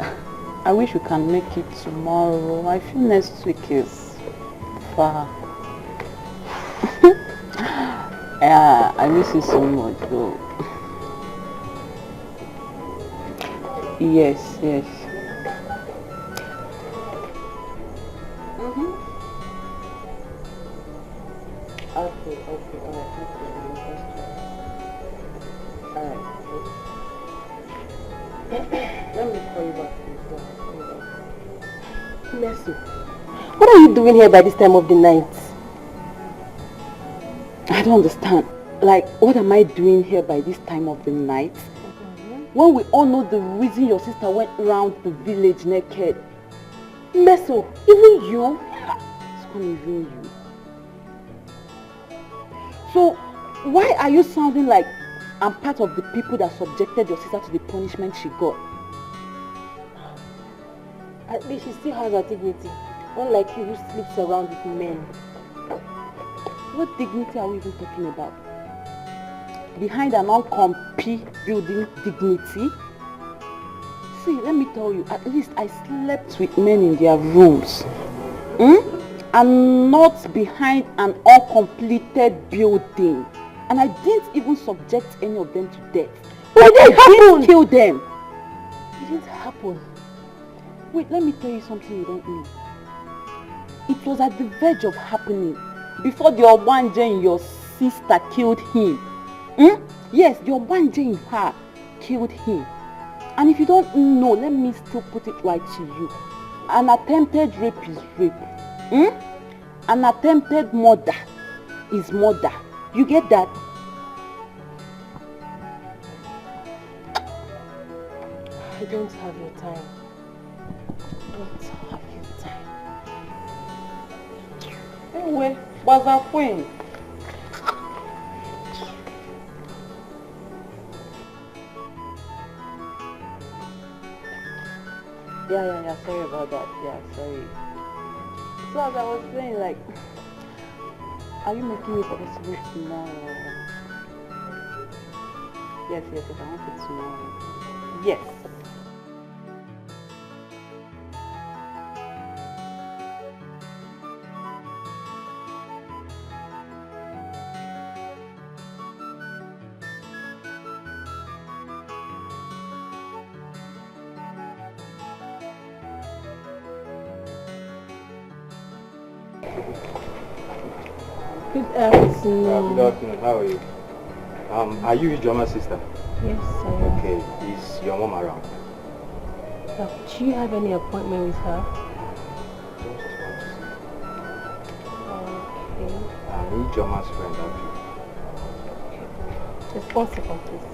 I wish we can make it tomorrow. I feel next week is far. Yeah, I miss you so much though. Yes. Okay, alright. Let me call you back. Mercy, what are you doing here by this time of the night? I don't understand. Like, what am I doing here by this time of the night? When we all know the reason your sister went around the village naked. Meso, even you? It's gonna even you. So, why are you sounding like I'm part of the people that subjected your sister to the punishment she got? At least she still has her dignity. Unlike you who sleeps around with men. What dignity are we even talking about? Behind an uncomfy building dignity? See, let me tell you, at least I slept with men in their rooms. And not behind an uncompleted building. And I didn't even subject any of them to death. But it didn't happen! Kill them. It didn't happen. Wait, let me tell you something you don't know. It was at the verge of happening before the Obanje in your sister killed him. Yes, the Obanje in her killed him. And if you don't know, let me still put it right to you. An attempted rape is rape. An attempted murder is murder. You get that? I don't have your time. I don't have your time. Anyway, what's our point? Yeah, sorry about that. Yeah, sorry. So as I was saying, like, are you making it possible tomorrow? Yes, I want it tomorrow. Yes. Good afternoon. Good afternoon. How are you? Are you Ijeoma's sister? Yes, I am. Okay, is your mom around? Do you have any appointment with her? Okay. I need your mom's friend, Just 1 second, please.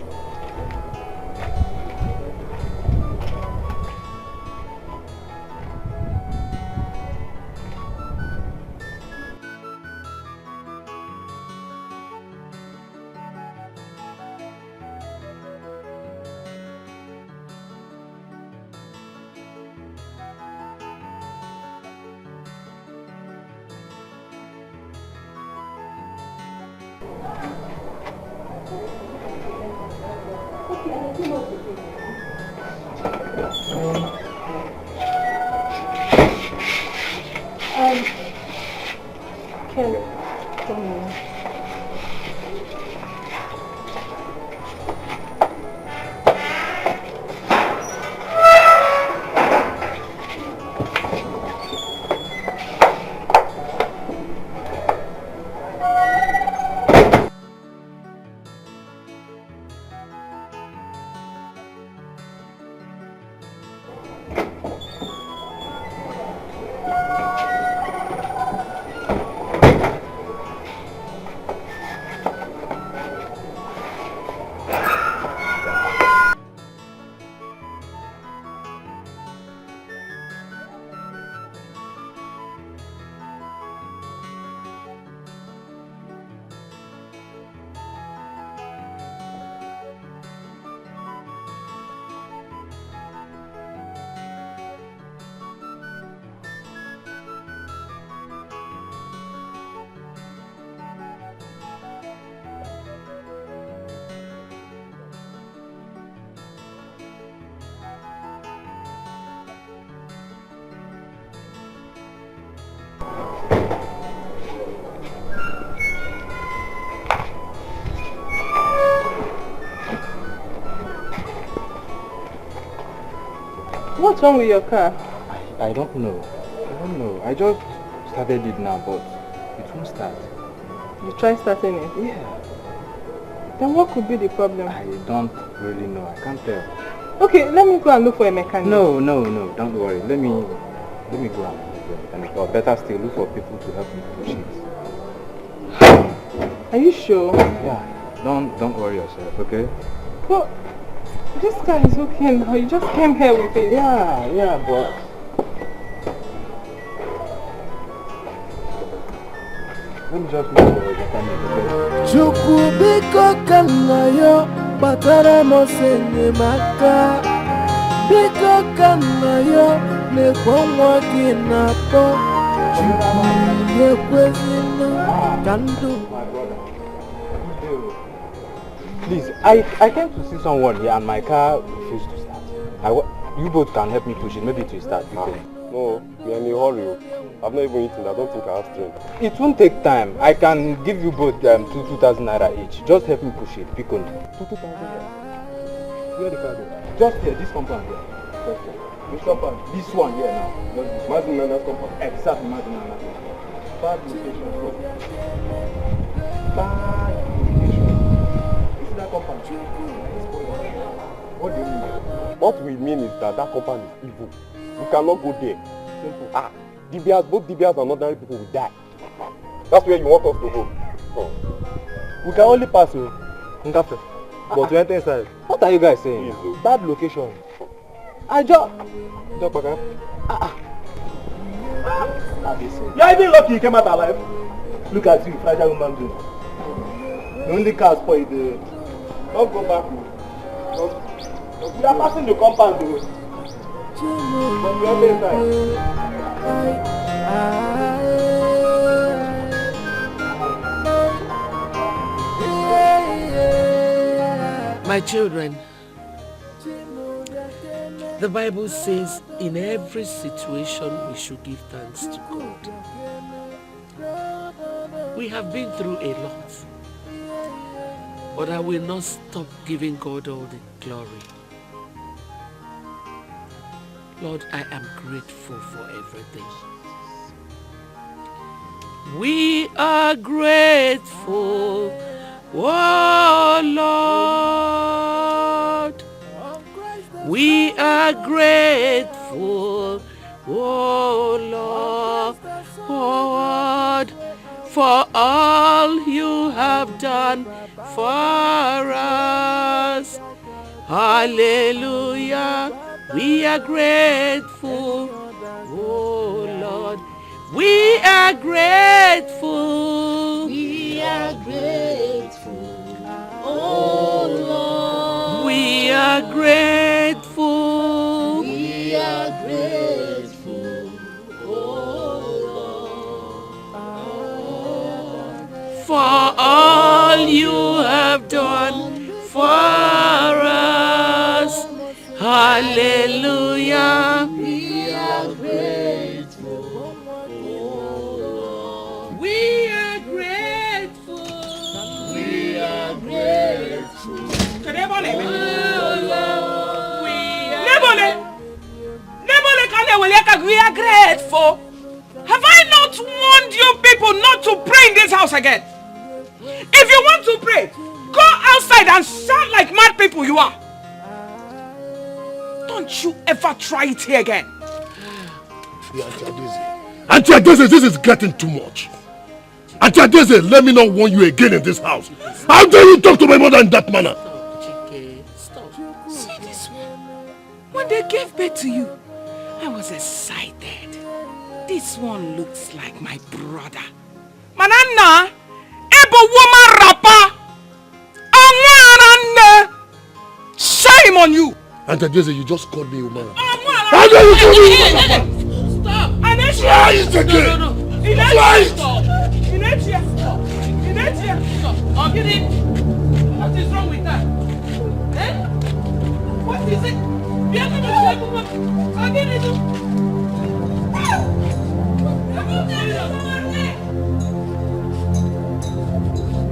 What's wrong with your car? I don't know. I just started it now, but it won't start. You tried starting it? Yeah. Then what could be the problem? I don't really know. I can't tell. Okay, let me go and look for a mechanic. No. Don't worry. Let me go and look for a mechanic. Or better still, look for people to help me push it. Are you sure? Yeah. Don't worry yourself, okay? But this car is okay now. You just came here with it. Yeah, but let me just look for a mechanic, okay? Chukubiko kanayo batara mosenye maka Biko kanayo nekwamwa kinapo Chukuye kwezino kandu. Please, I came to see someone here and my car refused to start. You both can help me push it, maybe to start. No, we are in a hurry. I've not even eaten. I don't think I have strength. It won't take time. I can give you both 2,000 naira each. Just help me push it. Pick on 2,000 naira. Where the car go? Just here, this compound here. Just here. Which compound? This one here now. Just this. Mazinana's compound. Exactly, Mazinana's compound. Bad location. Bad location. You see that compound? What do you mean? What we mean is that compound is evil. We cannot go there. Simple. Both DBS and ordinary people will die. That's where you want us to go. Oh. We can only pass through Ngafe. But we enter inside. What are you guys saying? Bad location. You're even lucky you came out alive. Look at you, fragile human being. The only car spoiled. Don't go back. We are passing the compound though. But we enter inside. My children, the Bible says in every situation we should give thanks to God. We have been through a lot, but I will not stop giving God all the glory. Lord, I am grateful for everything. We are grateful, oh Lord. We are grateful, oh Lord, for all you have done for us. Hallelujah. We are grateful, oh Lord. We are grateful. We are grateful, oh Lord. We are grateful. We are grateful, oh Lord. For all you have done for us. Hallelujah. We are grateful, oh Lord. We are grateful. We are grateful, oh Lord. We are grateful. Have I not warned you people not to pray in this house again? If you want to pray, go outside and shout like mad people you are. Don't you ever try it here again. Auntie Adeze, this is getting too much. Auntie Adeze, let me not warn you again in this house. How dare you talk to my mother in that manner? Stop. See this one. When they gave birth to you, I was excited. This one looks like my brother. Manana, ebo woman rapper. Shame on you. Auntie Adeze, you just called me Umara. How dare you call me Umara? Stop. Try it again. Try it. Stop. What is wrong with that? Eh? What is it?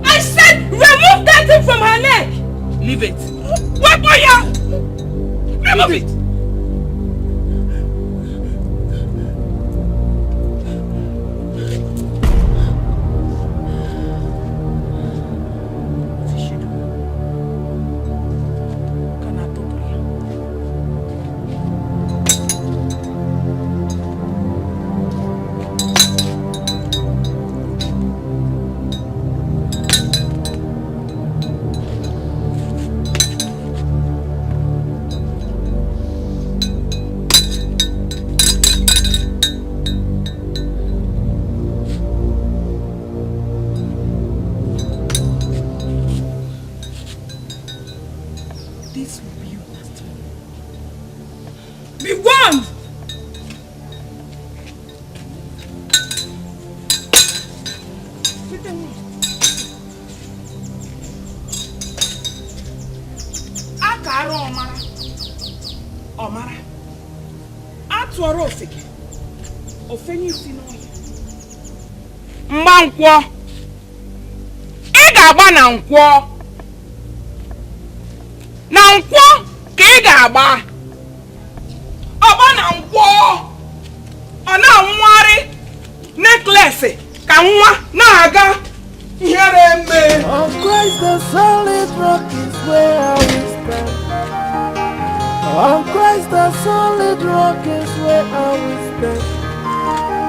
I said remove that thing from her neck. Leave it. What for you? Remove it. Mmankwọ ị ga-agba na nkwọ ka ị ga-agba ọgba na nkwọ ọ na-anwụgharị necklace ka nwa na-aga ihere eme. On Christ the solid rock is where I will stand. On Christ the solid rock is where I will stand.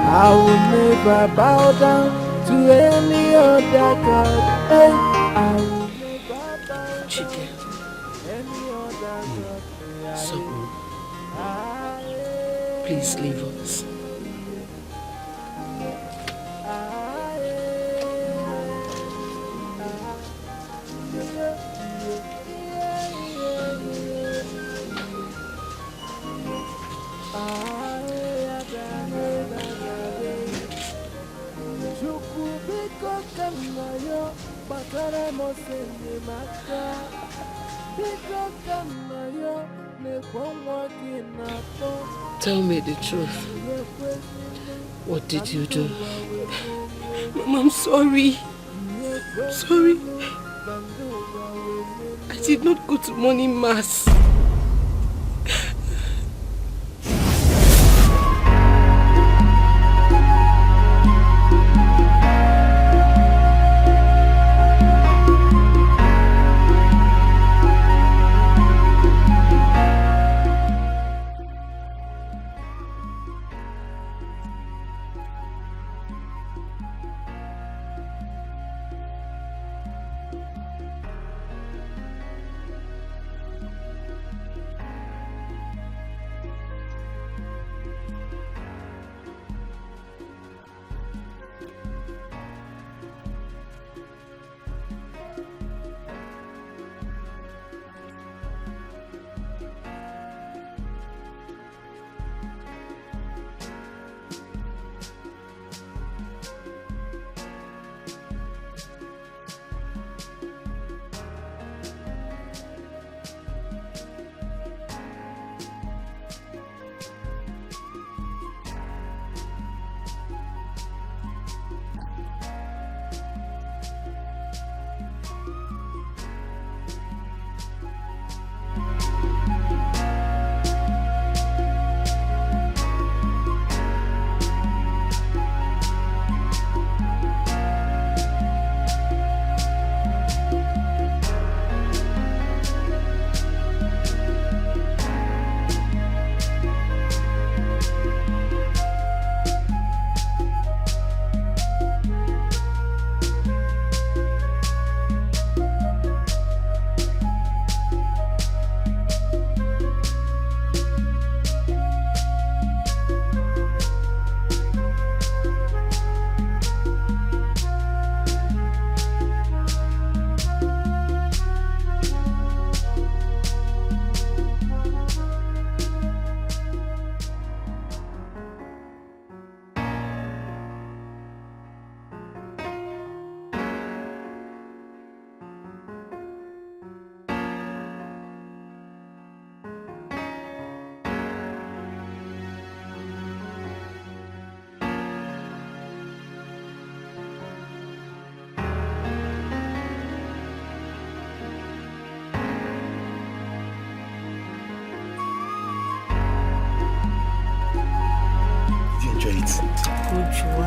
I will never bow down to any other God. Hey, I will never bow down to any other God. So, please leave us. Tell me the truth. What did you do? Mom, I'm sorry. I'm sorry. I did not go to morning mass.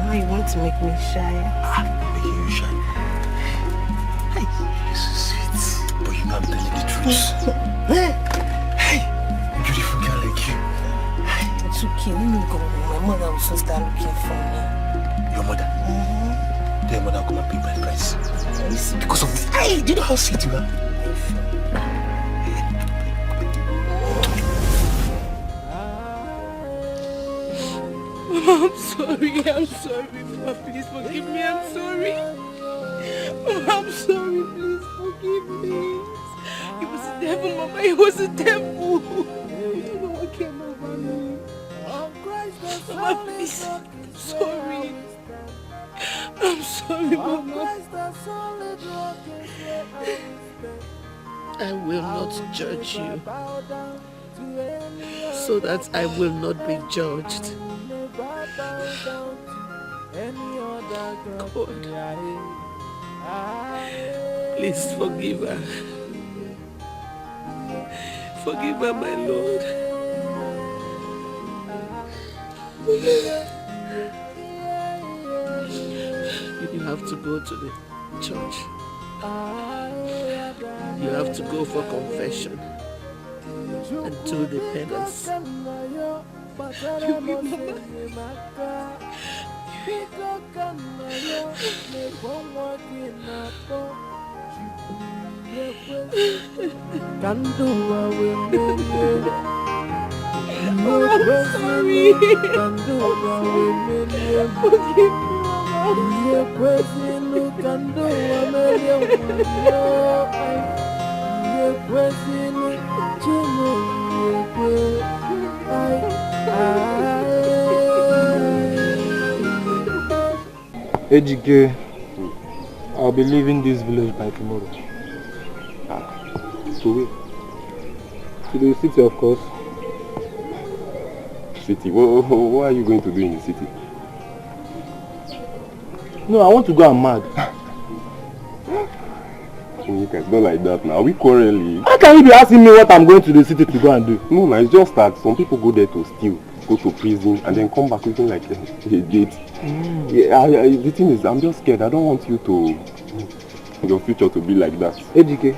Now you want to make me shy? Making you shy. Hey, this is sweet. But you know I'm telling the truth. Hey, beautiful girl like you. It's okay, let me go. My mother will soon start looking for me. Your mother? Tell your mother I'll come and pay my price. Because of this. Hey, do you know how sweet you are? I'm sorry, Mama, please forgive me, I'm sorry. I'm sorry, please forgive me. It was the devil, Mama, it was the devil. You don't know what came over me. Mama, please, I'm sorry. I'm sorry, Mama. I will not judge you, so that I will not be judged. God, please forgive her. Forgive her, my Lord. You have to go to the church. You have to go for confession and do the penance. You will, Mama. Can do what we move. I'm sorry. Can do what we move. Forgive me, Can do Ejike, I'll be leaving this village by tomorrow. To where? To the city, of course. City? What are you going to do in the city? No, I want to go and mad. You guys don't like that now. Are we quarreling? How can you be asking me what I'm going to the city to go and do? No, it's just that some people go there to steal, go to prison, and then come back looking like a date. Yeah, the thing is, I'm just scared. I don't want you to, your future to be like that. Ejike,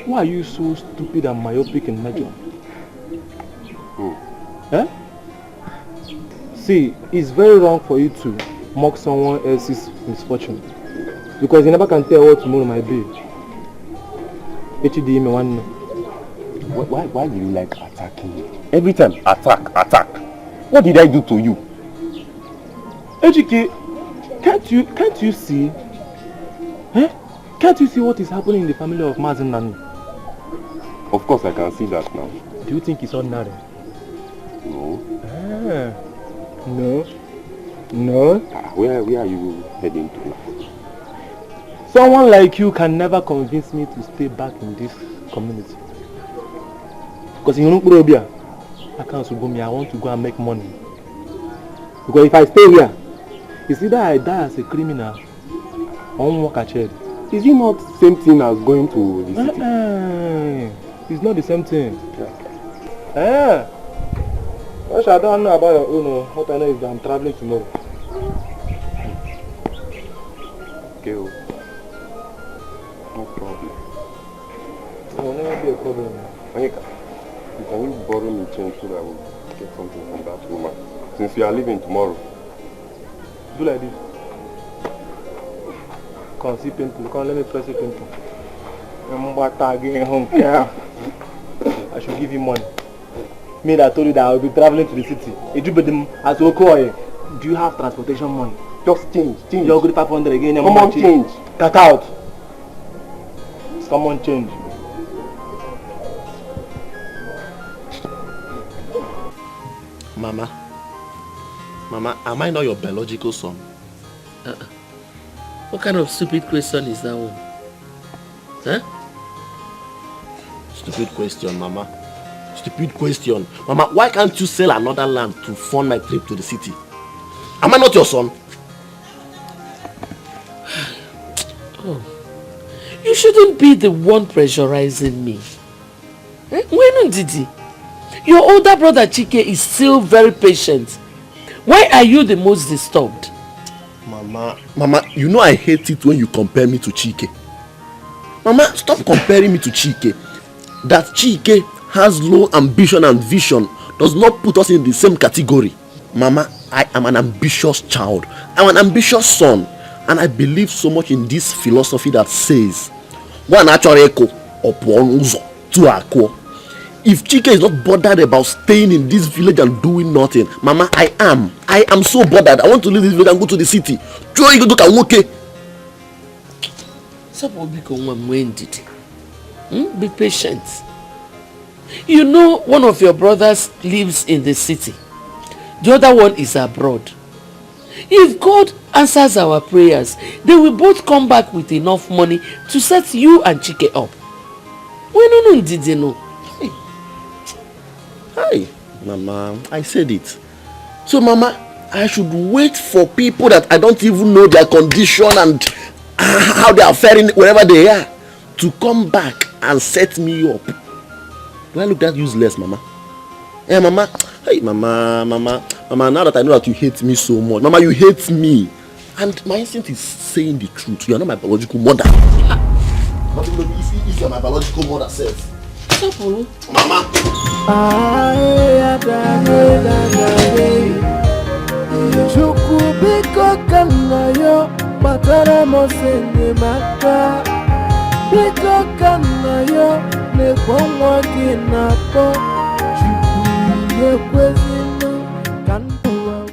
why are you so stupid and myopic in nature? Eh? See, it's very wrong for you to mock someone else's misfortune, because you never can tell what tomorrow might be. Why do you like attacking me? Every time, attack. What did I do to you? Ejike, can't you see? Eh? Can't you see what is happening in the family of Mazen Nani? Of course I can see that now. Do you think it's ordinary? No. No. Where are you heading to now? Someone like you can never convince me to stay back in this community. Because in Unukurobia, I can't go me. I want to go and make money. Because if I stay here, it's either I die as a criminal or I won't work at Chad. Is it not the same thing as going to the city? It's not the same thing. What I don't know about your own, what I know is that I'm traveling tomorrow. Okay, no problem. It will never be a problem. Anika, can you borrow me change so that I will get something from that woman? Since you are leaving tomorrow. Do like this. Come see pimple. Come let me press a pimple. I should give you money. Me that told you that I will be traveling to the city. As do you have transportation money? Just change. You're good 500 again. Come on, change. Cut out. Come on, change. Mama, am I not your biological son? What kind of stupid question is that one? Huh? Stupid question, Mama. Stupid question. Mama, why can't you sell another land to fund my trip to the city? Am I not your son? Oh, you shouldn't be the one pressurizing me. When did he? Your older brother Chike is still very patient. Why are you the most disturbed? Mama, you know I hate it when you compare me to Chike. Mama, stop comparing me to Chike. That Chike has low ambition and vision does not put us in the same category. Mama, I am an ambitious child. I'm an ambitious son. And I believe so much in this philosophy that says, one natural echo upon uzo to akko. If Chike is not bothered about staying in this village and doing nothing, Mama, I am so bothered. I want to leave this village and go to the city. Be patient. You know one of your brothers lives in the city. The other one is abroad. If God answers our prayers, they will both come back with enough money to set you and Chike up. When did you know? Hi, Mama, I said it. So, Mama, I should wait for people that I don't even know their condition and how they are faring wherever they are to come back and set me up. Do I look that useless, Mama? Hey, Mama. Hey, Mama, now that I know that you hate me so much. Mama, you hate me. And my instinct is saying the truth. You are not my biological mother. But if you are my biological mother, self. Mama. Chukubiko kanayo batara mosene maka biko kanayo ne kwamwa kinapo chukuye kwezino kanwa.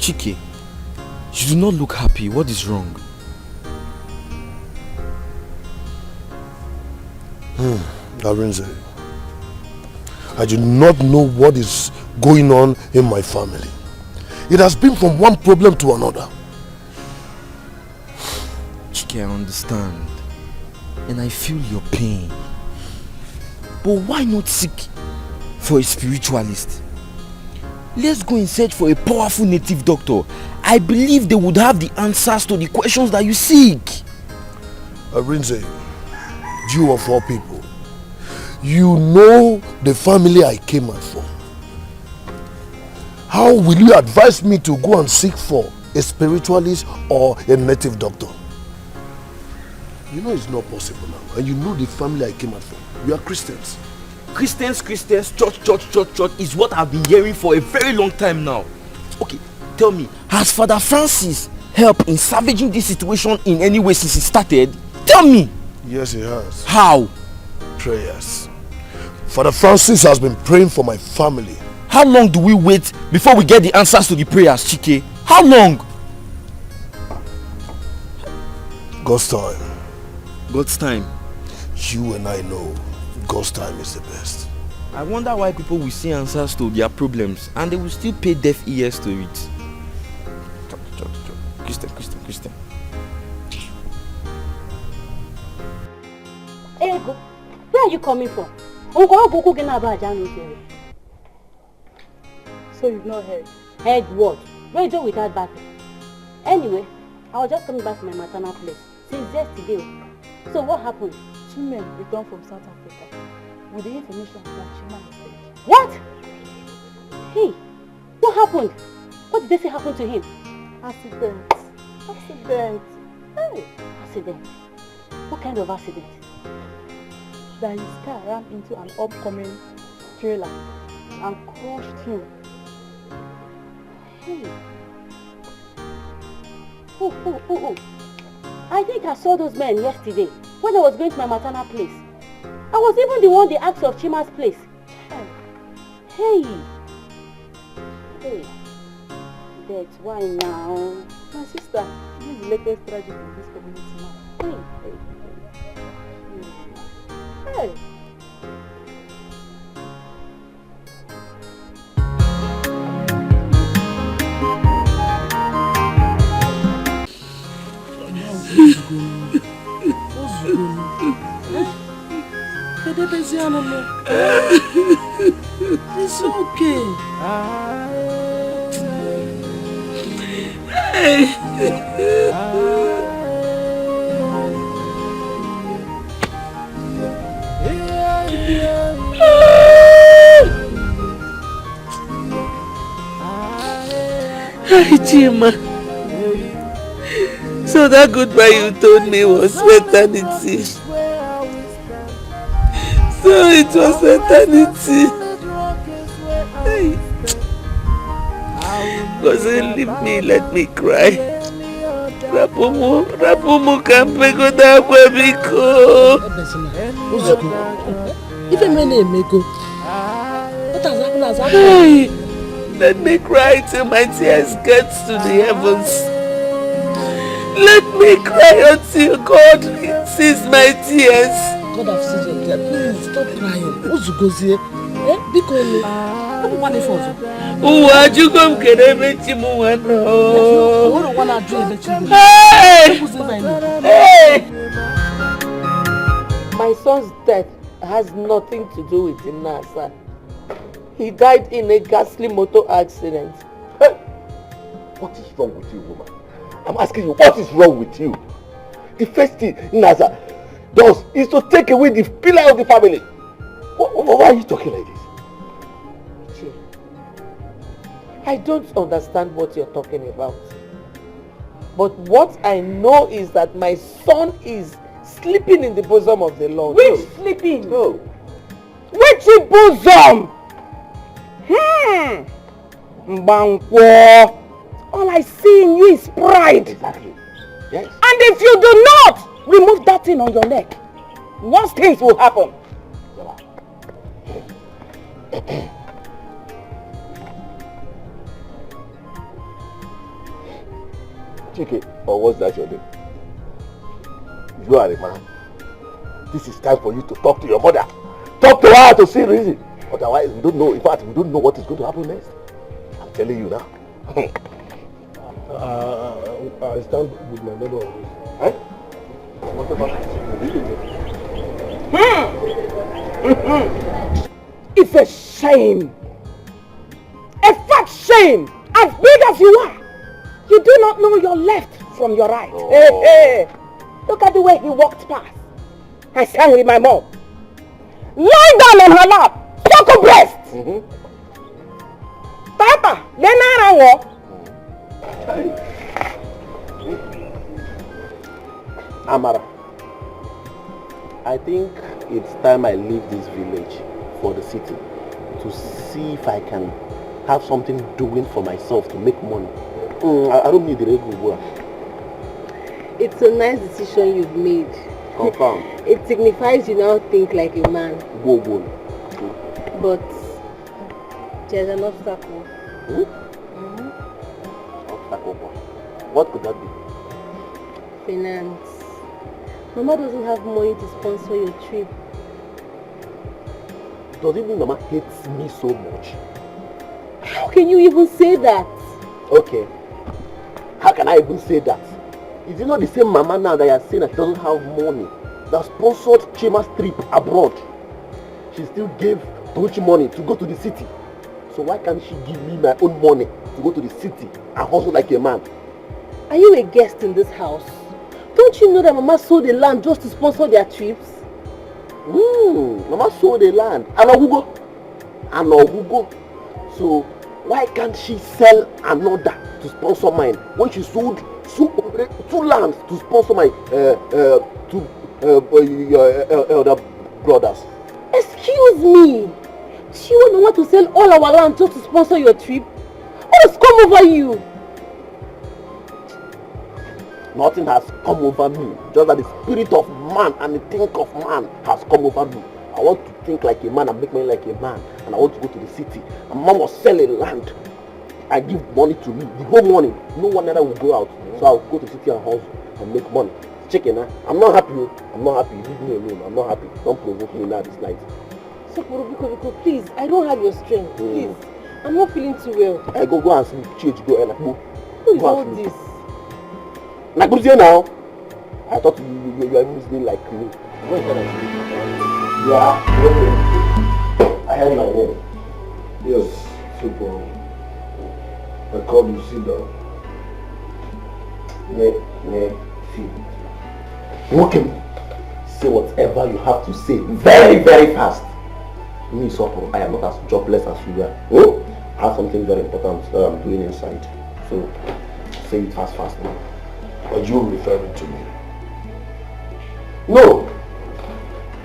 Chike, you do not look happy. What is wrong? Arinze, I do not know what is going on in my family. It has been from one problem to another. Chike, I understand. And I feel your pain. But why not seek for a spiritualist? Let's go and search for a powerful native doctor. I believe they would have the answers to the questions that you seek. Arinze, you of all people, you know the family I came out from. How will you advise me to go and seek for a spiritualist or a native doctor? You know it's not possible now. And you know the family I came out from. We are Christians. Christians, church is what I've been hearing for a very long time now. Okay, tell me, has Father Francis helped in salvaging this situation in any way since it started? Tell me. Yes, he has. How? Prayers. Father Francis has been praying for my family. How long do we wait before we get the answers to the prayers, Chike? How long? God's time. God's time. You and I know God's time is the best. I wonder why people will see answers to their problems and they will still pay deaf ears to it. Christian. Hey, where are you coming from? So you've not heard? Heard what? Where you do with that battle? Anyway, I was just coming back to my maternal place since yesterday. So what happened? 2 men returned from South Africa with the information that Chima is dead. What? Hey, what happened? What did they say happened to him? Accident. Hey, accident. What kind of accident? That his car ran into an upcoming trailer and crushed him. Hey. Oh. I think I saw those men yesterday when I was going to my maternal place. I was even the one they asked of Chima's place. Hey. That's why now. My sister, this is the latest tragedy in this community now. Hey. It's okay. Hi, Chima. So that goodbye you told me was eternity. So it was eternity. Because leave me, let me cry. Rapumu kampego da kwebiko. Even my name Meko. What has happened? Hey, let me cry till my tears get to the heavens. Let me cry until God sees my tears. God has seen your tears. Please stop crying. Uzugozie. Because I'm one for you. What you come kerebe chimuwano? Who don't wanna do it? Hey! My son's death has nothing to do with Nasa. He died in a ghastly motor accident. What is wrong with you, woman? I'm asking you, what is wrong with you? The first thing Nasa does is to take away the pillar of the family. Why are you talking like this? I don't understand what you're talking about. But what I know is that my son is sleeping in the bosom of the Lord. Which sleeping? No. Which bosom? Mbankwo. All I see in you is pride. Exactly. Yes. And if you do not remove that thing on your neck, worse things will happen. Chike, or what's that your name? You are a man. This is time for you to talk to your mother. Talk to her to see reason. Otherwise, we don't know. In fact, we don't know what is going to happen next. I'm telling you now. I stand with my mother always. Eh? What about It's a shame. A fat shame. As big as you are. You do not know your left from your right. Oh. Hey, hey. Look at the way he walked past. I sang with my mom. Lie down on her lap. Suck her breast. Papa, then I walk. Amara, I think it's time I leave this village for the city to see if I can have something doing for myself to make money. I don't need the regular work. It's a nice decision you've made. Confirm. It signifies you now think like a man. Go. But there's an obstacle. Obstacle? What could that be? Finance. Mama doesn't have money to sponsor your trip. Does it mean Mama hates me so much? How can you even say that? Okay. How can I even say that? Is it not the same Mama now that you are saying that she doesn't have money, that sponsored Chima's trip abroad? She still gave Tochi money to go to the city. So why can't she give me my own money to go to the city and hustle like a man? Are you a guest in this house? Don't you know that Mama sold the land just to sponsor their trips? Mama sold the land. Anogugo. So why can't she sell another to sponsor mine when she sold two lands to sponsor my two elder brothers? Excuse me. Do you want to sell all our land just to sponsor your trip? What has come over you? Nothing has come over me. Just that the spirit of man and the think of man has come over me. I want to think like a man and make money like a man. And I want to go to the city. And Mama must sell a land and give money to me. The whole money. No one ever will go out. So I'll go to the city and hustle and make money. Chicken, huh? I'm not happy. I'm not happy. Leave me alone. I'm not happy. Don't provoke me now this night. So, please, I don't have your strength. Please. I'm not feeling too well. I go and sleep. Change, go and go. Who is all this? Naguzie now. I thought you are listening like me. Go and sleep. Yeah, I heard my name. Yes, super. I called you, sit down. See. Okay. Say whatever you have to say very, very fast. Me, Sopo, I am not as jobless as you are. I have something very important that I'm doing inside. So, say it fast now. Are you referring to me? No!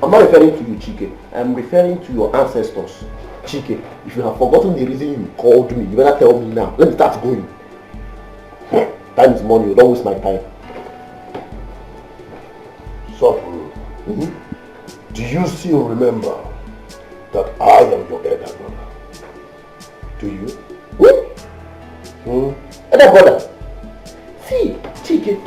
I'm not referring to you, Chike. I'm referring to your ancestors. Chike, if you have forgotten the reason you called me, you better tell me now. Let me start going. Time is money, don't waste my time. Sopo, do you still remember that I am your elder brother? Do you? Elder brother? See, Chike,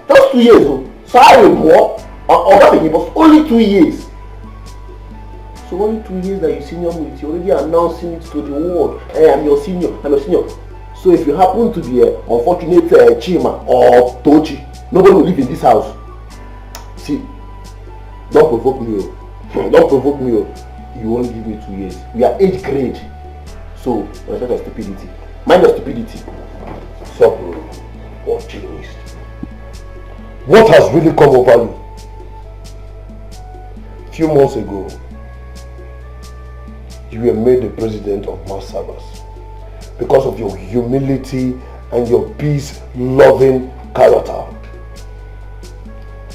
just 2 years old. So I will walk. It was only 2 years. So only 2 years that you senior me, you're already announcing it to the world. Hey, I'm your senior. So if you happen to be an unfortunate Chima or Tochi, nobody will live in this house. See, don't provoke me. Don't provoke me. You won't give me 2 years. We are 8th grade. So, respect your stupidity. Mind your stupidity. So, bro, what changed? What has really come over you? A few months ago, you were made the president of mass servers because of your humility and your peace-loving character.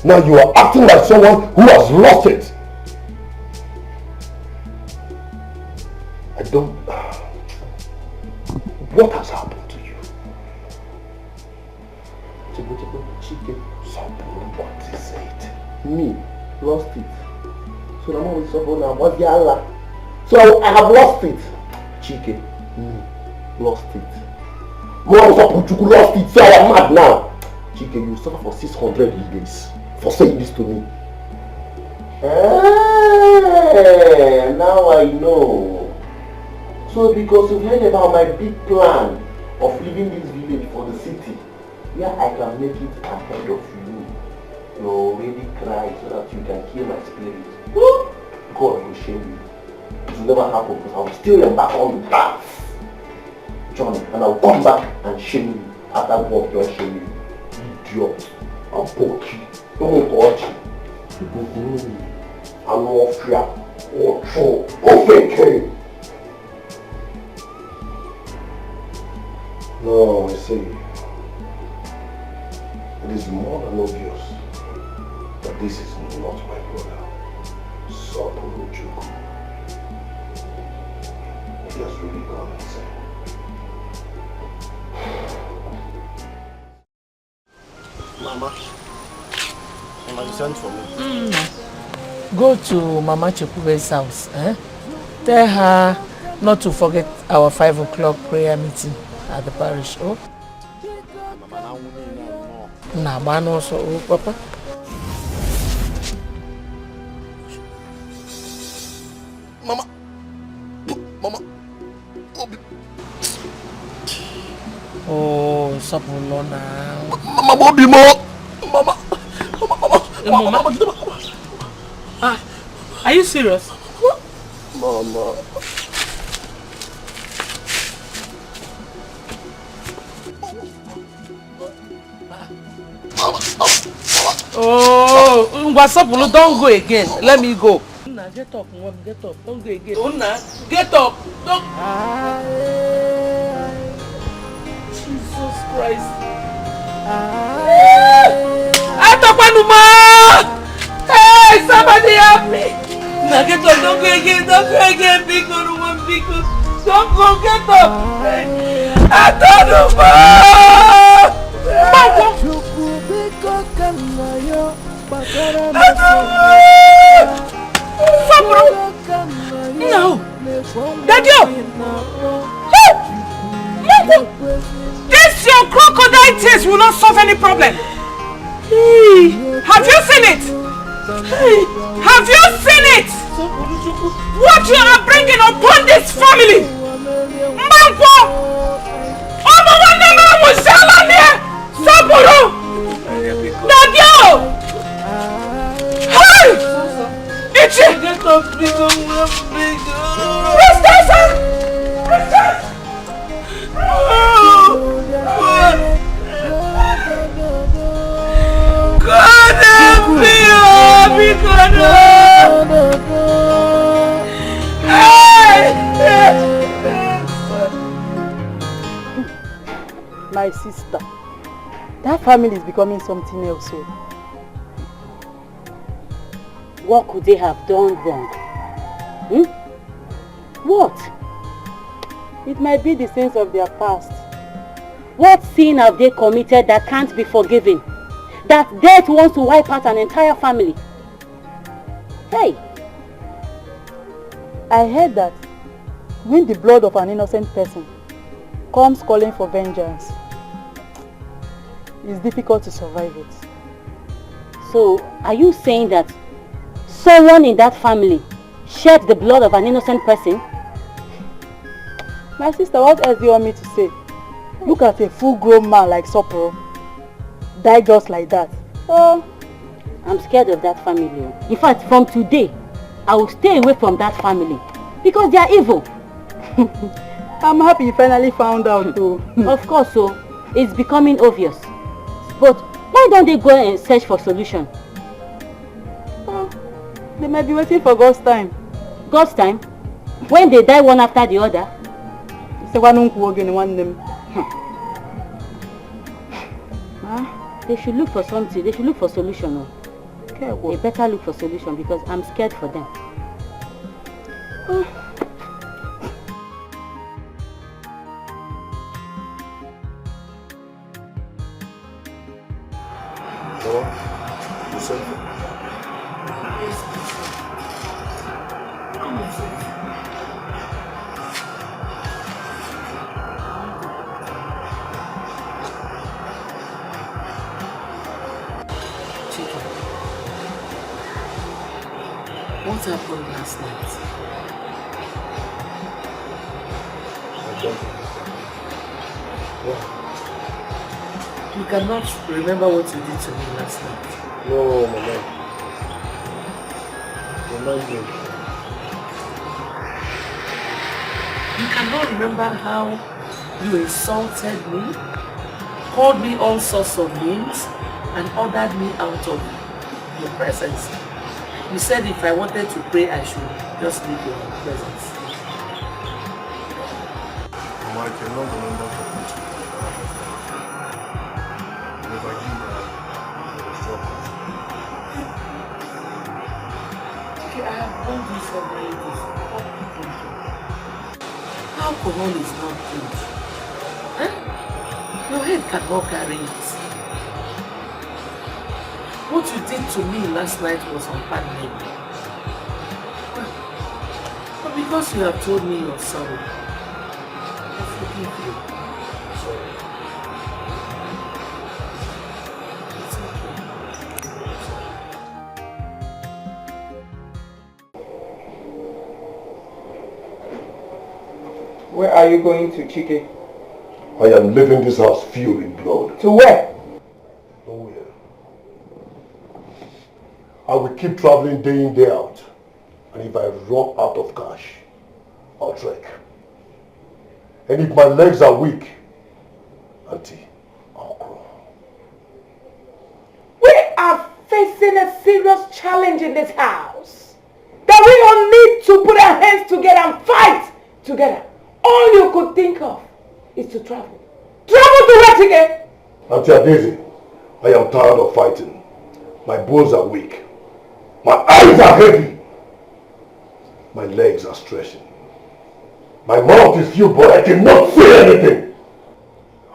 Now you are acting like someone who has lost it. I don't... What has happened to you? Chicken. What is it? Me, lost it. So now I'm suffering now. What's the Allah? So I have lost it. Chike, me, lost it. Mom, lost it, so I am mad now. Chike, you suffer for 600 years for saying this to me. Now I know. So because you've heard about my big plan of leaving this village for the city, where I can make it ahead of you. You already cried so that you can kill my spirit. God will shame you. It will never happen because I will still embark on the path, Johnny, and I will come back and shame you after God don't shame you. Idiot. I'm poky. Don't watch it. I'm not fear. Oh, true. Oh, fake. No, I see. It is more than obvious that this is not my brother, Sapuru Juku. He has really gone insane. Mama, you sent for me. Go to Mama Chekube's house. Tell her not to forget our 5 o'clock prayer meeting at the parish. Oh? Nah, man also, oh, Papa. Mama. Oh, Sapulo now. Mama, Bobby, Mama. Are you serious? Mama. Oh, Sapulo, don't go again. Let me go. Una, get up, Mom, get up. Don't go again. Una, get up. Don't. Jesus Christ. Hey, somebody help me. Now get up, don't go again, big one, big one. Don't go, get up. No. Daddy! This your crocodile tears will not solve any problem. Have you seen it? Have you seen it? What you are bringing upon this family? Mampo! Daddy! Hey! Ichi! God help me, My sister, that family is becoming something else. So. What could they have done wrong? What? It might be the sins of their past. What sin have they committed that can't be forgiven? That death wants to wipe out an entire family? Hey! I heard that when the blood of an innocent person comes calling for vengeance, it's difficult to survive it. So, are you saying that someone in that family shed the blood of an innocent person? My sister, what else do you want me to say? Look at a full-grown man like Soporo. Die just like that. Oh, I'm scared of that family. In fact, from today, I will stay away from that family because they are evil. I'm happy you finally found out too. Of course, so it's becoming obvious. But why don't they go and search for solution? Oh, they might be waiting for God's time. God's time? When they die one after the other? They should look for something. They should look for solution. Okay, well. They better look for solution because I'm scared for them. happened last night? You cannot remember what you did to me last night. No, Mama. Remind me. You cannot remember how you insulted me, called me all sorts of names, and ordered me out of your presence. You said if I wanted to pray, I should just leave your presence. Mama, I cannot remember for which never give Okay, I have done this already. Alcohol is not good. Huh? Your head cannot carry it. What you did to me last night was unpardonable. But because you have told me you're sorry, I forgive you. Sorry. It's okay. Where are you going to, Chike? I am leaving this house filled with blood. To where? Nowhere. I will keep traveling day in, day out. And if I run out of cash, I'll trek. And if my legs are weak, Auntie, I'll crawl. We are facing a serious challenge in this house. That we all need to put our hands together and fight together. All you could think of is to travel. Travel to where again? Auntie Adeze, I am tired of fighting. My bones are weak. My eyes are heavy. My legs are stretching. My mouth is filled, but I cannot say anything.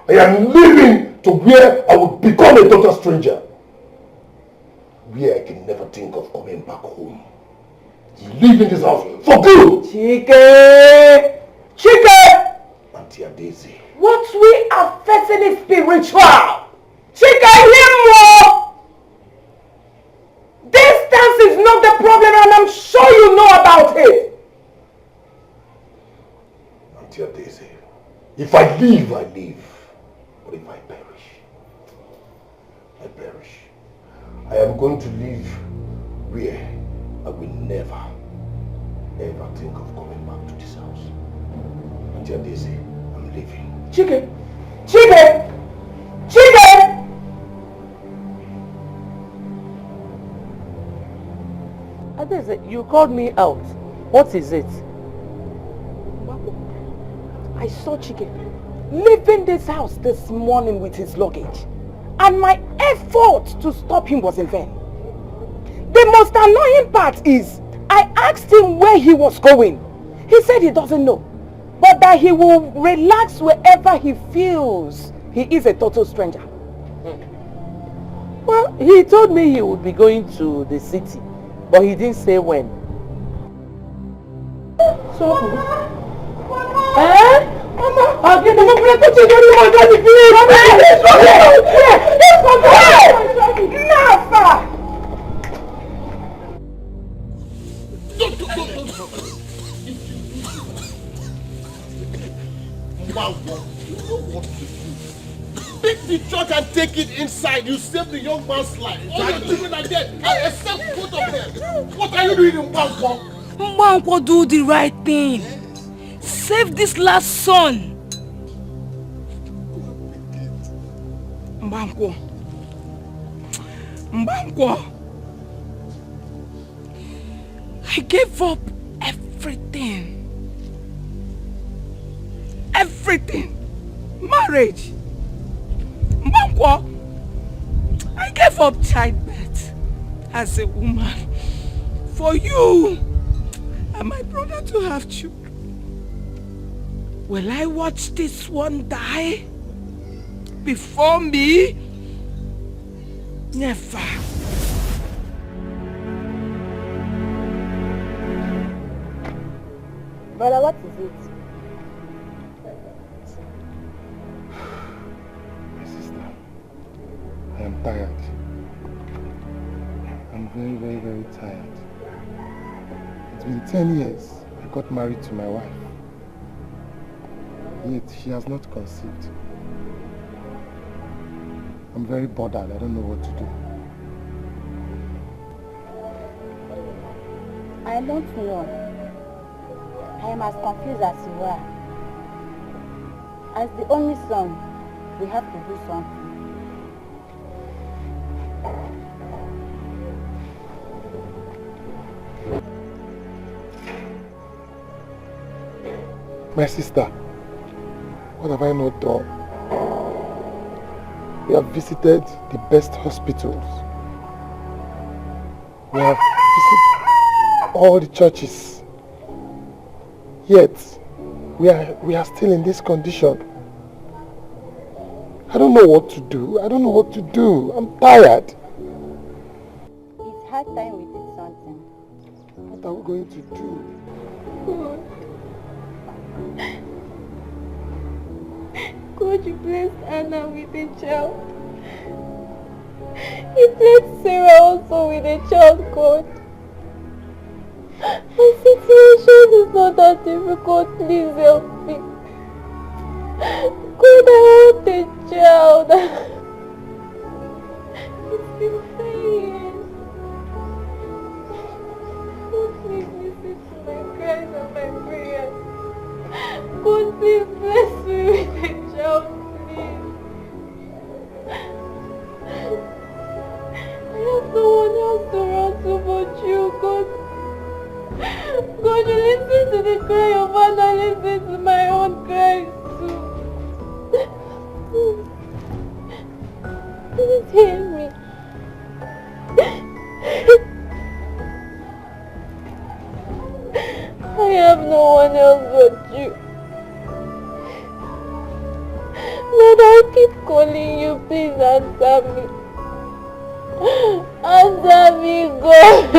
I am leaving to where I will become a total stranger. Where I can never think of coming back home. Leaving this house for good. Chike! Chike! Auntie Adeze. What we are facing is spiritual. Chike, hear more! Distance is not the problem, and I'm sure you know about it. Auntie Adeze, if I live, I live. But if I perish, I perish. I am going to live where I will never, ever think of coming back to this house. Auntie Adeze, I'm leaving. Chike! Chike! Chike! Adeze, you called me out. What is it? I saw Chike leaving this house this morning with his luggage. And my effort to stop him was in vain. The most annoying part is, I asked him where he was going. He said he doesn't know. But that he will relax wherever he feels he is a total stranger. Well, he told me he would be going to the city, but he didn't say when. So, eh? Mama, I'll get the mama to take you my daddy, please. Wow, you know what to do. Pick the truck and take it inside. You save the young man's life. All your children are dead. I accept both of them. What are you doing in Mbampo? Mbampo, do the right thing. Save this last son. Mbampo. Mbampo. I gave up everything. Everything. Marriage. Mbampo. I gave up childbirth as a woman for you and my brother to have children. Will I watch this one die before me? Never. Brother, what is it? My sister, I am tired. I'm very, very, very tired. It's been 10 years I got married to my wife. Yet she has not conceived. I'm very bothered. I don't know what to do. I don't know. I am as confused as you are. As the only son, we have to do something. My sister, what have I not done? We have visited the best hospitals. We have visited all the churches. Yet, we are still in this condition. I don't know what to do. I don't know what to do. I'm tired. It's hard time we did something. What are we going to do? God, you blessed Anna with a child. You blessed Sarah also with a child, God. My situation is not that difficult. Please help me. God, I want a child. It's been 5 years. God, please listen to my cries and my prayers. God, please bless me with a child, please. I have no one else to run to but you, God. God, you listen to the cry of Anna, listen to my own cries too. Please hear me. I have no one else but you. Lord, I'll keep calling you. Please answer me. Answer me, God.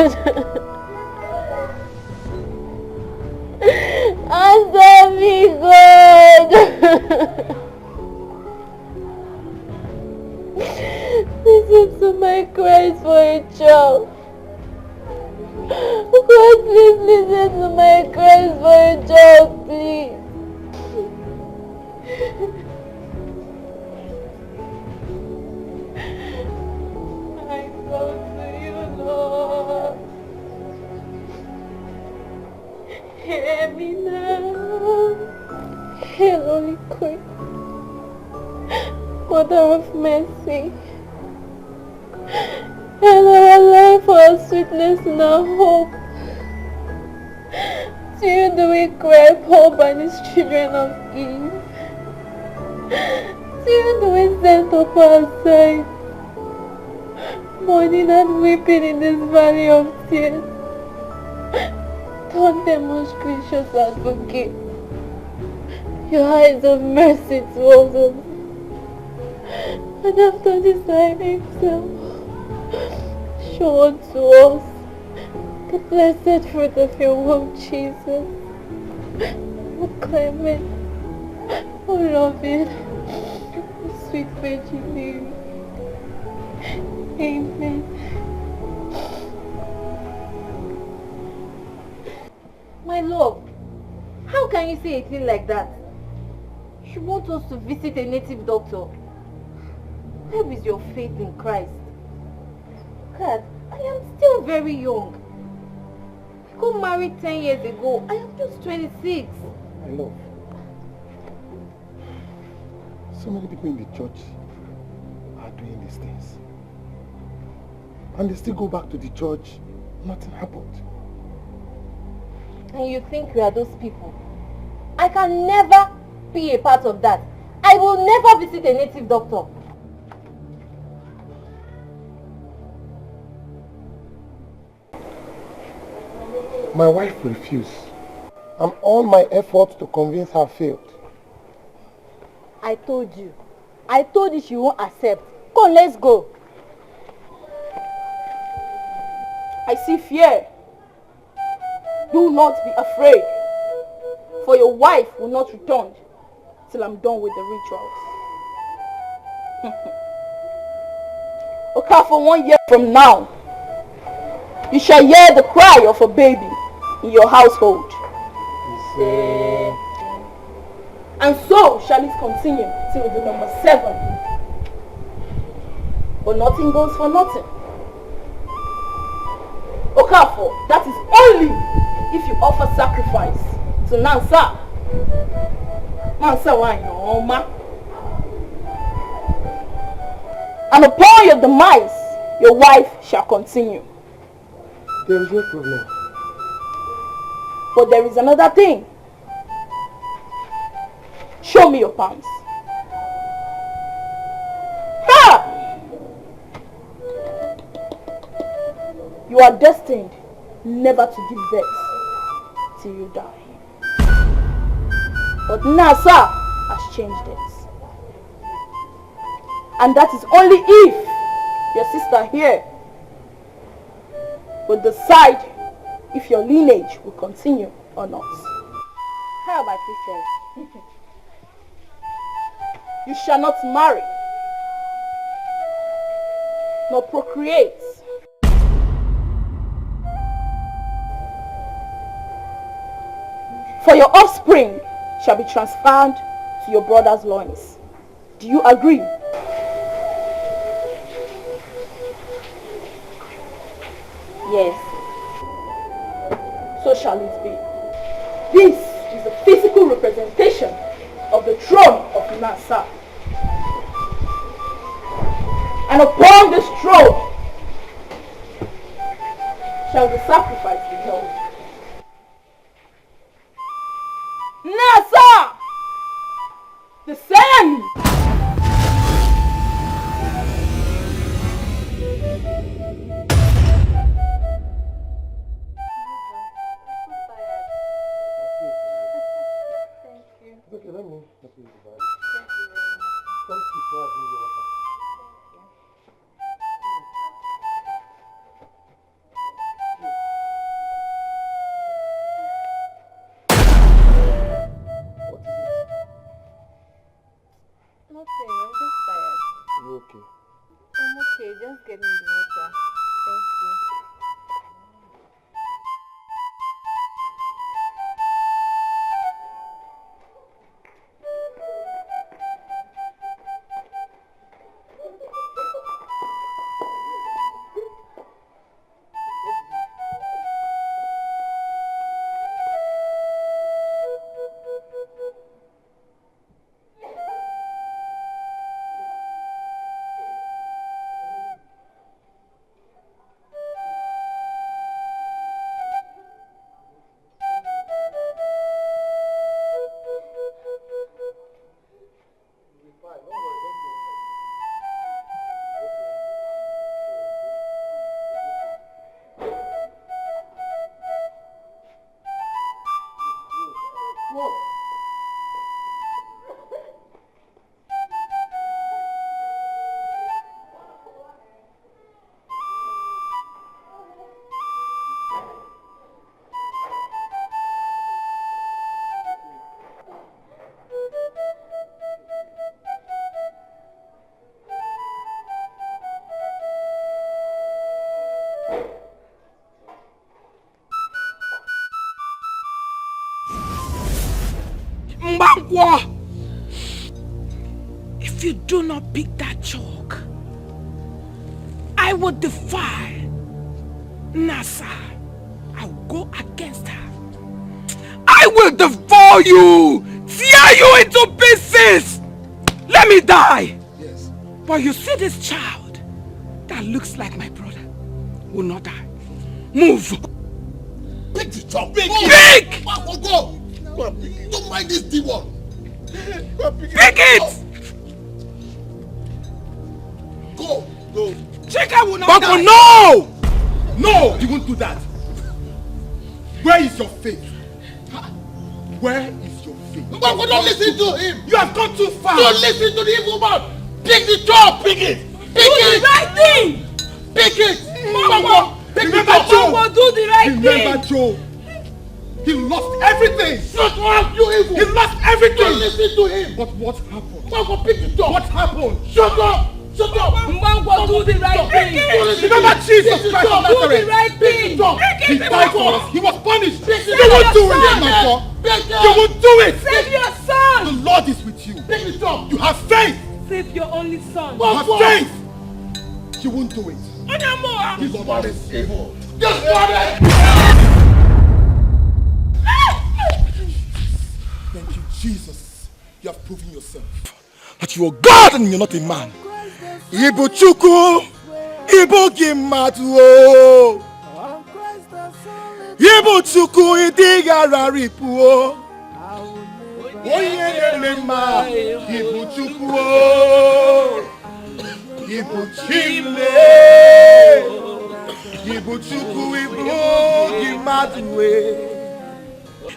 Answer me, God. Listen to my cries for a child. God, please listen to my cries for a child, please. I come to you, Lord. Hear me now. Hail, Holy Queen, Mother of Mercy. And our life, our sweetness, and our hope. To you do we cry, Paul, by these children of Eve. To you do we send up our side, mourning and weeping in this valley of tears. Turn them, most gracious advocate, your eyes of mercy towards us. And after this I exile, show unto us the blessed fruit of your womb, Jesus. O clement, O loving, O sweet Virgin Mary. Amen. My love, how can you say a thing like that? You want us to visit a native doctor. Where is your faith in Christ? God, I am still very young. I got married 10 years ago. I am just 26. My love, so many people in the church are doing these things. And they still go back to the church, nothing happened. And you think we are those people? I can never be a part of that. I will never visit a native doctor. My wife refused, and all my efforts to convince her failed. I told you she won't accept. Come, let's go. I see fear. Do not be afraid, for your wife will not return till I'm done with the rituals. Okay, for 1 year from now, you shall hear the cry of a baby in your household. And so shall it continue till the number 7. But nothing goes for nothing. Okafor, that is only if you offer sacrifice to Nansa. Nansa, why no, ma? And upon your demise, your wife shall continue. There is no problem. But there is another thing. Show me your palms. Ha! You are destined never to give birth till you die. But Nasa has changed it. And that is only if your sister here will decide if your lineage will continue or not. How my princess? You shall not marry, nor procreate. For your offspring shall be transferred to your brother's loins. Do you agree? Yes. So shall it be. This is the physical representation of the throne of Nasa. And upon this throne shall the sacrifice be held. Nasa! The same! Okay, let me help you with the bag. Come keep bring the water. Nothing, I'm just tired. Are you okay? I'm okay, just get me the water. Thank you. If you do not pick that chalk, I will defy Nasa. I will go against her. I will devour you, tear you into pieces. Let me die. Yes. But you see this child that looks like my brother will not die. Move. Pick the chalk. Pick! Go. Don't mind this demon. Pick it! Go. Chika will not Bako, die. no! No, you won't do that. Where is your faith? Where is your faith? Bako, don't listen to him. You have gone too far. Don't listen to the evil man. Pick the chalk. Pick it. Pick Do it. the right thing. Pick it. Bako, Pick Remember the chalk. Joe. Bako, do the right Remember thing. Joe. He lost everything. Shut up, you evil. He lost everything. Don't listen to him. But what happened? Bako, pick the chalk. What happened? Shut up. Shut up. Bako, do the right thing. Remember Jesus Christ of Do the Nazareth. right thing. He died for us. He was punish. You Save won't do your it, son. Nasa. You won't do it. Save your son. The Lord is with you. You have faith. Save your only son. You have faith. You won't do it. This man is evil. This man Thank you, Jesus. You have proven yourself. That you are God and you're not a man. Ibu Chuku, Ibu Gimatu. Ibu Chuku, Idigara Ripu. Oye Lema, Ibu Chuku. Ibu Chile. Ibu Chuku, Ibu Gimatu.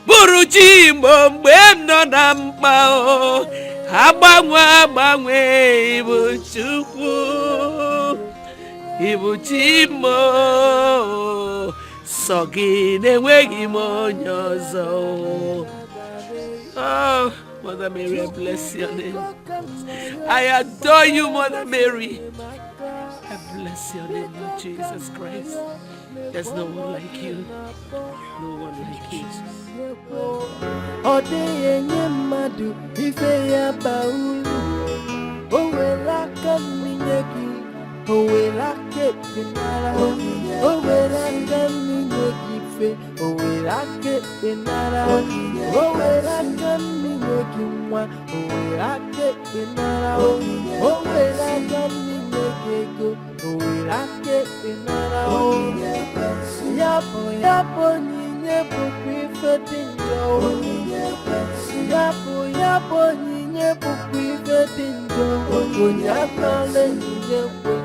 Buruji mgbe m nọ na mkpa o agbanwe Ibu Chukwu Ibu Chimo sọ gị na-enweghị m onye ọzọ. Oh, Mother Mary, I bless your name. I adore you, Mother Mary. I bless your name, Lord Jesus Christ. There's no one like you. No one like you. Odenye mmadụ ife ya ba uru. O were aka mmiri gị, o were aka ekpe nara. O were aka mmiri gị ife, o were aka ekpe nara. O were aka mmiri gị nwa, o were aka ekpe nara. O were aka mmiri gị ego, o were aka ekpe nara. Yabo onyinye bụkwa ife dị njọ. Yabo onyinye bụkwa ife dị njọ. Onye akpala onyinye kwe